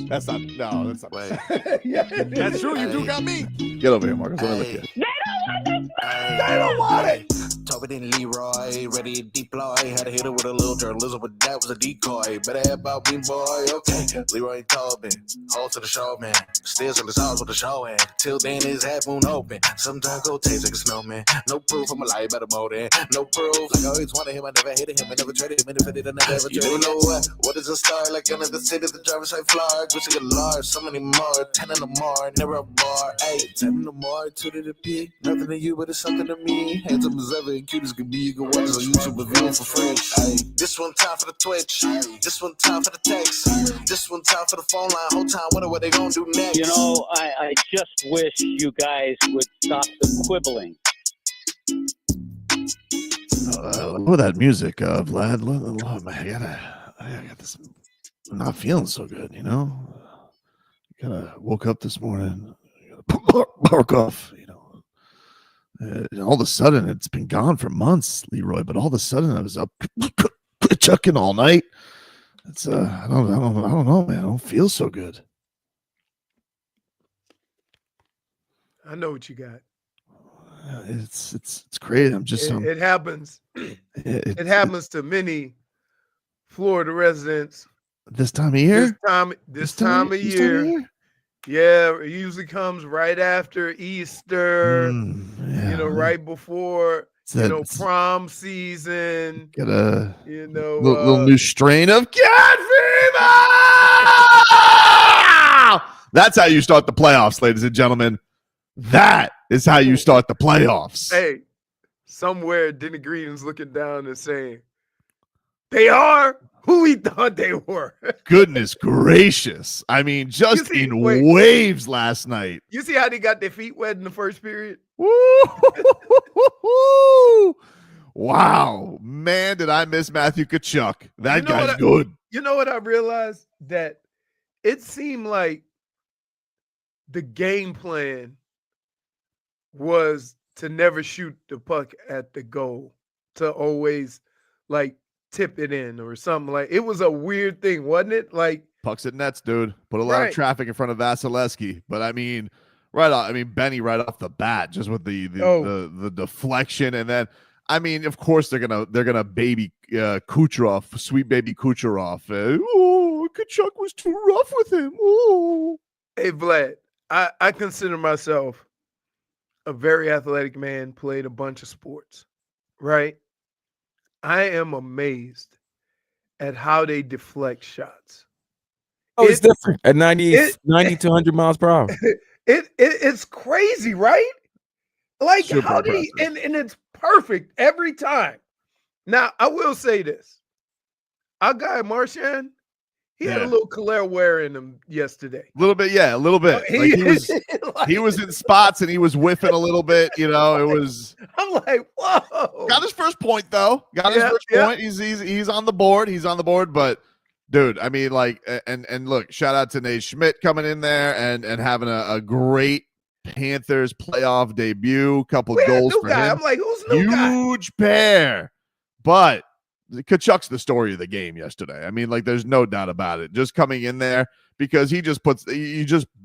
That's not. No, that's not. Wait. Yeah, that's true. You do got me. Get over here, Marcus. Let me look at you. They don't want it. Tobin and Leroy, ready to deploy. Had to hit it with a little journalism, but that was a decoy. Better have about me, boy. Okay, Leroy and Tobin, hold to the show, man. Steals on the stars with the show, and till then his half moon open. Sometimes go taste like a snowman. No proof, I'm a lie about a motor. No proof, like I always wanted him. I never hated him. I never traded him. And if I did, I never ever traded him. You know what is a star? Like another city, the driver's side floor. Gucci get large, so many more. 10 in the more, never a bar. 8, 10 in the more, 2 to the peak. Nothing to you, but it's something to me. Handsome as ever, and cute as can be. You can watch us on YouTube and view it for free. Ay. This one time for the Twitch. This one time for the text. This one time for the phone line. Whole time wonder what they gonna do next. You know, I just wish you guys would stop the quibbling. Look at that music, Vlad. I got this. I'm not feeling so good, you know. Kind of woke up this morning. Bark off, you know. All of a sudden, it's been gone for months, Leroy. But all of a sudden, I was up chucking all night. It's I don't know, man. I don't feel so good. I know what you got. It's crazy. I'm just it happens. It happens to many Florida residents this time of year. This time of year. Yeah, it usually comes right after Easter. Yeah. You know, right before prom season. Get a little new strain of cat fever. That's how you start the playoffs, ladies and gentlemen. That is how you start the playoffs. Hey, somewhere Denny Green's looking down and saying, they are who we thought they were. Goodness gracious. I mean, just in waves last night. You see how they got their feet wet in the first period? Wow. Man, did I miss Matthew Tkachuk. That guy's good. You know what I realized? That it seemed like the game plan was to never shoot the puck at the goal, to always like tip it in or something. Like it was a weird thing, wasn't it? Like pucks at nets, dude. Put a lot of traffic in front of Vasilevsky, but I mean, Benny right off the bat, just with the deflection, and then I mean, of course they're gonna baby Kucherov, sweet baby Kucherov. Tkachuk was too rough with him. Ooh. Hey Vlad, I consider myself a very athletic man, played a bunch of sports, right? I am amazed at how they deflect shots. Oh, it's different at 90 to 100 miles per hour. It's crazy, right? Like super how do and it's perfect every time. Now, I will say this. Our guy Marchand, he had a little Calais wear in him yesterday. A little bit. He was in spots and he was whiffing a little bit. You know, it was. I'm like, whoa. Got his first point though. Point. He's on the board. He's on the board. But dude, I mean, like, and look, shout out to Nate Schmidt coming in there and having a great Panthers playoff debut. Couple goals for him. I'm like, who's new guy? Huge pair, but. Tkachuk's the story of the game yesterday. I mean, like, there's no doubt about it. Just coming in there because you just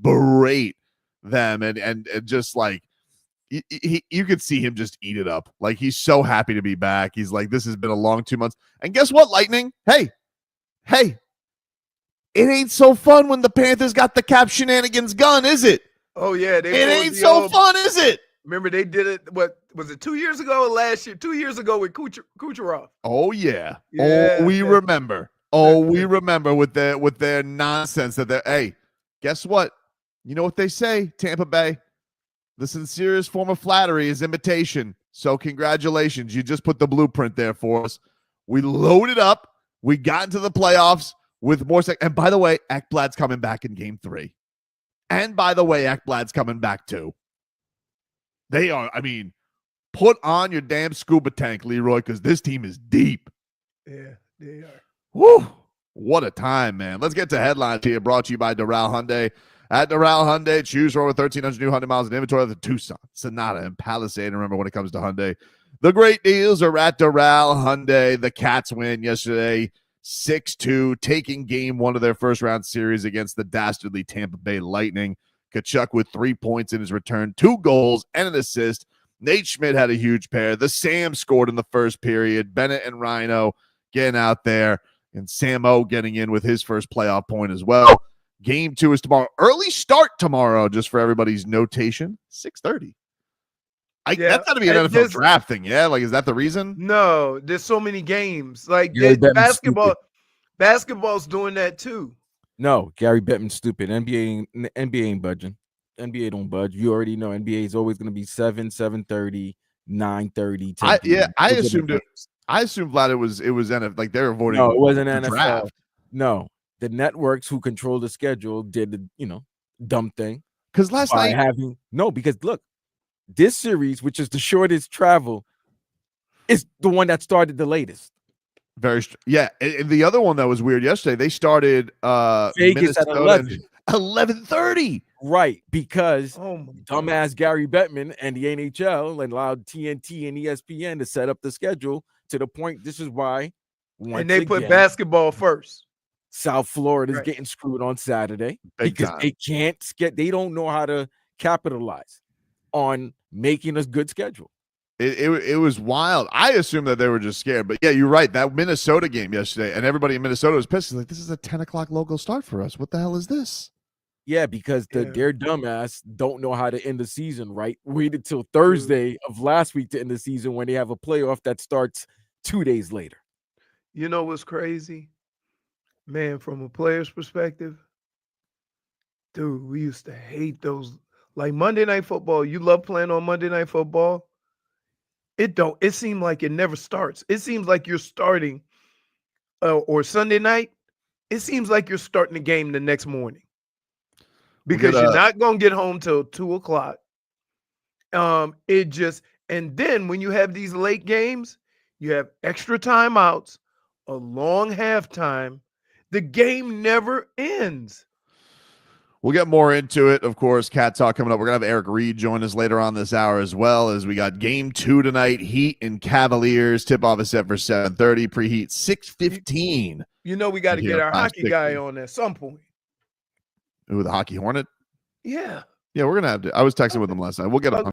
berate them and just like you could see him just eat it up. Like he's so happy to be back. He's like, this has been a long 2 months. And guess what, Lightning? Hey, it ain't so fun when the Panthers got the cap shenanigans gun, is it? Oh yeah, it ain't so fun, is it? Remember they did it, what was it, 2 years ago or last year? 2 years ago with Kucherov. Oh, yeah. We remember. We remember with their nonsense that hey, guess what? You know what they say, Tampa Bay? The sincerest form of flattery is imitation. So congratulations. You just put the blueprint there for us. We loaded up. We got into the playoffs with more. And by the way, Ekblad's coming back in game 3. And by the way, Ekblad's coming back too. They are, I mean, put on your damn scuba tank, Leroy, because this team is deep. Yeah, they are. Woo! What a time, man. Let's get to headlines here, brought to you by Doral Hyundai. At Doral Hyundai, choose from over 1,300 new Hyundai miles in inventory of the Tucson, Sonata, and Palisade. And remember, when it comes to Hyundai, the great deals are at Doral Hyundai. The Cats win yesterday, 6-2, taking game one of their first-round series against the dastardly Tampa Bay Lightning. Tkachuk with 3 points in his return, 2 goals, and an assist. Nate Schmidt had a huge pair. The Sam scored in the first period. Bennett and Rhino getting out there, and Sam O getting in with his first playoff point as well. Game 2 is tomorrow. Early start tomorrow, just for everybody's notation, 6:30. That's got to be an NFL draft thing, yeah? Like, is that the reason? No, there's so many games. Like, basketball's doing that too. No, Gary Bettman's stupid. NBA ain't budging. NBA don't budge. You already know NBA is always going to be 7:30, 9:30. I assumed Vlad it was NFL, like they were voting. No, it wasn't NFL. Draft. No, the networks who control the schedule did the dumb thing. Because last night because look, this series, which is the shortest travel, is the one that started the latest. And the other one that was weird yesterday, they started Vegas at 11:30. Right, because dumbass Gary Bettman and the NHL allowed TNT and ESPN to set up the schedule to the point. This is why, put basketball first. South Florida is getting screwed on Saturday because they don't know how to capitalize on making a good schedule. It was wild. I assumed that they were just scared, but yeah, you're right. That Minnesota game yesterday, and everybody in Minnesota was pissed. Like, this is a 10 o'clock local start for us. What the hell is this? Yeah, because their dumbass don't know how to end the season right. Waited till Thursday of last week to end the season when they have a playoff that starts 2 days later. You know what's crazy? Man, from a player's perspective, dude, we used to hate those. Like Monday Night Football, you love playing on Monday Night Football. It seems like it never starts. It seems like you're starting, or Sunday night, it seems like you're starting the game the next morning. Because you're not going to get home till 2 o'clock. And then when you have these late games, you have extra timeouts, a long halftime. The game never ends. We'll get more into it, of course. Cat Talk coming up. We're going to have Eric Reid join us later on this hour as well, as we got game 2 tonight, Heat and Cavaliers. Tip-off is set for 7:30, preheat 6:15. You know we got to get our hockey guy on at some point. Ooh, the Hockey Hornet? Yeah. Yeah, we're going to have to. I was texting with him last night. We'll get him on.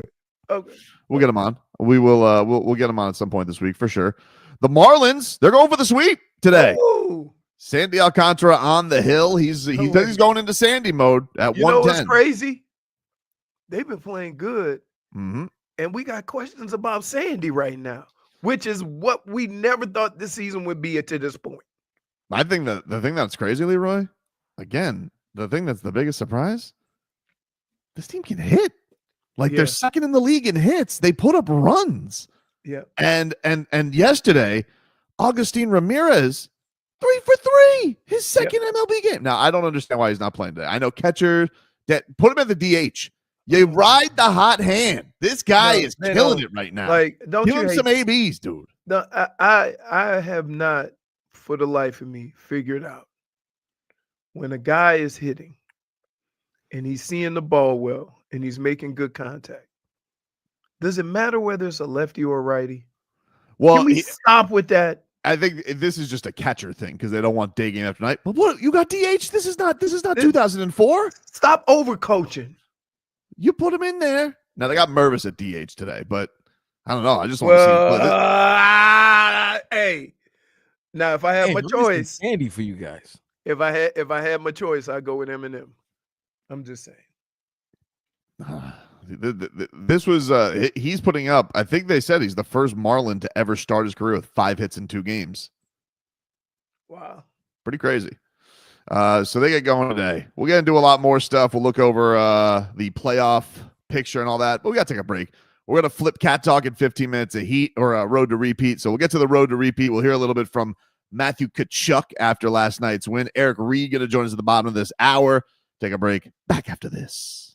Okay. We'll get him on. We will we'll get him on at some point this week for sure. The Marlins, they're going for the sweep today. Ooh. Sandy Alcántara on the hill. He says he's going into Sandy mode at 110. You know what's crazy? They've been playing good. Mm-hmm. And we got questions about Sandy right now, which is what we never thought this season would be to this point. I think that the thing that's crazy, Leroy, again, the thing that's the biggest surprise, this team can hit. Like they're second in the league in hits. They put up runs. Yeah. And yesterday, Agustín Ramirez, 3 for 3, his second MLB game. Now, I don't understand why he's not playing today. I know catcher that put him at the DH. You ride the hot hand. This guy is killing it right now. Like, don't give you him some ABs, dude. No, I have not, for the life of me, figured out when a guy is hitting and he's seeing the ball well and he's making good contact. Does it matter whether it's a lefty or a righty? Well, can we stop with that? I think this is just a catcher thing because they don't want day game after night. But what, you got DH? This is not 2004. Stop overcoaching. You put him in there. Now they got Mervis at DH today, but I don't know. I just want to see. Hey, now if I had my choice, Andy for you guys. If I had my choice, I'd go with Eminem. I'm just saying. This was he's putting up. I think they said he's the first Marlin to ever start his career with 5 hits in 2 games. Wow, pretty crazy. So they get going today. We'll get into a lot more stuff. We'll look over the playoff picture and all that. But we got to take a break. We're gonna flip Cat Talk in 15 minutes, a Heat or a Road to Repeat. So we'll get to the Road to Repeat. We'll hear a little bit from Matthew Tkachuk after last night's win. Eric Reid going to join us at the bottom of this hour. Take a break. Back after this.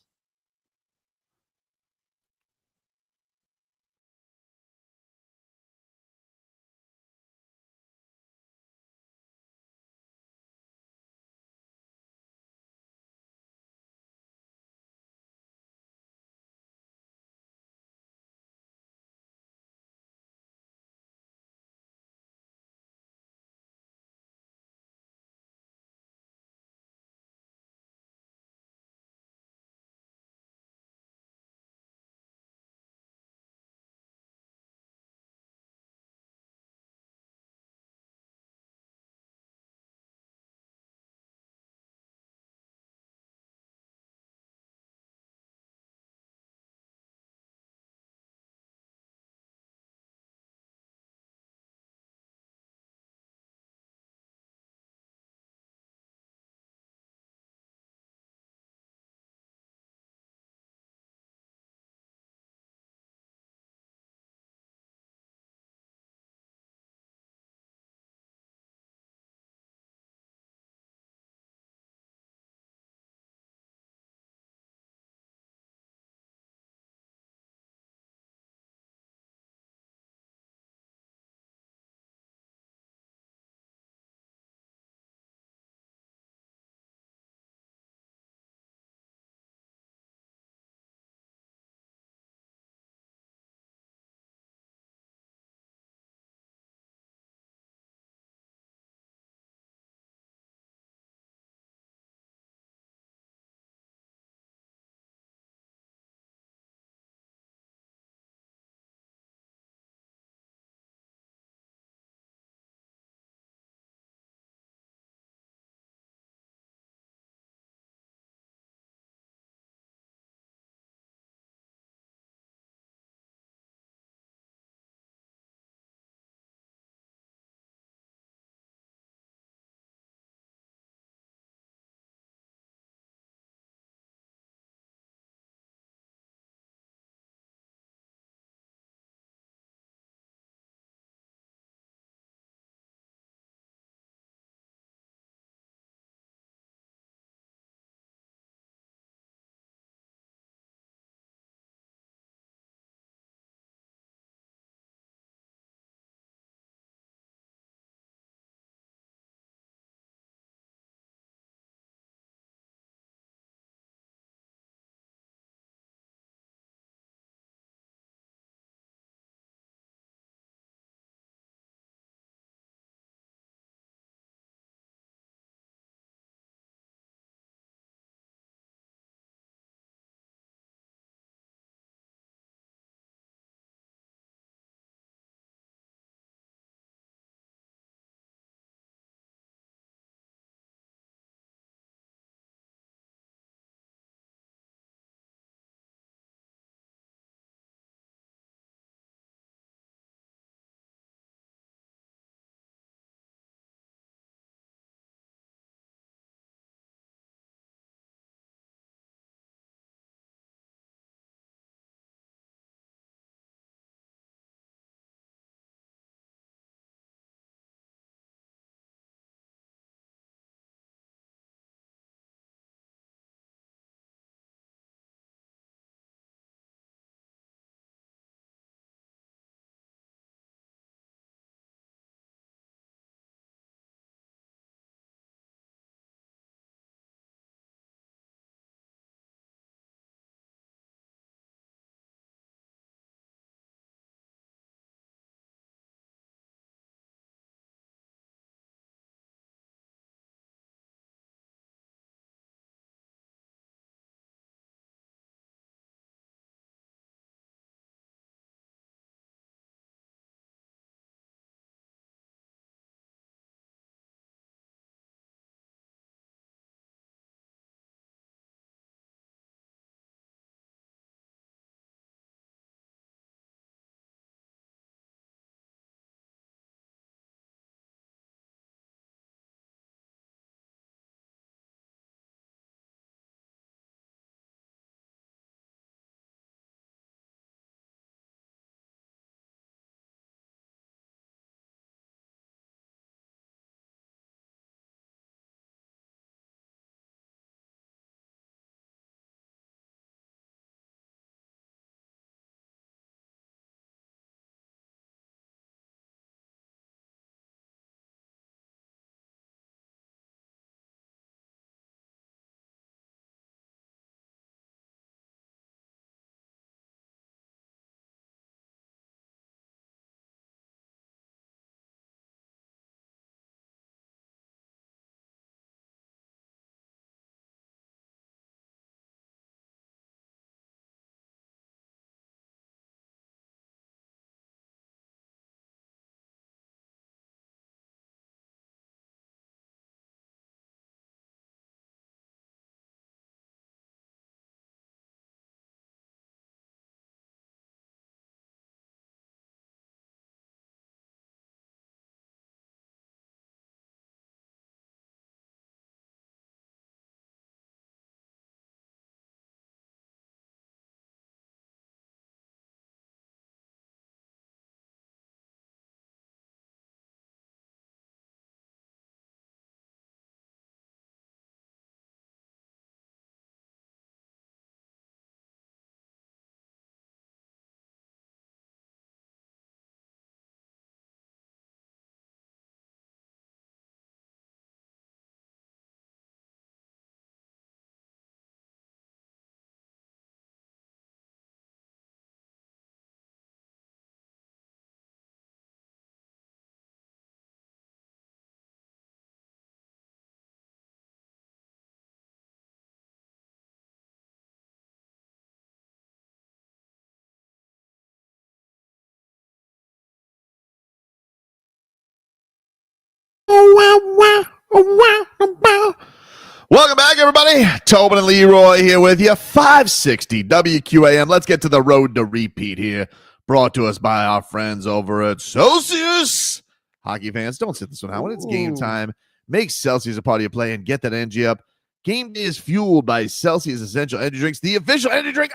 Welcome back, everybody. Tobin and Leroy here with you. 560 WQAM. Let's get to the road to repeat here. Brought to us by our friends over at Celsius. Hockey fans, don't sit this one out. When it's game time, make Celsius a part of your play and get that energy up. Game day is fueled by Celsius Essential Energy Drinks, the official energy drink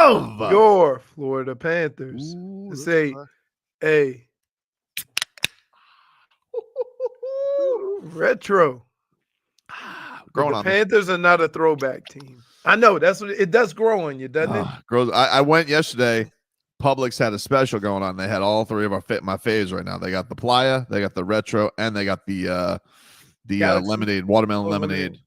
of your Florida Panthers. Say, hey, retro. The Panthers are not a throwback team. I know that's what it does grow on you, doesn't it? Grows. I went yesterday. Publix had a special going on. They had all three of my faves right now. They got the Playa, they got the retro, and they got the lemonade, watermelon lemonade.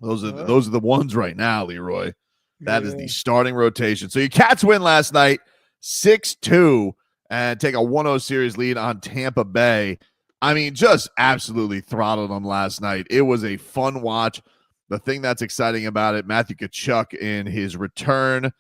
Those are the ones right now, Leroy. That is the starting rotation. So your Cats win last night, 6-2, and take a 1-0 series lead on Tampa Bay. I mean, just absolutely throttled them last night. It was a fun watch. The thing that's exciting about it, Matthew Tkachuk in his return.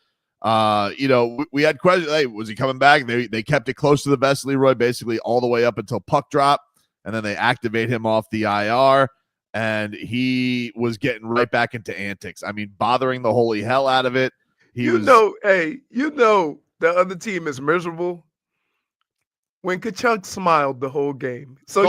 We had questions. Hey, was he coming back? They kept it close to the vest, Leroy, basically all the way up until puck drop, and then they activate him off the IR, and he was getting right back into antics. I mean, bothering the holy hell out of it. The other team is miserable when Tkachuk smiled the whole game. So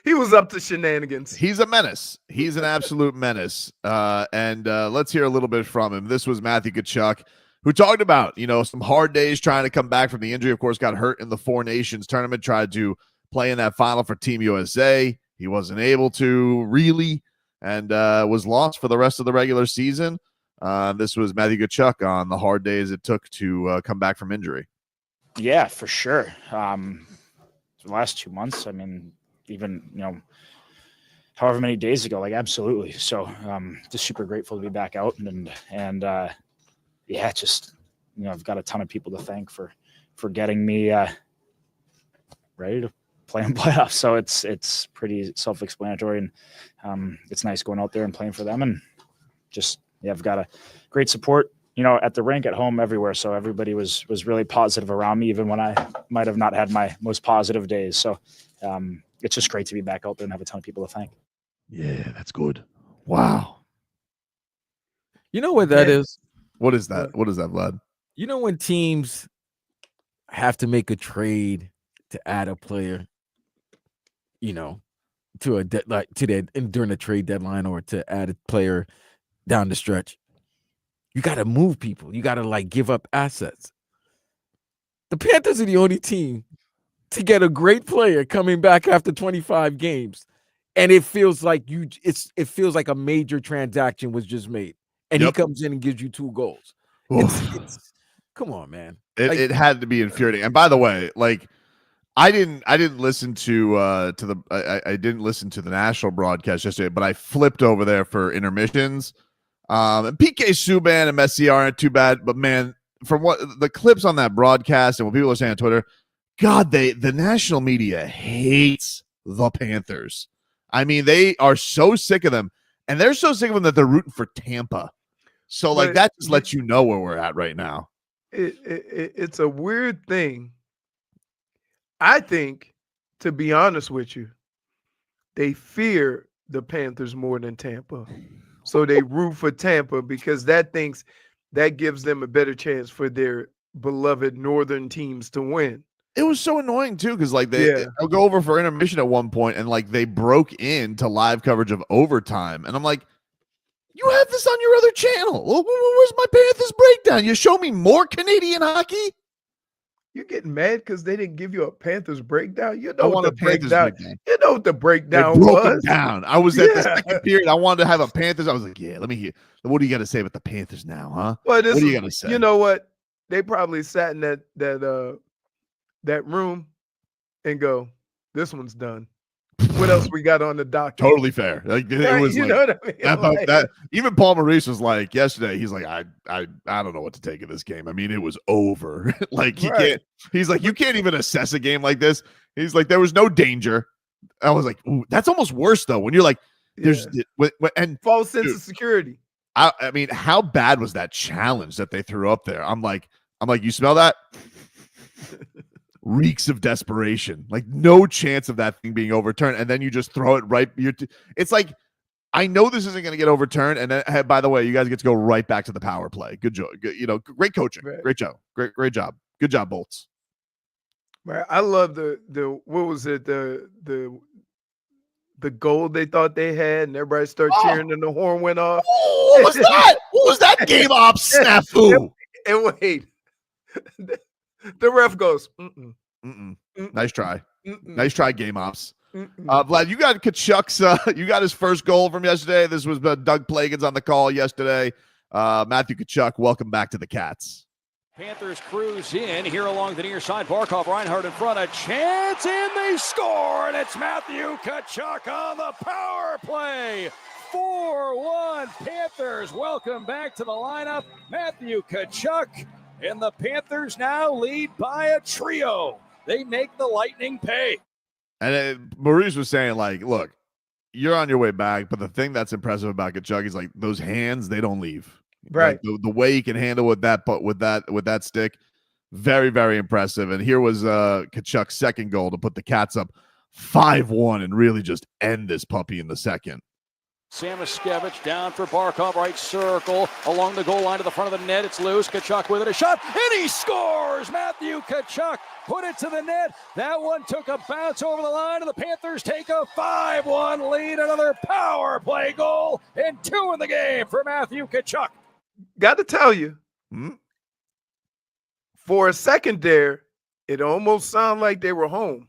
he was up to shenanigans. He's a menace. He's an absolute menace. And let's hear a little bit from him. This was Matthew Tkachuk, who talked about, some hard days trying to come back from the injury. Of course, got hurt in the Four Nations tournament, tried to play in that final for Team USA. He wasn't able to really, and was lost for the rest of the regular season. This was Matthew Tkachuk on the hard days it took to come back from injury. Yeah, for sure. The last 2 months, I mean, even, however many days ago, like absolutely. So just super grateful to be back out and just, I've got a ton of people to thank for getting me ready to play in playoffs. So it's pretty self-explanatory, and it's nice going out there and playing for them, and just, I've got a great support, at the rink, at home, everywhere. So everybody was really positive around me, even when I might have not had my most positive days. So it's just great to be back out there and have a ton of people to thank. Yeah, that's good. Wow. You know what that is? What is that? What is that, Vlad? You know when teams have to make a trade to add a player, to a during the trade deadline, or to add a player down the stretch. You got to move people. You got to give up assets. The Panthers are the only team to get a great player coming back after 25 games, and it feels like it feels like a major transaction was just made, and he comes in and gives you 2 goals. It's come on, man. It had to be infuriating. And by the way, I didn't listen to I didn't listen to the national broadcast yesterday, but I flipped over there for intermissions. And PK Subban and Messi aren't too bad, but man, from what the clips on that broadcast and what people are saying on Twitter, God, the national media hates the Panthers. I mean, they are so sick of them, and they're so sick of them that they're rooting for Tampa. So that just lets you know where we're at right now. It's a weird thing. I think, to be honest with you, they fear the Panthers more than Tampa. So they root for Tampa because that gives them a better chance for their beloved northern teams to win. It was so annoying too, because they'll go over for intermission at one point, and they broke into live coverage of overtime, and I'm like, you have this on your other channel. Where's my Panthers breakdown? You show me more Canadian hockey. You're getting mad because they didn't give you a Panthers breakdown. You know what the breakdown. You know what the breakdown was. Down. I was at the second period. I wanted to have a Panthers. I was like, let me hear. What do you got to say about the Panthers now, huh? Well, what do you got to say? You know what? They probably sat in that room and go, "This one's done. What else we got on the docket?" Totally fair. It was you know what I mean? That even Paul Maurice was like yesterday. He's like, I don't know what to take of this game. I mean, it was over. Can't. He's like, you can't even assess a game like this. He's like, there was no danger. I was like, ooh, that's almost worse though. When you're like, there's and false sense of security. I mean, how bad was that challenge that they threw up there? I'm like, you smell that? reeks of desperation. Like no chance of that thing being overturned, and then you just throw it right. It's like I know this isn't going to get overturned, and then hey, by the way, you guys get to go right back to the power play. Good job. Great coaching. Right. Great job. Great job. Good job, Bolts. Right. I love the what was it the goal they thought they had, and everybody started cheering, and the horn went off. Oh, what was that? What was that game op snafu? And wait, the ref goes, Nice try. mm-mm, Nice try, game ops. mm-mm. Vlad, you got Tkachuk's. You got his first goal from yesterday. This was Doug Plagans on the call yesterday. Matthew Tkachuk, welcome back to the Cats. Panthers cruise in here along the near side. Barkov, Reinhardt in front. A chance, and they score. And it's Matthew Tkachuk on the power play. 4-1 Panthers. Welcome back to the lineup. Matthew Tkachuk. And the Panthers now lead by a trio. They make the Lightning pay. And Maurice was saying, like, look, you're on your way back, but the thing that's impressive about Tkachuk is like those hands, they don't leave. Right. Like, the way he can handle with that stick, very, very impressive. And here was Tkachuk's second goal to put the Cats up 5-1 and really just end this puppy in the second. Samoskevich down for Barkov, right circle, along the goal line to the front of the net. It's loose. Tkachuk with it, a shot, and he scores! Matthew Tkachuk put it to the net. That one took a bounce over the line, and the Panthers take a 5-1 lead. Another power play goal, and 2 in the game for Matthew Tkachuk. Got to tell you, for a second there, it almost sounded like they were home.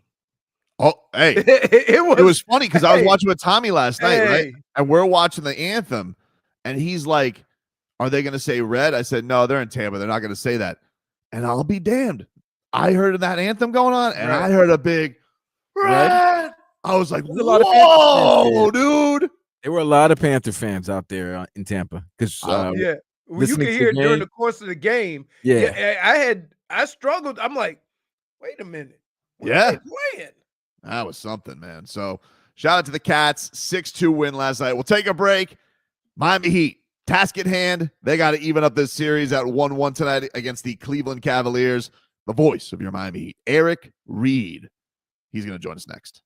Oh, hey, it was funny because I was watching with Tommy last night, right? And we're watching the anthem, and he's like, "Are they going to say red?" I said, "No, they're in Tampa. They're not going to say that." And I'll be damned. I heard that anthem going on, and I heard a big red. I was like, "Whoa, dude!" There were a lot of Panther fans out there in Tampa because well, you can hear it during the course of the game. I struggled. I'm like, wait a minute. What are they playing? That was something, man. So shout out to the Cats. 6-2 win last night. We'll take a break. Miami Heat, task at hand. They got to even up this series at 1-1 tonight against the Cleveland Cavaliers. The voice of your Miami Heat, Eric Reid. He's going to join us next.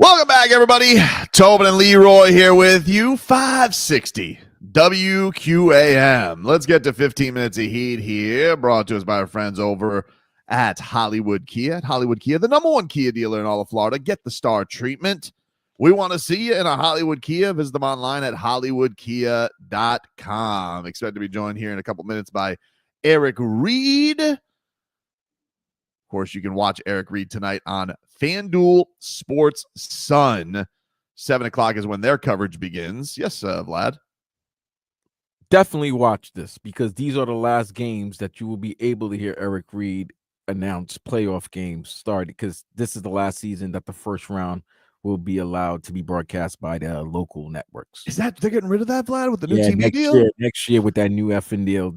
Welcome back, everybody. Tobin and Leroy here with you. 560 WQAM. Let's get to 15 minutes of heat here. Brought to us by our friends over at Hollywood Kia. At Hollywood Kia, the #1 Kia dealer in all of Florida. Get the star treatment. We want to see you in a Hollywood Kia. Visit them online at hollywoodkia.com. Expect to be joined here in a couple minutes by Eric Reid. Of course, you can watch Eric Reid tonight on FanDuel Sports Sun. 7 o'clock is when their coverage begins. Yes, Vlad. Definitely watch this because these are the last games that you will be able to hear Eric Reid announce playoff games started, because this is the last season that the first round will be allowed to be broadcast by the local networks. Is that they're getting rid of that, Vlad, with the new TV deal? Next year with that new effing deal,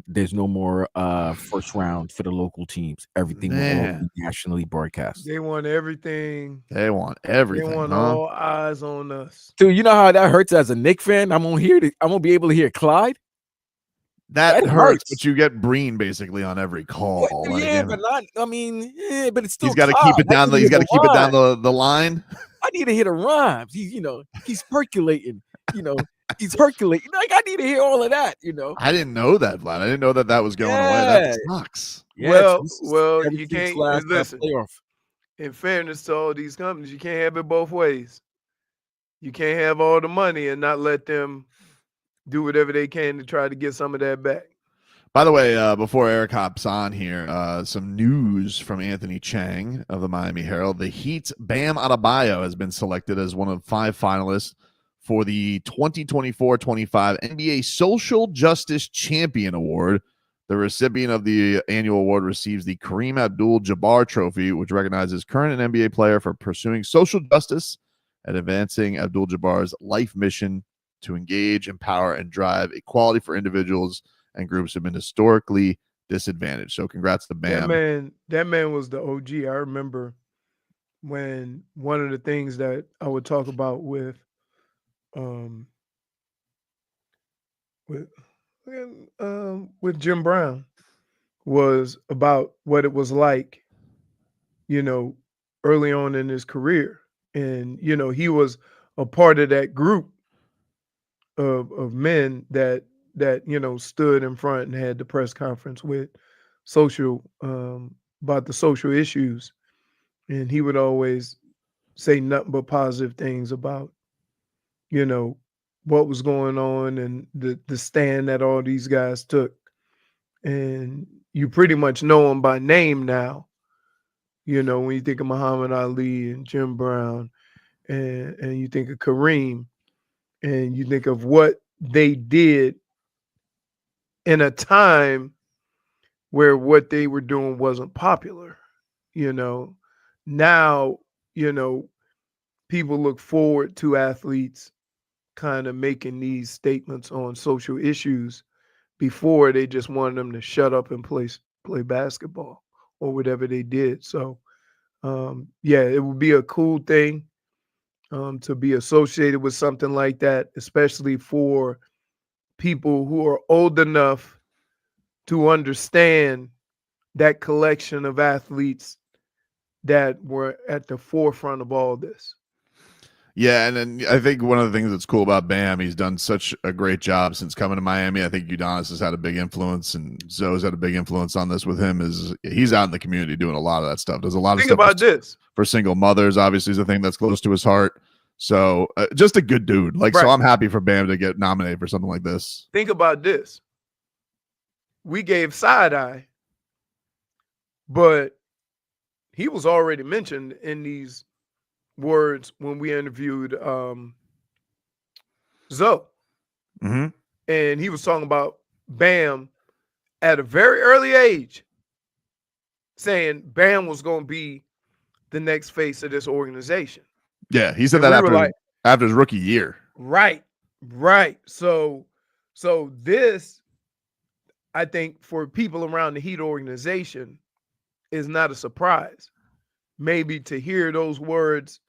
there's no more first round for the local teams. Everything will all be nationally broadcast. They want everything. They want everything. They want all eyes on us. Dude, you know how that hurts as a Knicks fan? I'm gonna be able to hear Clyde. That hurts, but you get Breen basically on every call. But not. I mean, but it's still. He's got to keep it down. He's got to keep it down the line. I need to hear the rhymes. He's percolating. He's percolating. Like, I need to hear all of that. I didn't know that, Vlad. I didn't know that was going away. That sucks. Yeah, well, you can't listen. Playoff. In fairness to all these companies, you can't have it both ways. You can't have all the money and not let them do whatever they can to try to get some of that back. By the way, before Eric hops on here, some news from Anthony Chang of the Miami Herald. The Heat's Bam Adebayo has been selected as one of 5 finalists for the 2024-25 NBA Social Justice Champion Award. The recipient of the annual award receives the Kareem Abdul-Jabbar Trophy, which recognizes current and NBA player for pursuing social justice and advancing Abdul-Jabbar's life mission to engage, empower, and drive equality for individuals and groups who have been historically disadvantaged. So congrats to Bam. That man was the OG. I remember when one of the things that I would talk about with Jim Brown was about what it was like, early on in his career. And, he was a part of that group of men that stood in front and had the press conference with about the social issues. And he would always say nothing but positive things about, what was going on and the stand that all these guys took. And you pretty much know them by name now, when you think of Muhammad Ali and Jim Brown and you think of Kareem and you think of what they did in a time where what they were doing wasn't popular. Now, people look forward to athletes kind of making these statements on social issues. Before, they just wanted them to shut up and play basketball or whatever they did. So, it would be a cool thing to be associated with something like that, especially for people who are old enough to understand that collection of athletes that were at the forefront of all this. Yeah, and then I think one of the things that's cool about Bam, he's done such a great job since coming to Miami. I think Udonis has had a big influence, and Zoe's had a big influence on this with him. Is he's out in the community doing a lot of that stuff. Does a lot of Think stuff about this for single mothers. Obviously, is a thing that's close to his heart. So just a good dude. Right. So I'm happy for Bam to get nominated for something like this. Think about this. We gave side eye, but he was already mentioned in these words when we interviewed Zoe. Mm-hmm. And he was talking about Bam at a very early age, saying Bam was going to be the next face of this organization. Yeah, he said And that after his rookie year. Right. So this, I think, for people around the Heat organization is not a surprise. Maybe to hear those words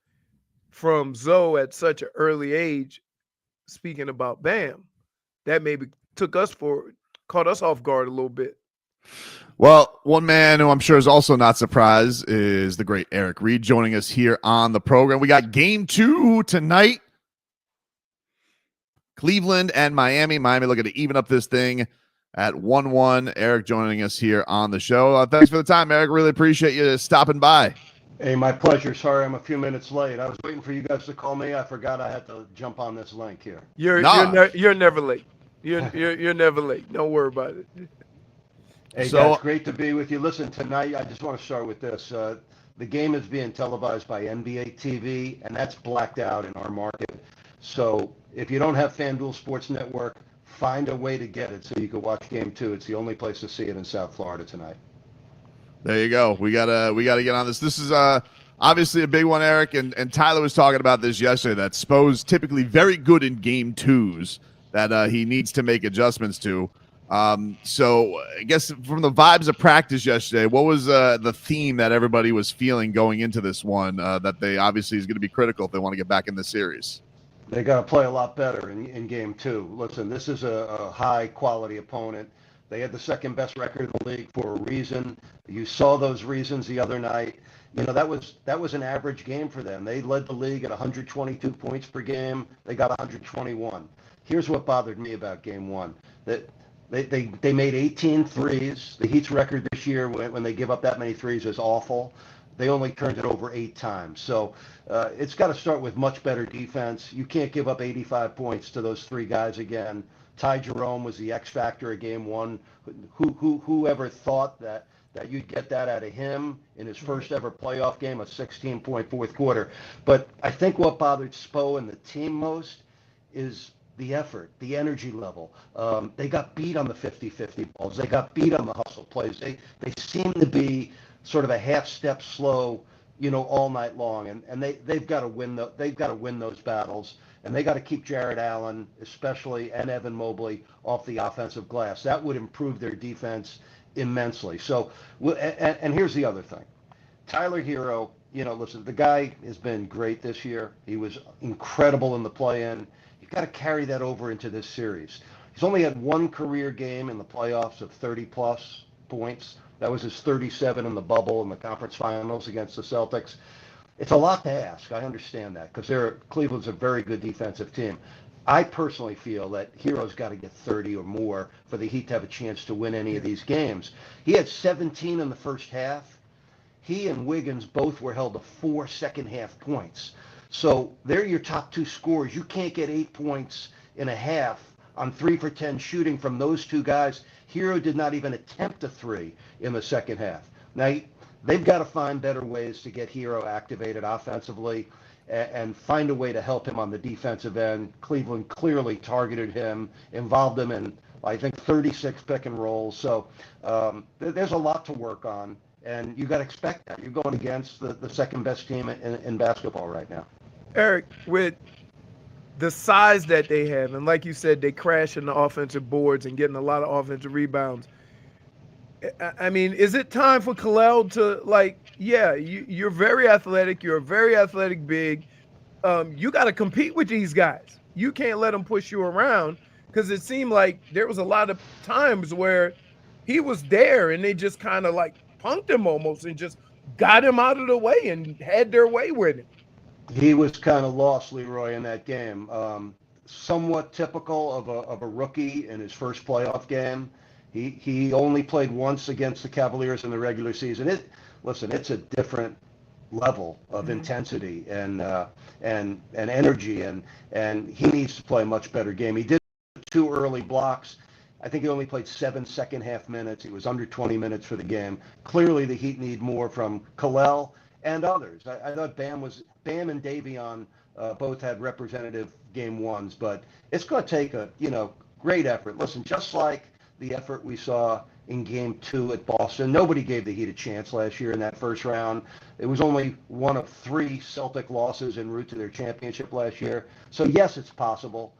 from Zoe at such an early age, speaking about Bam, that maybe caught us off guard a little bit. Well, one man who I'm sure is also not surprised is the great Eric Reid joining us here on the program. We got game 2 tonight. Cleveland and Miami. Miami looking to even up this thing at 1-1. Eric joining us here on the show. Thanks for the time, Eric. Really appreciate you stopping by. Hey, my pleasure. Sorry I'm a few minutes late. I was waiting for you guys to call me. I forgot I had to jump on this link here. You're never late. You're never late. Don't worry about it. Hey, guys, great to be with you. Listen, tonight I just want to start with this. The game is being televised by NBA TV, and that's blacked out in our market. So if you don't have FanDuel Sports Network, find a way to get it so you can watch Game 2. It's the only place to see it in South Florida tonight. There you go. We gotta get on this. This is obviously a big one, Eric, and Tyler was talking about this yesterday. That Spo's typically very good in Game 2s that he needs to make adjustments to. So I guess from the vibes of practice yesterday, what was the theme that everybody was feeling going into this one that they obviously is going to be critical if they want to get back in this series? They got to play a lot better in Game 2. Listen, this is a high-quality opponent. They had the second best record in the league for a reason. You saw those reasons the other night. You know, that was an average game for them. They led the league at 122 points per game. They got 121. Here's what bothered me about Game 1. That they made 18 threes. The Heat's record this year when they give up that many threes is awful. They only turned it over 8 times. So it's got to start with much better defense. You can't give up 85 points to those 3 guys again. Ty Jerome was the X factor of Game 1. Whoever thought that you'd get that out of him in his first ever playoff game, a 16-point fourth quarter. But I think what bothered Spo and the team most is the effort, the energy level. They got beat on the 50-50 balls. They got beat on the hustle plays. They seem to be sort of a half step slow, all night long. And they've got to win those battles. And they got to keep Jared Allen, especially, and Evan Mobley off the offensive glass. That would improve their defense immensely. So, and here's the other thing. Tyler Herro, listen, the guy has been great this year. He was incredible in the play-in. You've got to carry that over into this series. He's only had one career game in the playoffs of 30-plus points. That was his 37 in the bubble in the conference finals against the Celtics. It's a lot to ask. I understand that because Cleveland's a very good defensive team. I personally feel that Herro's got to get 30 or more for the Heat to have a chance to win any of these games. He had 17 in the first half. He and Wiggins both were held to 4 second-half points. So they're your top 2 scorers. You can't get 8 points in a half on 3 for 10 shooting from those 2 guys. Herro did not even attempt a 3 in the second half. Now, they've got to find better ways to get Herro activated offensively and find a way to help him on the defensive end. Cleveland clearly targeted him, involved him in, I think, 36 pick and rolls. So there's a lot to work on, and you got to expect that. You're going against the second best team in basketball right now. Eric, with the size that they have, and like you said, they crash in the offensive boards and getting a lot of offensive rebounds. I mean, is it time for Khalil to, you're very athletic. You're a very athletic big. You got to compete with these guys. You can't let them push you around because it seemed like there was a lot of times where he was there and they just kind of punked him almost and just got him out of the way and had their way with him. He was kind of lost, Leroy, in that game. Somewhat typical of a rookie in his first playoff game. He only played once against the Cavaliers in the regular season. It's a different level of intensity and energy, and he needs to play a much better game. He did 2 early blocks. I think he only played 7 second-half minutes. He was under 20 minutes for the game. Clearly, the Heat need more from Khalil and others. I thought Bam and Davion both had representative game 1s, but it's going to take a great effort. Listen, just like the effort we saw in Game 2 at Boston. Nobody gave the Heat a chance last year in that first round. It was only one of 3 Celtic losses en route to their championship last year. So, yes, it's possible.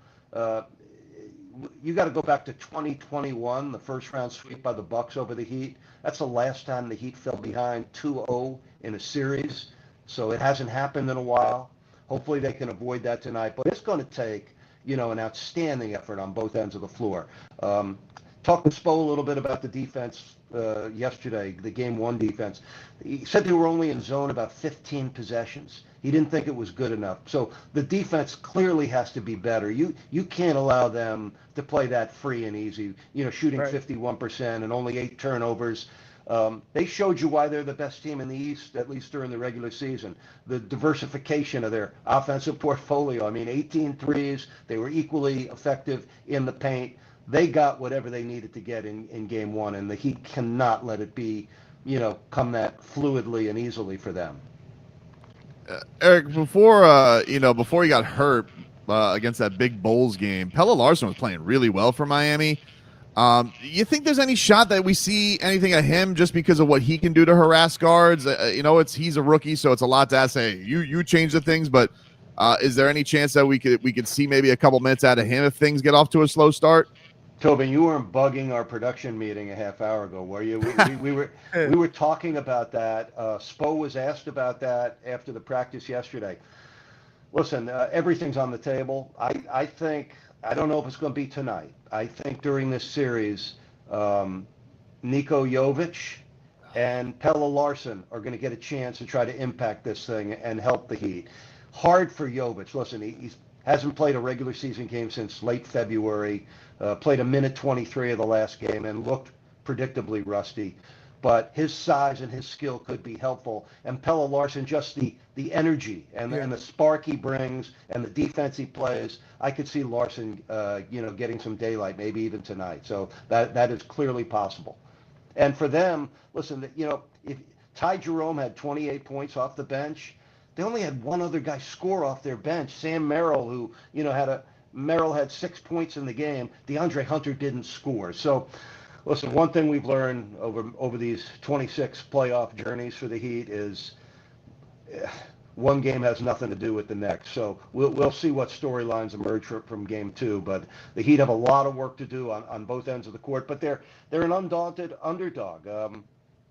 You got to go back to 2021, the first round sweep by the Bucks over the Heat. That's the last time the Heat fell behind 2-0 in a series. So it hasn't happened in a while. Hopefully they can avoid that tonight. But it's going to take, an outstanding effort on both ends of the floor. talked to Spo a little bit about the defense yesterday, the game one defense. He said they were only in zone about 15 possessions. He didn't think it was good enough. So the defense clearly has to be better. You can't allow them to play that free and easy, shooting 51% and only 8 turnovers. They showed you why they're the best team in the East, at least during the regular season. The diversification of their offensive portfolio. I mean, 18 threes. They were equally effective in the paint. They got whatever they needed to get in game one, and the Heat cannot let it be, come that fluidly and easily for them. Eric, before he got hurt against that big Bulls game, Pelle Larsson was playing really well for Miami. You think there's any shot that we see anything of him just because of what he can do to harass guards? He's a rookie, so it's a lot to ask. Say you change the things, but is there any chance that we could see maybe a couple minutes out of him if things get off to a slow start? Tobin, you weren't bugging our production meeting a half hour ago, were you? We were talking about that. Spo was asked about that after the practice yesterday. Listen, everything's on the table. I think, I don't know if it's going to be tonight. I think during this series, Niko Jovic and Pelle Larsson are going to get a chance to try to impact this thing and help the Heat. Hard for Jovic. Listen, he hasn't played a regular season game since late February. Played a minute 23 of the last game and looked predictably rusty. But his size and his skill could be helpful. And Pelle Larsson, just the energy and the spark he brings and the defense he plays, I could see Larsson, getting some daylight, maybe even tonight. So that is clearly possible. And for them, listen, if Ty Jerome had 28 points off the bench, they only had one other guy score off their bench, Sam Merrill, who, Merrill had 6 points in the game. DeAndre Hunter didn't score. So, listen, one thing we've learned over these 26 playoff journeys for the Heat is one game has nothing to do with the next. So we'll see what storylines emerge from game two. But the Heat have a lot of work to do on both ends of the court. But they're an undaunted underdog.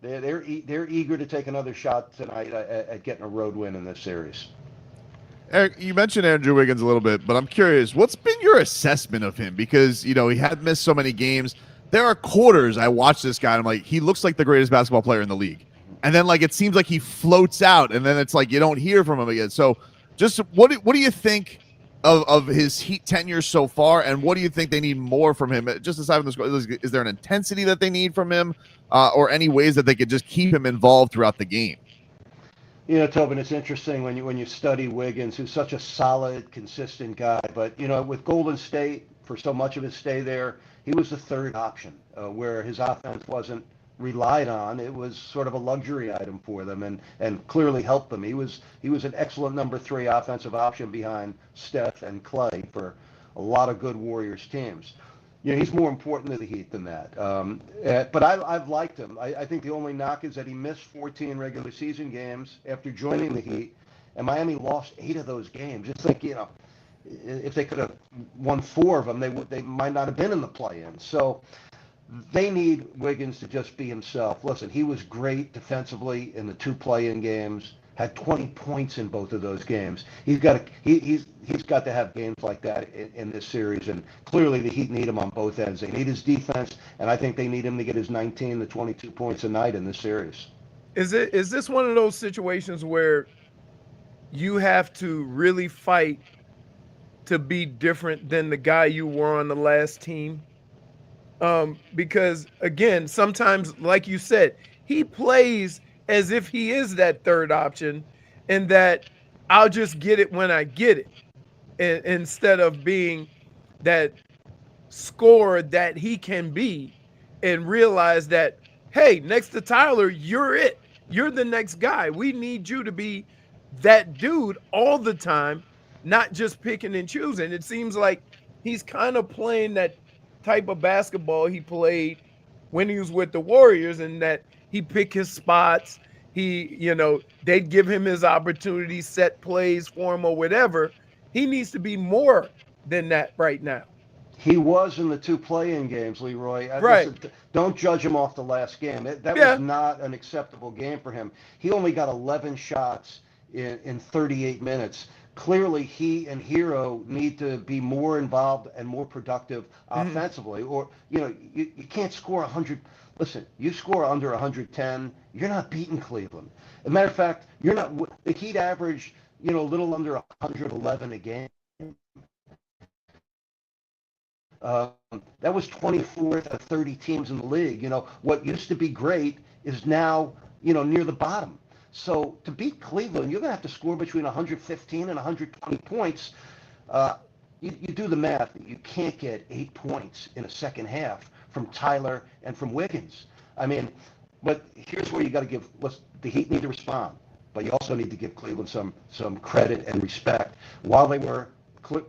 They're eager to take another shot tonight at getting a road win in this series. Eric, you mentioned Andrew Wiggins a little bit, but I'm curious, what's been your assessment of him? Because, he had missed so many games. There are quarters I watch this guy, and I'm like, he looks like the greatest basketball player in the league. And then, it seems like he floats out, and then it's like you don't hear from him again. So just what do you think of his Heat tenure so far, and what do you think they need more from him? Just aside from the score, is there an intensity that they need from him, or any ways that they could just keep him involved throughout the game? Tobin, it's interesting when you study Wiggins, who's such a solid, consistent guy. But, with Golden State, for so much of his stay there, he was the third option, where his offense wasn't relied on. It was sort of a luxury item for them and clearly helped them. He was an excellent number 3 offensive option behind Steph and Clay for a lot of good Warriors teams. He's more important to the Heat than that. But I've liked him. I think the only knock is that he missed 14 regular season games after joining the Heat, and Miami lost 8 of those games. Just think, if they could have won 4 of them, they might not have been in the play-in. So they need Wiggins to just be himself. Listen, he was great defensively in the 2 play-in games. Had 20 points in both of those games. He's got to have games like that in this series, and clearly the Heat need him on both ends. They need his defense, and I think they need him to get his 19 to 22 points a night in this series. Is this one of those situations where you have to really fight to be different than the guy you were on the last team? Because again, sometimes, like you said, he plays as if he is that third option, and that I'll just get it when I get it, instead of being that scorer that he can be, and realize that, hey, next to Tyler, you're it. You're the next guy. We need you to be that dude all the time, not just picking and choosing. It seems like he's kind of playing that type of basketball he played when he was with the Warriors, and that he picked his spots. They'd give him his opportunities, set plays for him or whatever. He needs to be more than that right now. He was in the 2 play-in games, Leroy. Right. Listen, don't judge him off the last game. That was not an acceptable game for him. He only got 11 shots in 38 minutes. clearly he and Herro need to be more involved and more productive offensively, or you can't score 100. Listen, you score under 110, you're not beating Cleveland. As a matter of fact, you're not. The Heat average, a little under 111 a game. That was 24th of 30 teams in the league. What used to be great is now, near the bottom. So to beat Cleveland, you're going to have to score between 115 and 120 points. You do the math. You can't get 8 points in a second half from Tyler and from Wiggins. I mean, but here's where you got to give. The Heat need to respond, but you also need to give Cleveland some credit and respect. While they were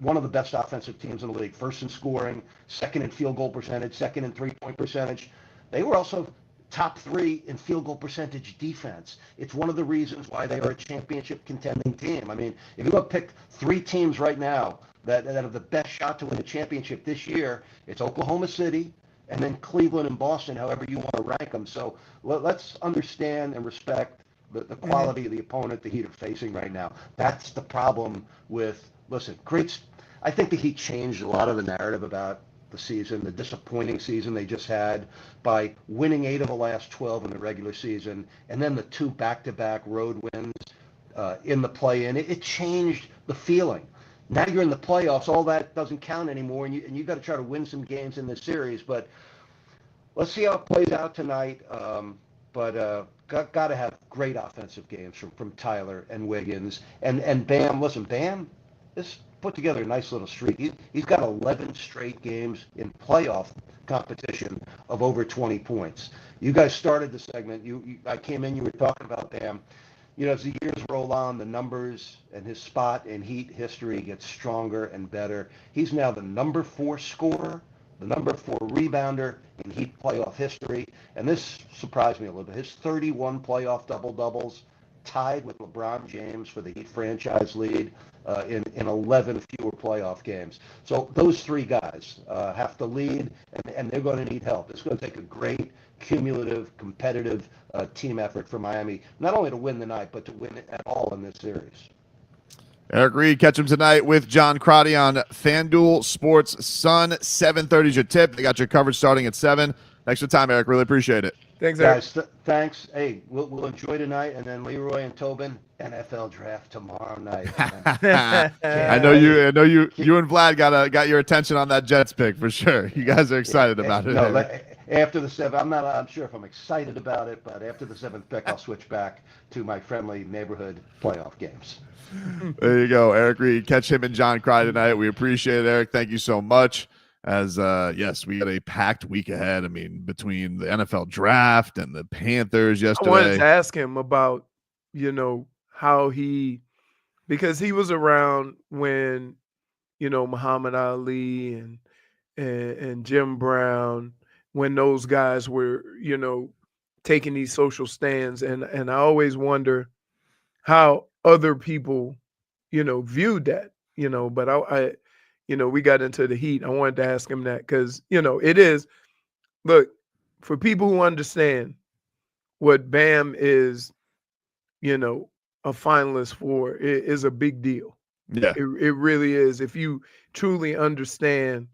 one of the best offensive teams in the league, first in scoring, second in field goal percentage, second in three-point percentage, they were also top 3 in field goal percentage defense. It's one of the reasons why they are a championship contending team. I mean, if you want to pick 3 teams right now that have the best shot to win a championship this year, it's Oklahoma City and then Cleveland and Boston, however you want to rank them. So let's understand and respect the quality of the opponent the Heat are facing right now. That's the problem with, I think the Heat changed a lot of the narrative about the season, the disappointing season they just had by winning 8 of the last 12 in the regular season, and then the 2 back-to-back road wins in the play-in. It changed the feeling. Now you're in the playoffs, all that doesn't count anymore, and you've got to try to win some games in this series. But let's see how it plays out tonight. But got to have great offensive games from Tyler and Wiggins. And Bam, listen, Bam is put together a nice little streak. He's got 11 straight games in playoff competition of over 20 points. You guys started the segment. I came in, you were talking about Bam. As the years roll on, the numbers and his spot in Heat history gets stronger and better. He's now the number 4 scorer, the number 4 rebounder in Heat playoff history. And this surprised me a little bit. His 31 playoff double-doubles tied with LeBron James for the Heat franchise lead in 11 fewer playoff games. So those 3 guys have to lead, and they're going to need help. It's going to take a great cumulative, competitive team effort for Miami, not only to win the night, but to win it at all in this series. Eric Reid, catch him tonight with John Crotty on FanDuel Sports Sun. 7:30 is your tip. They got your coverage starting at 7. Thanks for the time, Eric. Really appreciate it. Thanks, Eric. Guys, thanks. Hey, we'll enjoy tonight, and then Leroy and Tobin, NFL draft tomorrow night. I know you and Vlad got your attention on that Jets pick for sure. You guys are excited about it. No, after the 7th, I'm sure if I'm excited about it, but after the 7th pick, I'll switch back to my friendly neighborhood playoff games. There you go, Eric Reid. Catch him and John Cry tonight. We appreciate it, Eric. Thank you so much. As yes, we got a packed week ahead. I mean, between the NFL draft and the Panthers yesterday. I wanted to ask him about, how because he was around when, Muhammad Ali and Jim Brown, when those guys were, taking these social stands. And I always wonder how other people, viewed that, but I we got into the Heat. I wanted to ask him that because, it is, look, for people who understand what Bam is, a finalist for, it is a big deal. Yeah. It really is. If you truly understand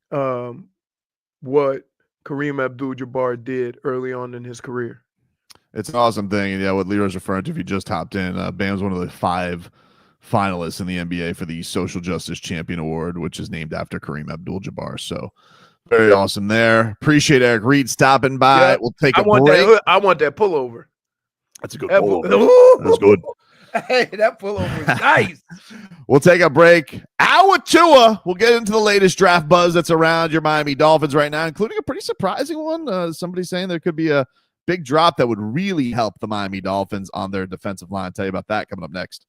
what Kareem Abdul-Jabbar did early on in his career. It's an awesome thing. And yeah, what Leroy's referring to, if you just hopped in, Bam's one of the 5 finalists in the NBA for the Social Justice Champion Award, which is named after Kareem Abdul-Jabbar. So very awesome there. Appreciate Eric Reid stopping by. Yeah, we'll take a break. I want that pullover. That's a good pullover. That's good. Hey, that pullover is nice. We'll take a break. Hour 2. We'll get into the latest draft buzz that's around your Miami Dolphins right now, including a pretty surprising one. Somebody saying there could be a big drop that would really help the Miami Dolphins on their defensive line. I'll tell you about that coming up next.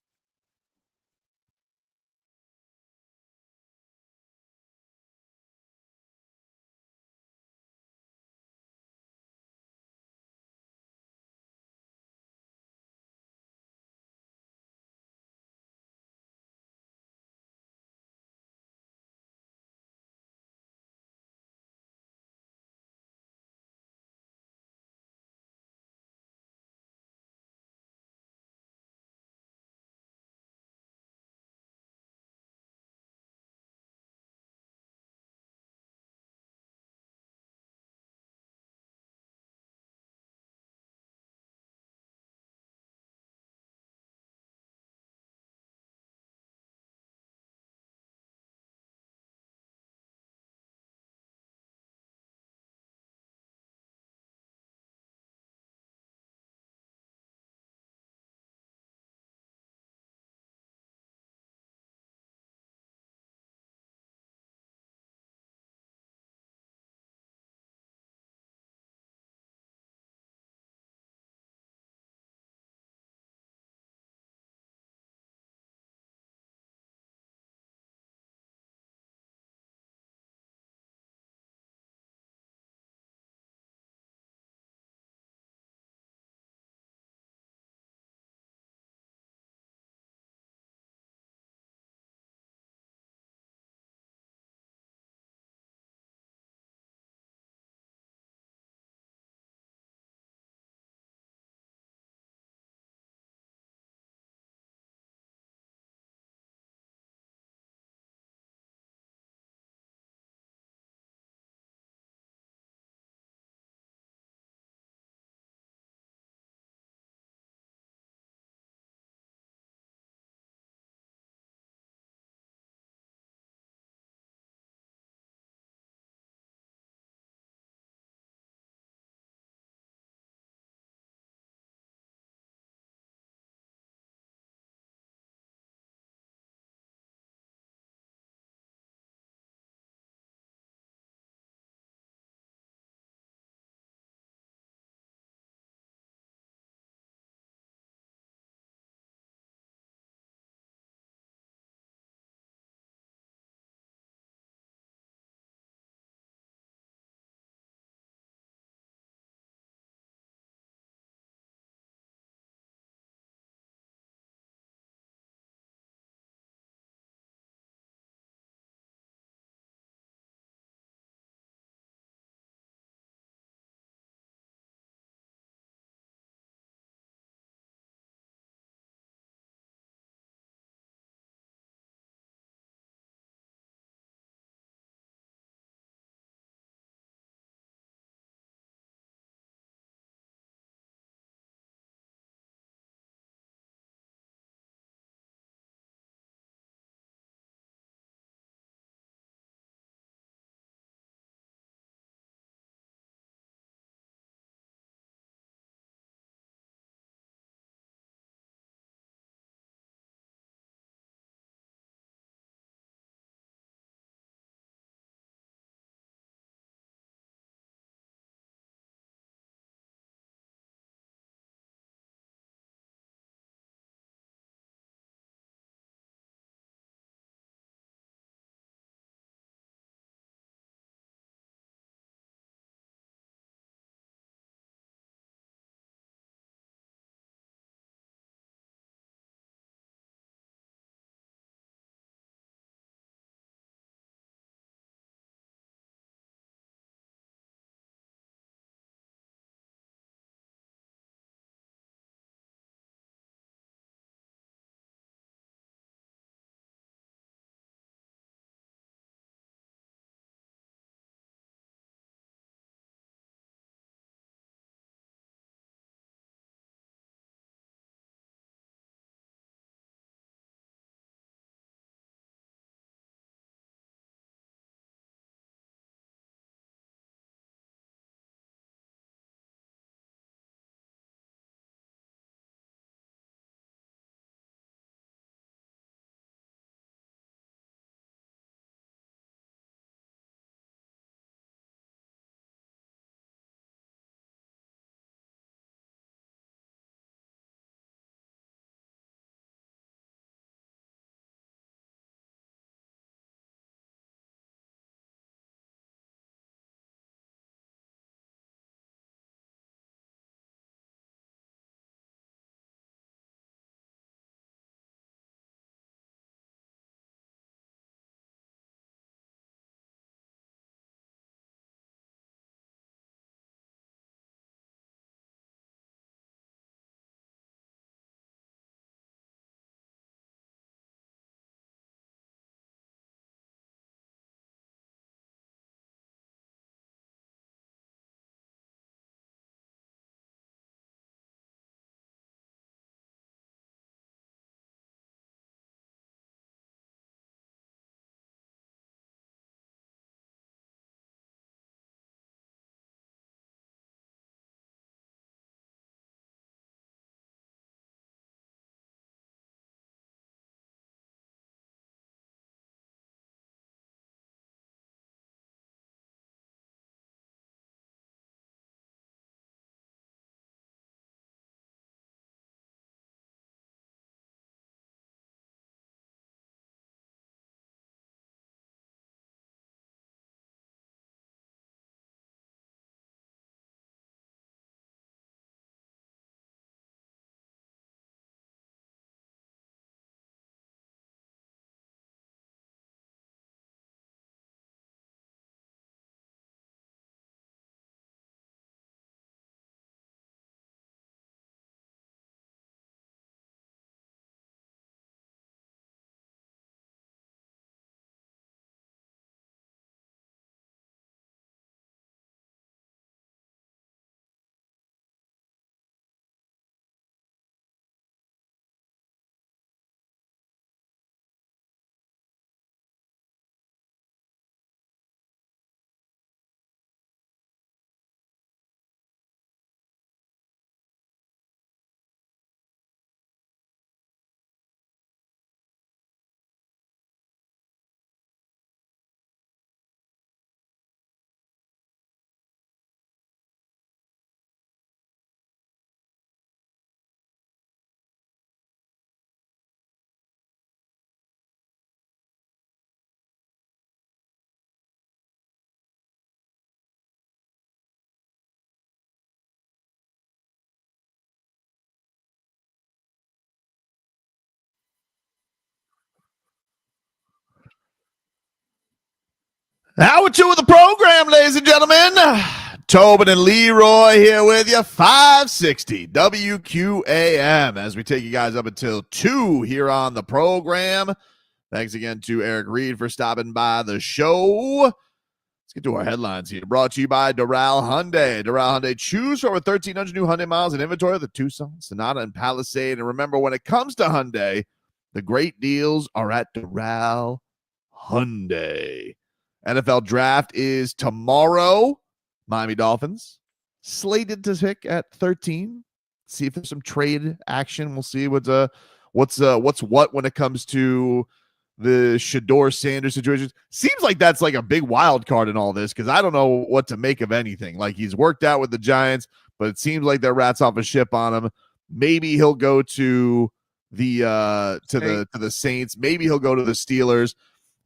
Hour 2 of the program, ladies and gentlemen. Tobin and Leroy here with you, 560 WQAM, as we take you guys up until 2 here on the program. Thanks again to Eric Reid for stopping by the show. Let's get to our headlines here. Brought to you by Doral Hyundai. Doral Hyundai, choose from over 1,300 new Hyundai miles in inventory of the Tucson, Sonata, and Palisade. And remember, when it comes to Hyundai, the great deals are at Doral Hyundai. NFL draft is tomorrow. Miami Dolphins slated to pick at 13. See if there's some trade action. We'll see what's what when it comes to the Shedeur Sanders situation. Seems like that's like a big wild card in all this because I don't know what to make of anything. Like, he's worked out with the Giants, but it seems like they're rats off a ship on him. Maybe he'll go to the Saints. Maybe he'll go to the Steelers.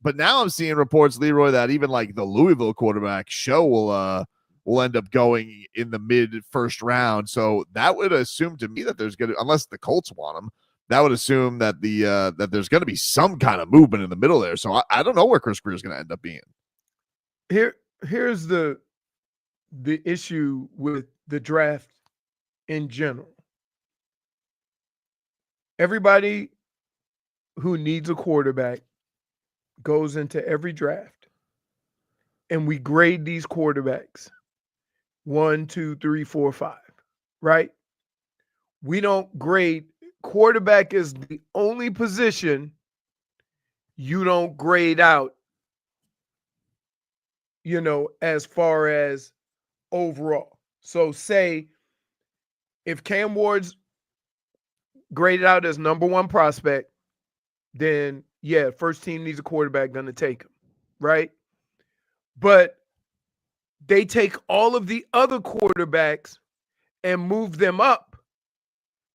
But now I'm seeing reports, Leroy, that even like the Louisville quarterback show will end up going in the mid-first round. So that would assume to me that there's going to, unless the Colts want him, that would assume that that there's going to be some kind of movement in the middle there. So I don't know where Chris Greer is going to end up being. Here's the issue with the draft in general. Everybody who needs a quarterback goes into every draft, and we grade these quarterbacks 1, 2, 3, 4, 5, right? We don't grade. Quarterback is the only position you don't grade out, as far as overall. So say if Cam Ward's graded out as number 1 prospect, then yeah, first team needs a quarterback, going to take him, right? But they take all of the other quarterbacks and move them up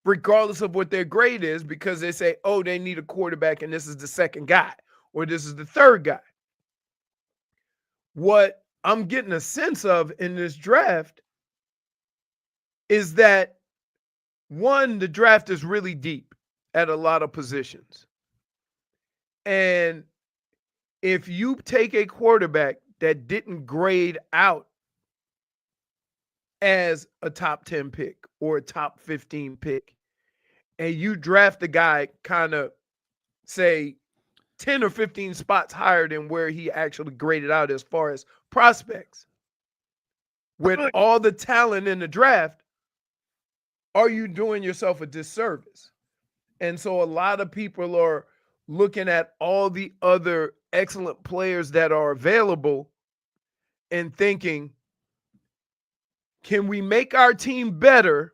regardless of what their grade is, because they say, oh, they need a quarterback and this is the second guy or this is the third guy. What I'm getting a sense of in this draft is that, one, the draft is really deep at a lot of positions. And if you take a quarterback that didn't grade out as a top 10 pick or a top 15 pick, and you draft the guy kind of, say, 10 or 15 spots higher than where he actually graded out as far as prospects, with all the talent in the draft, are you doing yourself a disservice? And so a lot of people are looking at all the other excellent players that are available and thinking, can we make our team better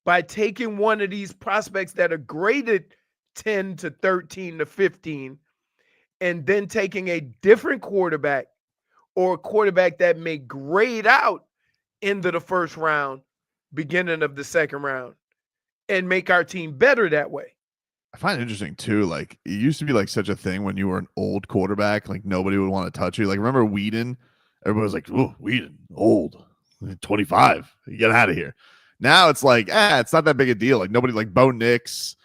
by taking one of these prospects that are graded 10 to 13 to 15 and then taking a different quarterback or a quarterback that may grade out into the first round, beginning of the second round, and make our team better that way? I find it interesting too. Like, it used to be like such a thing when you were an old quarterback, like nobody would want to touch you. Like, remember Whedon? Everybody was like, "Oh, Whedon, old, 25, get out of here." Now it's like, it's not that big a deal. Like, nobody, like Bo Nix,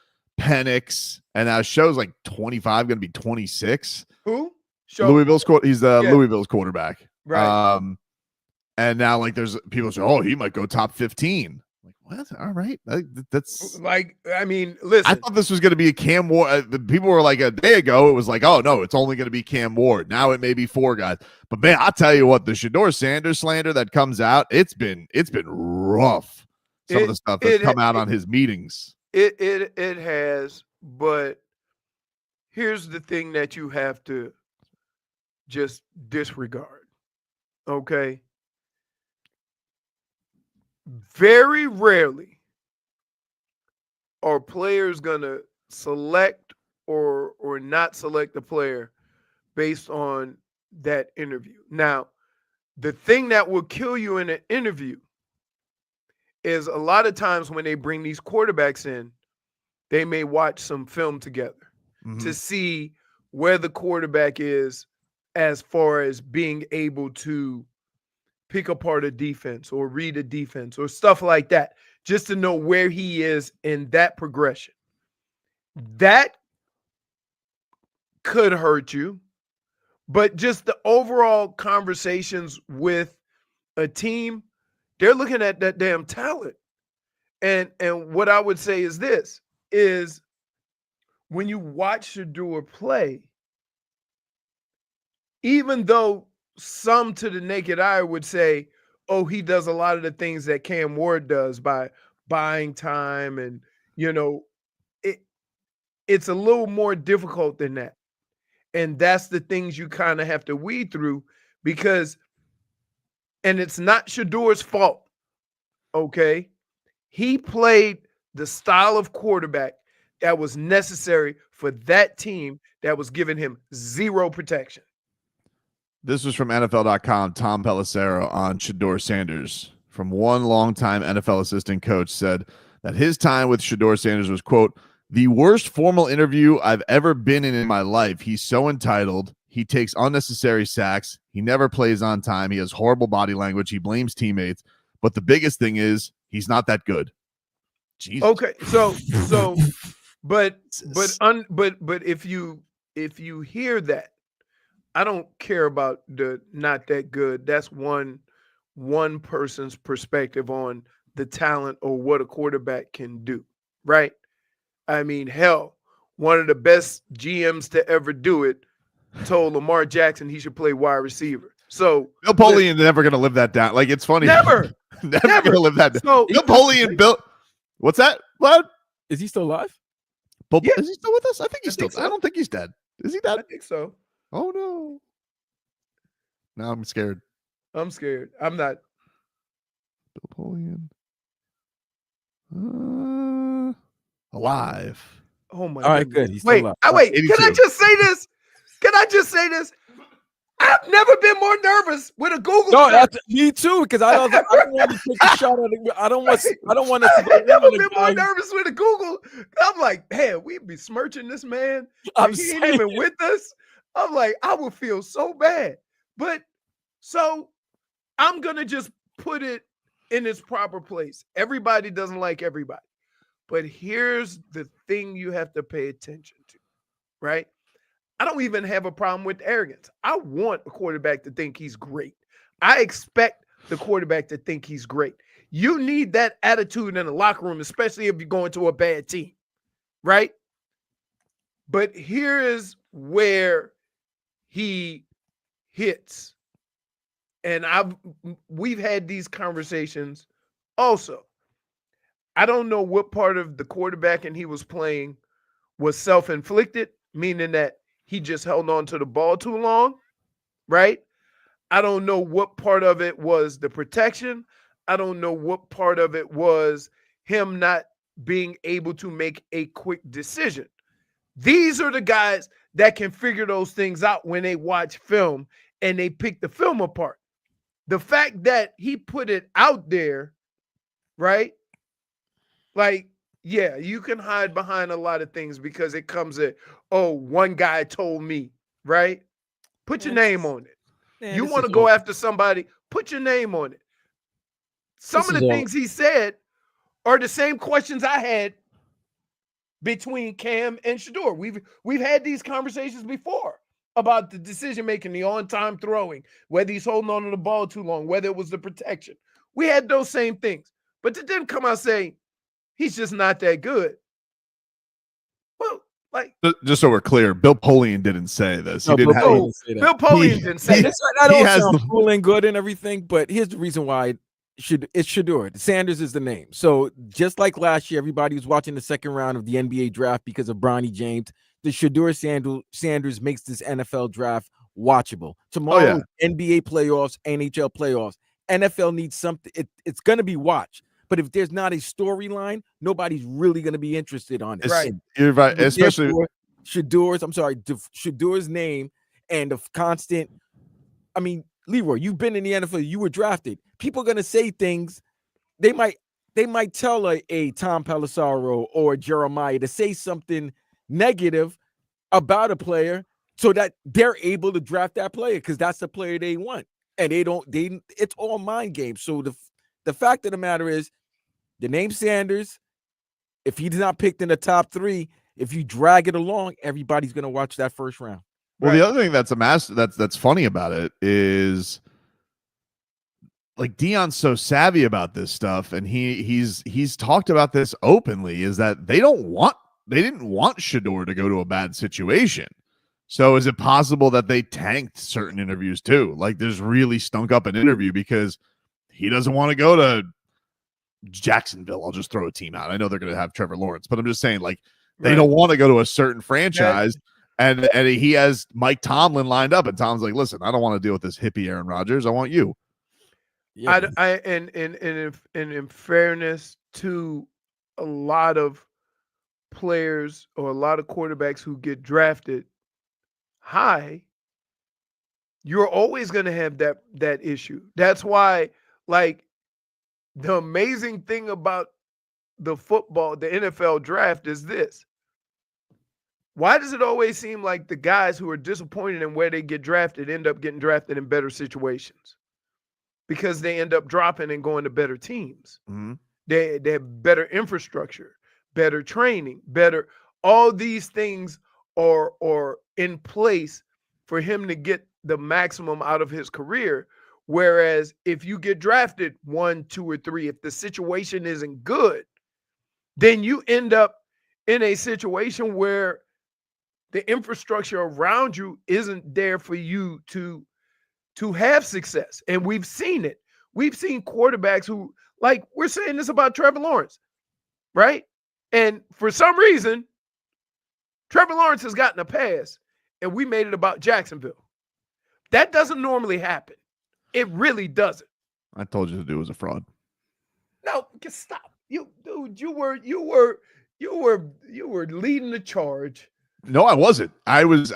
Penix, and now Show's like 25, going to be 26. Who? Louisville's he's Louisville's quarterback, right? And now like there's people say, "Oh, he might go top 15." Like, what? All right, that's like, I mean, listen. I thought this was going to be a Cam Ward. The people were like a day ago, it was like, oh no, it's only going to be Cam Ward. Now it may be 4 guys. But man, I'll tell you what, the Shedeur Sanders slander that comes out, it's been rough. Some of the stuff that's come out on his meetings. It has, but here's the thing that you have to just disregard. Okay. Very rarely are players gonna select or not select a player based on that interview. Now, the thing that will kill you in an interview is a lot of times when they bring these quarterbacks in, they may watch some film together to see where the quarterback is as far as being able to pick apart a defense or read a defense or stuff like that, just to know where he is in that progression. That could hurt you, But just the overall conversations with a team, they're looking at that damn talent. And what I would say is this, is when you watch Shedeur play, even though some to the naked eye would say, oh, he does a lot of the things that Cam Ward does by buying time, and, it's a little more difficult than that. And that's the things you kind of have to weed through, because, and it's not Shedeur's fault, okay? He played the style of quarterback that was necessary for that team that was giving him zero protection. This was from NFL.com. Tom Pelissero on Shedeur Sanders. From one longtime NFL assistant coach said that his time with Shedeur Sanders was, quote, the worst formal interview I've ever been in my life. He's so entitled. He takes unnecessary sacks. He never plays on time. He has horrible body language. He blames teammates. But the biggest thing is he's not that good. Jesus. Okay, but if you hear that, I don't care about the not that good. That's one person's perspective on the talent or what a quarterback can do, right? I mean, hell, one of the best GMs to ever do it told Lamar Jackson he should play wide receiver. So Bill Polian's never going to live that down. Like, it's funny. Never going to live that down. So, Bill Polian built. What's that, Vlad? Is he still alive? Yeah. Is he still with us? I think he's still. so. I don't think he's dead. Is he dead? I think so. Oh no. Now I'm scared. I'm scared. I'm not. Bill Polian. Alive. Oh my. All right, goodness. good. He's still alive. Wait. 82. Can I just say this? I've never been more nervous with a Google. No, search. that's me too. Because I don't want to take a shot at it. I don't want to. I've never been more nervous with a Google. I'm like, man, we besmirching this man. I'm He ain't saying. even with us. I'm like, I would feel so bad. But so I'm gonna just put it in its proper place. Everybody doesn't like everybody. But here's the thing you have to pay attention to, right? I don't even have a problem with arrogance. I want a quarterback to think he's great. I expect the quarterback to think he's great. You need that attitude in the locker room, especially if you're going to a bad team, right? But here is where he hits. And we've had these conversations also. I don't know what part of the quarterbacking he was playing was self-inflicted, meaning that he just held on to the ball too long, right? I don't know what part of it was the protection. I don't know what part of it was him not being able to make a quick decision. These are the guys that can figure those things out when they watch film and they pick the film apart. The fact that he put it out there, right? Like, yeah, you can hide behind a lot of things because it comes at, oh, one guy told me, right? Put your name on it. Man, You this want to is go all- after somebody, put your name on it. Some This of is the all- things he said are the same questions I had between Cam and Shedeur. We've had these conversations before about the decision making, the on-time throwing, whether he's holding on to the ball too long, whether it was the protection. We had those same things. But to then come out saying he's just not that good. Well, like, Just so we're clear, Bill Polian didn't say this. He No, didn't Bill have. Polian didn't say that. Bill Polian didn't say he- that. That He all has sounds the- cool and good and everything, but here's the reason why it's Shedeur. Sanders is the name. So just like last year, everybody was watching the second round of the NBA draft because of Bronny James. The Shedeur Sanders makes this NFL draft watchable. Tomorrow, NBA playoffs, NHL playoffs. NFL needs something. It's going to be watched. But if there's not a storyline, nobody's really going to be interested on it. Right. You're right. But Especially therefore, Shedeur's name and the constant. I mean, Leroy, you've been in the NFL. You were drafted. People are gonna say things. They might tell a Tom Pelissero or Jeremiah to say something negative about a player so that they're able to draft that player because that's the player they want. And it's all mind games. So the fact of the matter is, the name Sanders, if he's not picked in the top 3, if you drag it along, everybody's going to watch that first round. Well, the other thing that's funny about it is like Dion's so savvy about this stuff, and he's talked about this openly, is that they didn't want Shedeur to go to a bad situation. So is it possible that they tanked certain interviews too? Like there's really stunk up an interview because he doesn't want to go to Jacksonville. I'll just throw a team out. I know they're going to have Trevor Lawrence, but I'm just saying, like, they don't want to go to a certain franchise. And he has Mike Tomlin lined up, and Tom's like, listen, I don't want to deal with this hippie Aaron Rodgers. I want you. Yeah, And in fairness to a lot of players or a lot of quarterbacks who get drafted high, you're always going to have that issue. That's why, like, the amazing thing about the NFL draft is this. Why does it always seem like the guys who are disappointed in where they get drafted end up getting drafted in better situations? Because they end up dropping and going to better teams. Mm-hmm. They have better infrastructure, better training, better. All these things are in place for him to get the maximum out of his career. Whereas if you get drafted 1, 2, or 3, if the situation isn't good, then you end up in a situation where the infrastructure around you isn't there for you to have success. And we've seen it. We've seen quarterbacks who, like, we're saying this about Trevor Lawrence, right? And for some reason, Trevor Lawrence has gotten a pass, and we made it about Jacksonville. That doesn't normally happen. It really doesn't. I told you the dude was a fraud. No, stop. You were leading the charge. No, I wasn't. I was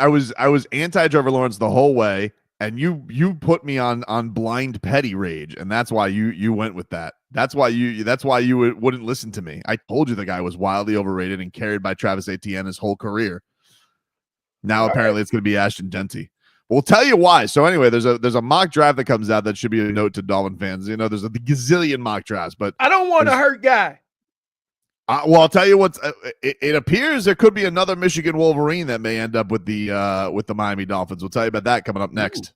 anti Trevor Lawrence the whole way, and you put me on blind petty rage, and that's why you went with that. That's why you wouldn't listen to me. I told you the guy was wildly overrated and carried by Travis Etienne his whole career. Now apparently it's going to be Ashton Genty. We'll tell you why. So anyway, there's a mock draft that comes out that should be a note to Dolphin fans. You know, there's a gazillion mock drafts, but I don't want to hurt guy. Well, I'll tell you what. It appears there could be another Michigan Wolverine that may end up with the Miami Dolphins. We'll tell you about that coming up next.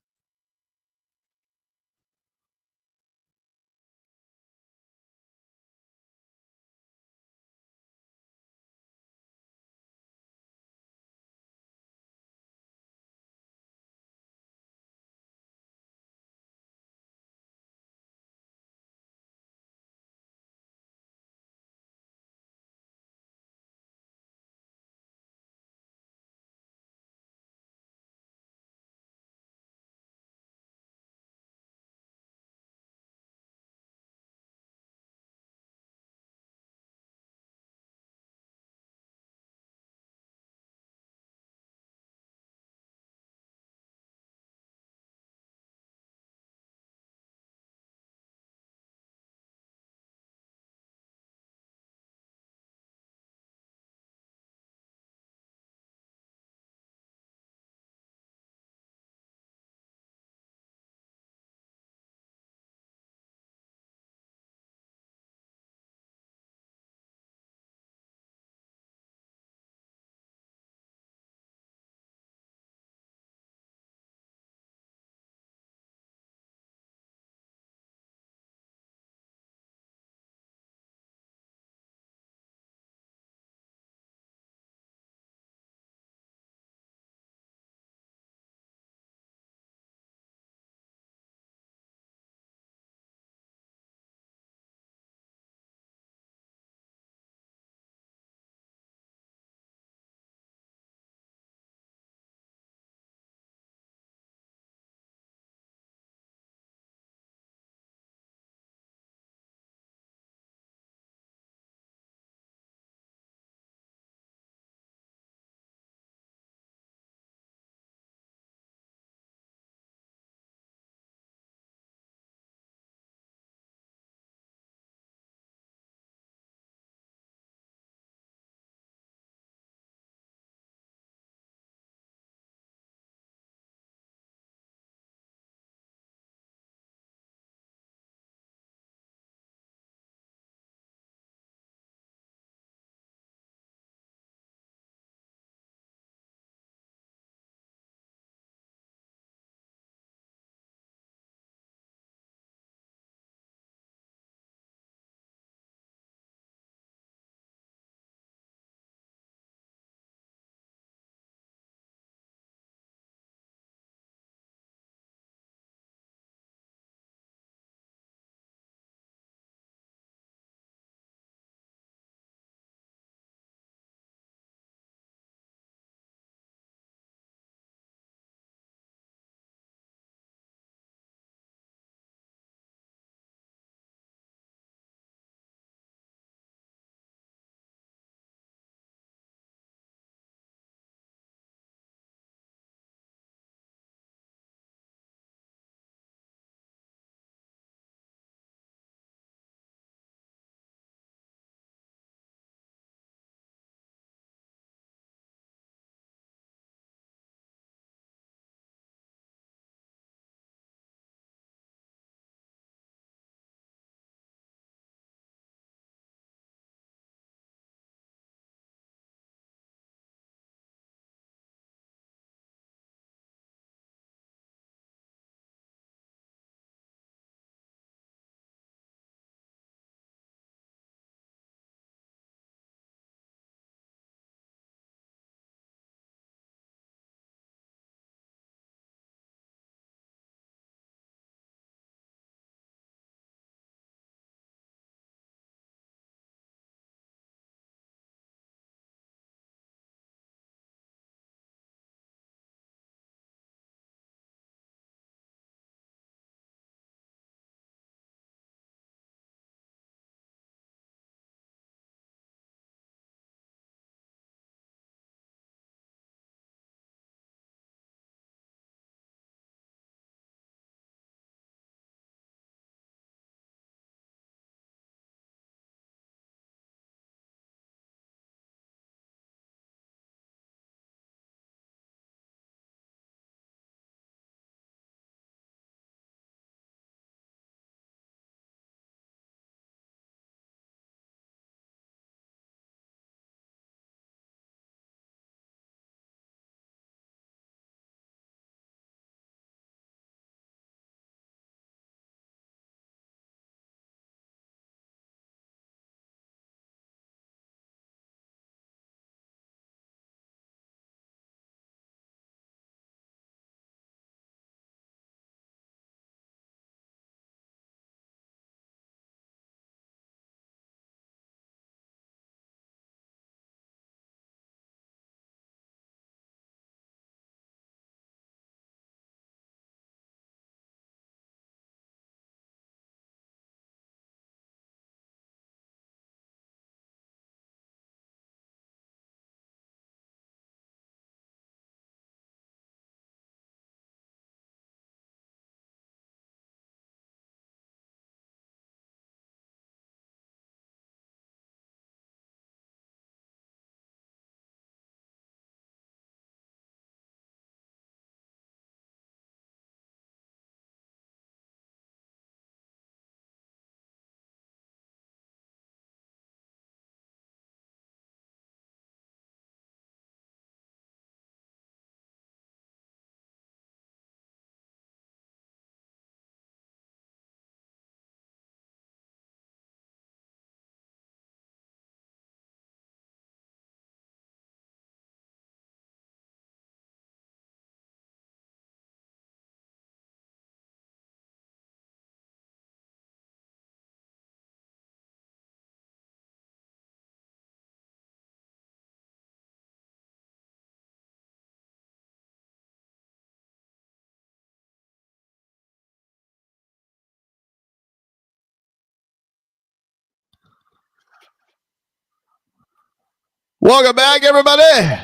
Welcome back, everybody.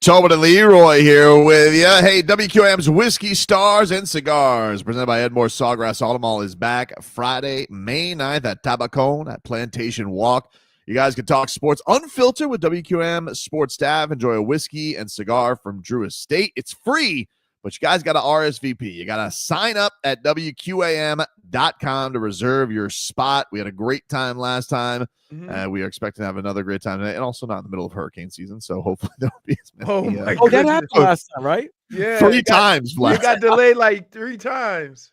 Tobin and Leroy here with you. Hey, WQAM's Whiskey, Stars, and Cigars, presented by Edmore Sawgrass Automall, is back Friday, May 9th at Tabacón at Plantation Walk. You guys can talk sports unfiltered with WQAM sports staff. Enjoy a whiskey and cigar from Drew Estate. It's free, but you guys got to RSVP. You got to sign up at WQAM.com to reserve your spot. We had a great time last time. We are expecting to have another great time today, and also not in the middle of hurricane season, so hopefully there'll be as many. That happened last time, right? Yeah. 3 times, Vlad. It got delayed like 3 times.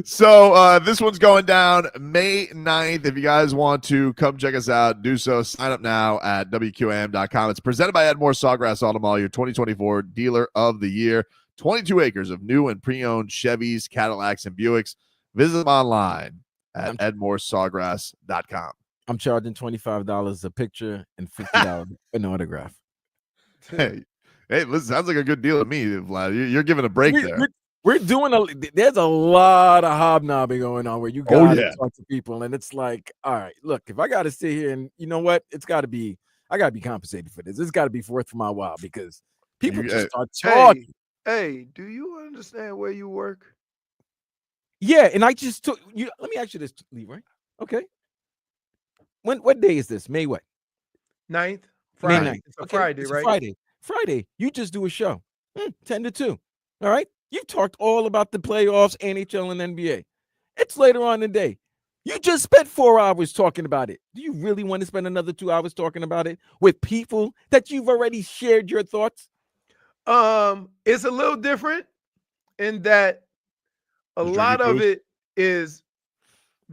So this one's going down May 9th. If you guys want to come check us out, do so. Sign up now at WQAM.com. It's presented by Edmore Sawgrass Automall, your 2024 dealer of the year. 22 acres of new and pre-owned Chevys, Cadillacs, and Buicks. Visit them online at edmoresawgrass.com. I'm charging $25 a picture and $50 an autograph. Hey, listen, sounds like a good deal to me, Vlad. You're giving a break there. We're doing there's a lot of hobnobbing going on where you gotta talk to people, and it's like, all right, look, if I gotta sit here and you know what, I gotta be compensated for this. It's gotta be worth my while because people just start talking. Hey, do you understand where you work? Yeah, and I just took you. Let me ask you this, Leroy. Okay. What day is this? May what? 9th? Friday. May 9th. It's a Friday, it's right? Friday. You just do a show. 10 to 2. All right. You've talked all about the playoffs, NHL, and NBA. It's later on in the day. You just spent 4 hours talking about it. Do you really want to spend another 2 hours talking about it with people that you've already shared your thoughts? It's a little different in that a lot of it is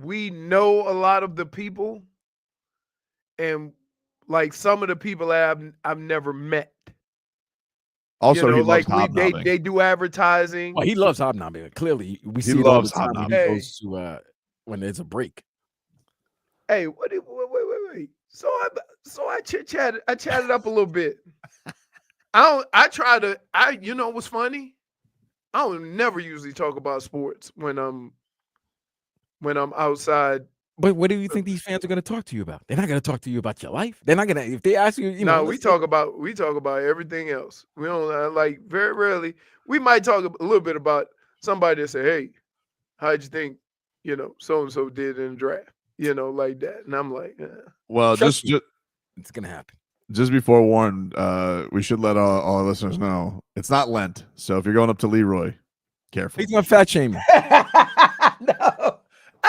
we know a lot of the people, and like some of the people that I've never met. Also, he like loves hobnobbing. they do advertising. Well, he loves hobnobbing. Clearly, we see he it all loves the time when he hobnobbing. goes to when there's a break. Hey, wait. So I chatted up a little bit. You know what's funny? I don't never usually talk about sports when I'm outside. But what do you think these fans are going to talk to you about? They're not going to talk to you about your life. They're not going to, if they ask you, No, we talk about everything else. We don't like very rarely. We might talk a little bit about somebody that say, "Hey, how'd you think, so and so did in the draft?" Like that. And I'm like, well, it's going to happen. Just before warned, we should let all our listeners know it's not Lent. So if you're going up to Leroy, careful. He's not fat shaming. No.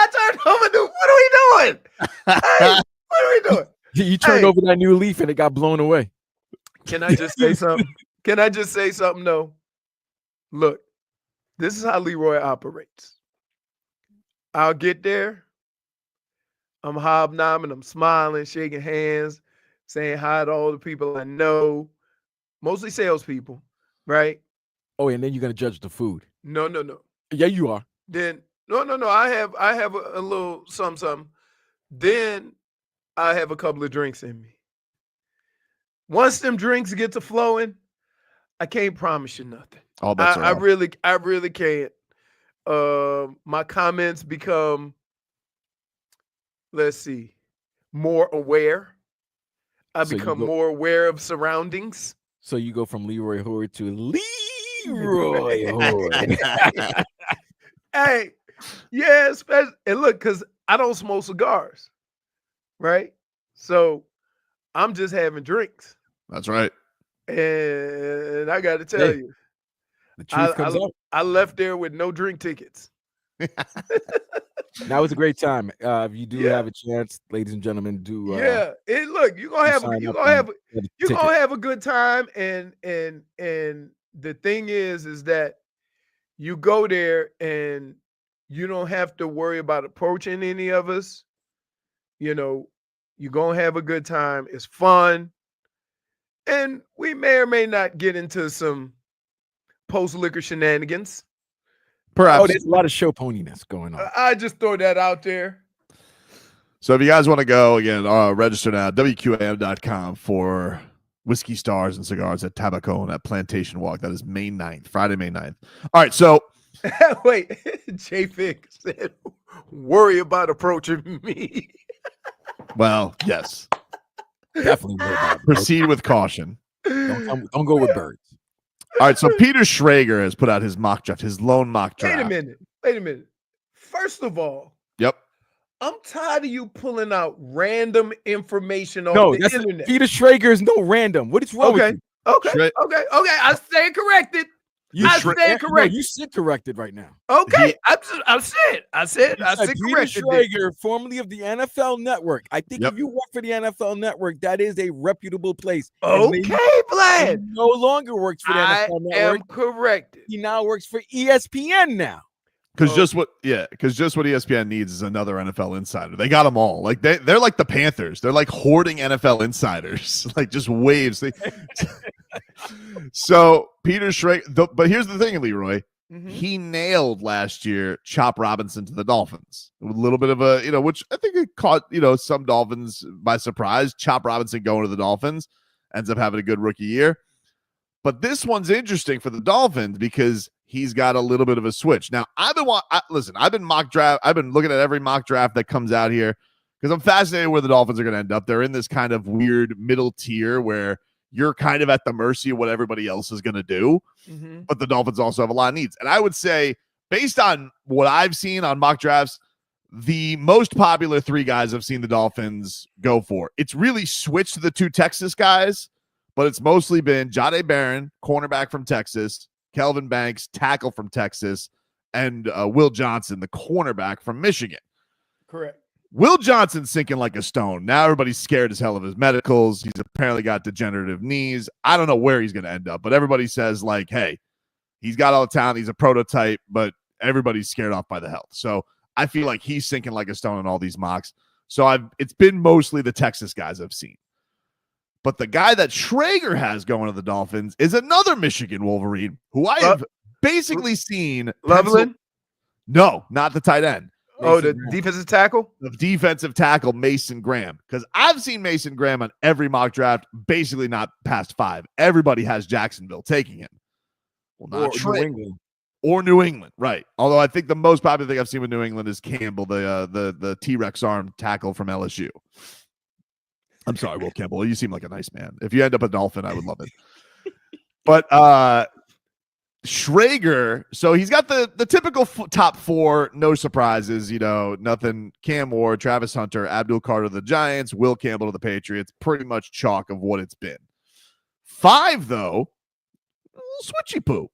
I turned over and what are we doing? Hey, what are we doing? You turned over that new leaf and it got blown away. Can I just say something? Though? Look, this is how Leroy operates. I'll get there. I'm hobnobbing. I'm smiling, shaking hands, saying hi to all the people I know, mostly salespeople, right? Oh, and then you're going to judge the food. No. Yeah, you are. Then no. I have a little something. Then I have a couple of drinks in me. Once them drinks get to flowing, I can't promise you nothing. All bets are I off. really can't. My comments become, let's see, more aware. I become more aware of surroundings. So you go from Leroy Horde to Leroy Horde. Hey, yeah, especially, and look, because I don't smoke cigars, right? So I'm just having drinks. That's right. And I got to tell you, the truth comes out. I left there with no drink tickets. That was a great time. If you do have a chance, ladies and gentlemen, do look, you're gonna have a good time, and the thing is that you go there and you don't have to worry about approaching any of us. You're gonna have a good time. It's fun, and we may or may not get into some post-liquor shenanigans. Perhaps. Oh, there's a lot of show poniness going on. I just throw that out there. So if you guys want to go, again, register now, WQAM.com for Whiskey, Stars, and Cigars at Tabacón at Plantation Walk. That is May 9th, Friday, May 9th. All right, so. Wait, JFig said, worry about approaching me. Well, yes. Definitely worried about birds. Proceed with caution. Don't go with birds. All right, so Peter Schrager has put out his mock draft, his lone mock draft. Wait a minute. First of all, Yep. I'm tired of you pulling out random information off No, the that's internet. Peter Schrager is no random. What is wrong with you? Okay. I stand corrected. I stand corrected. No, you sit corrected right now. Okay, I said Peter corrected. Schrager, formerly of the NFL Network. I think Yep. if you work for the NFL Network, that is a reputable place. Okay, Vlad. He no longer works for the NFL Network. I am corrected. He now works for ESPN now. Because just what ESPN needs is another NFL insider. They got them all. Like they're like the Panthers. They're like hoarding NFL insiders, like just waves. So Peter Schrager, but here's the thing, Leroy. Mm-hmm. He nailed last year Chop Robinson to the Dolphins. A little bit of a, which I think it caught, some Dolphins by surprise. Chop Robinson going to the Dolphins, ends up having a good rookie year. But this one's interesting for the Dolphins because he's got a little bit of a switch. Now, I've been looking at every mock draft that comes out here because I'm fascinated where the Dolphins are going to end up. They're in this kind of weird middle tier where you're kind of at the mercy of what everybody else is going to do. Mm-hmm. But the Dolphins also have a lot of needs. And I would say, based on what I've seen on mock drafts, the most popular three guys I've seen the Dolphins go for, it's really switched to the two Texas guys, but it's mostly been Jahdae Barron, cornerback from Texas, Kelvin Banks, tackle from Texas, and Will Johnson, the cornerback from Michigan. Correct. Will Johnson's sinking like a stone. Now everybody's scared as hell of his medicals. He's apparently got degenerative knees. I don't know where he's going to end up, but everybody says, like, hey, he's got all the talent. He's a prototype, but everybody's scared off by the health. So I feel like he's sinking like a stone in all these mocks. So it's been mostly the Texas guys I've seen. But the guy that Schrager has going to the Dolphins is another Michigan Wolverine who I have basically seen. Loveland? No, not the tight end. The defensive tackle? The defensive tackle, Mason Graham. Because I've seen Mason Graham on every mock draft, basically not past 5. Everybody has Jacksonville taking him. Well, not New England. Or New England, right. Although I think the most popular thing I've seen with New England is Campbell, the T-Rex arm tackle from LSU. I'm sorry, Will Campbell. You seem like a nice man. If you end up a Dolphin, I would love it. But Schrager, so he's got the typical top 4, no surprises, nothing. Cam Ward, Travis Hunter, Abdul Carter, the Giants, Will Campbell to the Patriots, pretty much chalk of what it's been. 5, though, a little switchy poo.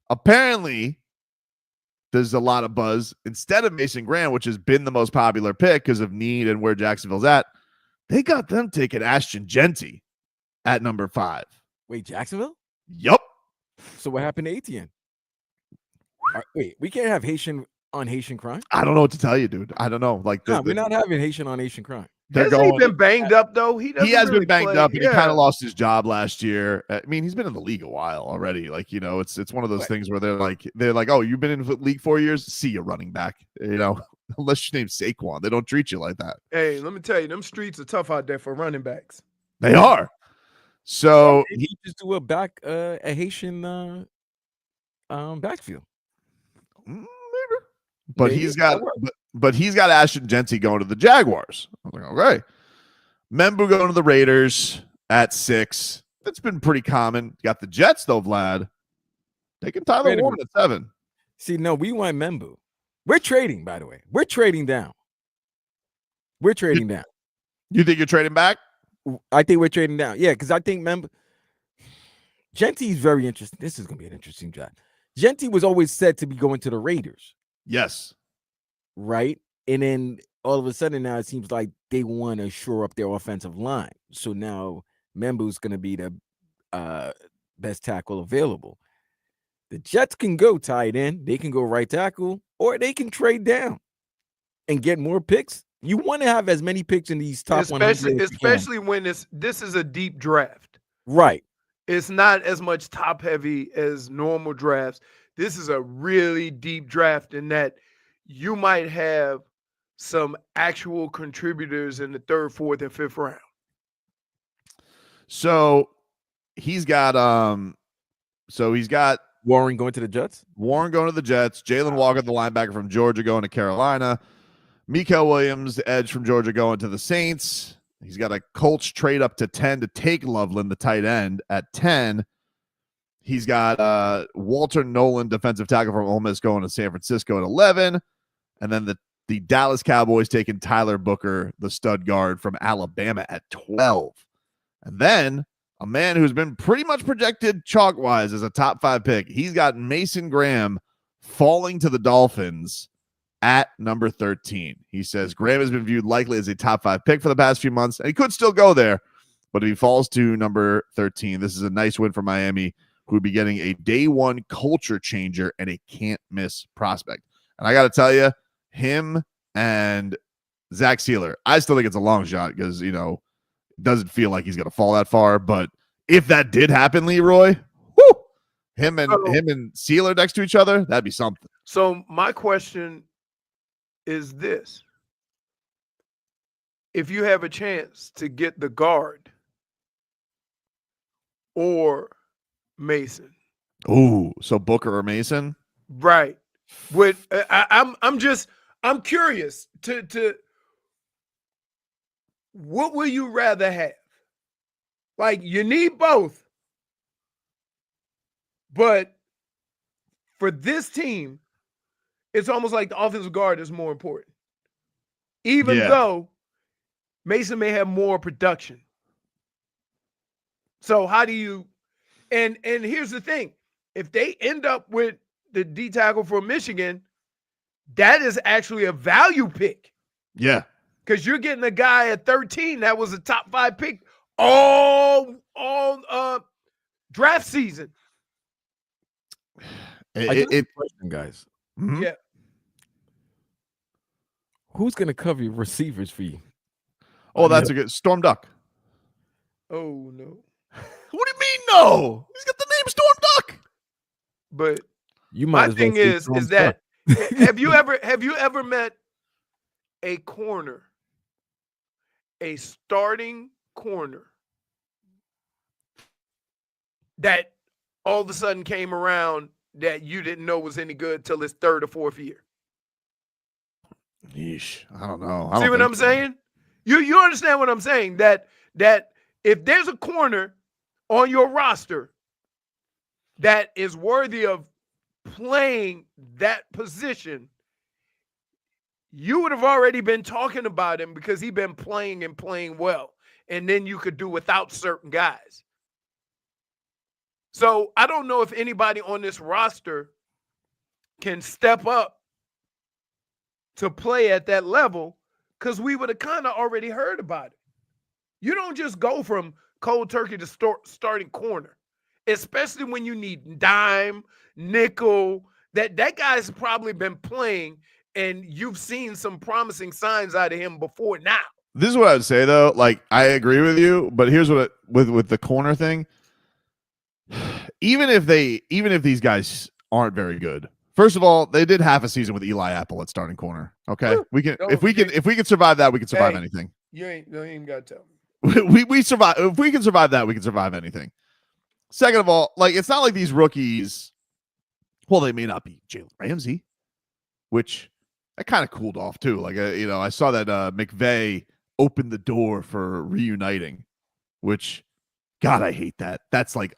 Apparently, there's a lot of buzz. Instead of Mason Graham, which has been the most popular pick because of need and where Jacksonville's at, they got them taking Ashton Genty at number 5. Wait, Jacksonville? Yup. So what happened to Etienne? Wait, we can't have Haitian on Haitian crime? I don't know what to tell you, dude. I don't know. We're not having Haitian on Haitian crime. Has he been banged up, though? He has been banged up, and he kind of lost his job last year. I mean, he's been in the league a while already. It's one of those things where they're like, oh, you've been in the league 4 years? See you running back. Unless your name's Saquon, they don't treat you like that. Hey, let me tell you, them streets are tough out there for running backs. They are. So he just do a Haitian backfield. Maybe. But maybe. He's got Ashton Genty going to the Jaguars. I'm like, okay. Membu going to the Raiders at 6. That's been pretty common. Got the Jets though, Vlad. Taking Tyler Warren at 7. See, no, we want Membu. We're trading, by the way. We're trading down. You think you're trading back? I think we're trading down. Yeah, because I think Genty's very interesting. This is going to be an interesting draft. Genty was always said to be going to the Raiders. Yes. Right? And then all of a sudden now it seems like they want to shore up their offensive line. So now Membu's going to be the best tackle available. The Jets can go tight end. They can go right tackle, or they can trade down and get more picks. You want to have as many picks in these top 100, especially when this is a deep draft. Right. It's not as much top heavy as normal drafts. This is a really deep draft in that you might have some actual contributors in the 3rd, 4th, and 5th round. So he's got Warren going to the Jets. Jalen Walker, the linebacker from Georgia, going to Carolina. Mikael Williams, the edge from Georgia, going to the Saints. He's got a Colts trade up to 10 to take Loveland, the tight end, at 10. He's got Walter Nolan, defensive tackle from Ole Miss, going to San Francisco at 11. And then the Dallas Cowboys taking Tyler Booker, the stud guard from Alabama, at 12. And then a man who's been pretty much projected chalk-wise as a top 5 pick. He's got Mason Graham falling to the Dolphins at number 13. He says Graham has been viewed likely as a top 5 pick for the past few months, and he could still go there. But if he falls to number 13, this is a nice win for Miami, who would be getting a day 1 culture changer and a can't-miss prospect. And I got to tell you, him and Zach Sealer, I still think it's a long shot because, you know, it doesn't feel like he's going to fall that far. But if that did happen, Leroy, whoo, him and Sealer next to each other, that'd be something. So my question is this. If you have a chance to get the guard or Mason. Ooh, so Booker or Mason? Right. I'm curious to what will you rather have? Like, you need both. But for this team, it's almost like the offensive guard is more important. Even though Mason may have more production. So how do you and here's the thing. If they end up with the D tackle from Michigan, that is actually a value pick. Yeah. Because you're getting a guy at 13 that was a top 5 pick all draft season. Question, guys. Mm-hmm. Yeah. Who's going to cover your receivers for you? Oh, that's a good Storm Duck. Oh, no. What do you mean, no? He's got the name Storm Duck. But you might my thing is that have you ever met a corner, a starting corner that all of a sudden came around that you didn't know was any good till his 3rd or 4th year? Yeesh, I don't know. See what I'm saying? You understand what I'm saying? That if there's a corner on your roster that is worthy of playing that position, you would have already been talking about him because he's been playing and playing well. And then you could do without certain guys. So I don't know if anybody on this roster can step up to play at that level because we would have kind of already heard about it. You don't just go from cold turkey to starting corner, especially when you need dime, nickel. That guy's probably been playing and you've seen some promising signs out of him before now. This is what I would say, though. Like, I agree with you, but here's what with the corner thing. Even if these guys aren't very good, first of all, they did half a season with Eli Apple at starting corner. Okay, if we can survive that, we can survive anything. You ain't even got to tell me. We survive. If we can survive that, we can survive anything. Second of all, like, it's not like these rookies. Well, they may not be Jalen Ramsey, which that kind of cooled off too. Like, I saw that McVay opened the door for reuniting, which, God, I hate that. That's like,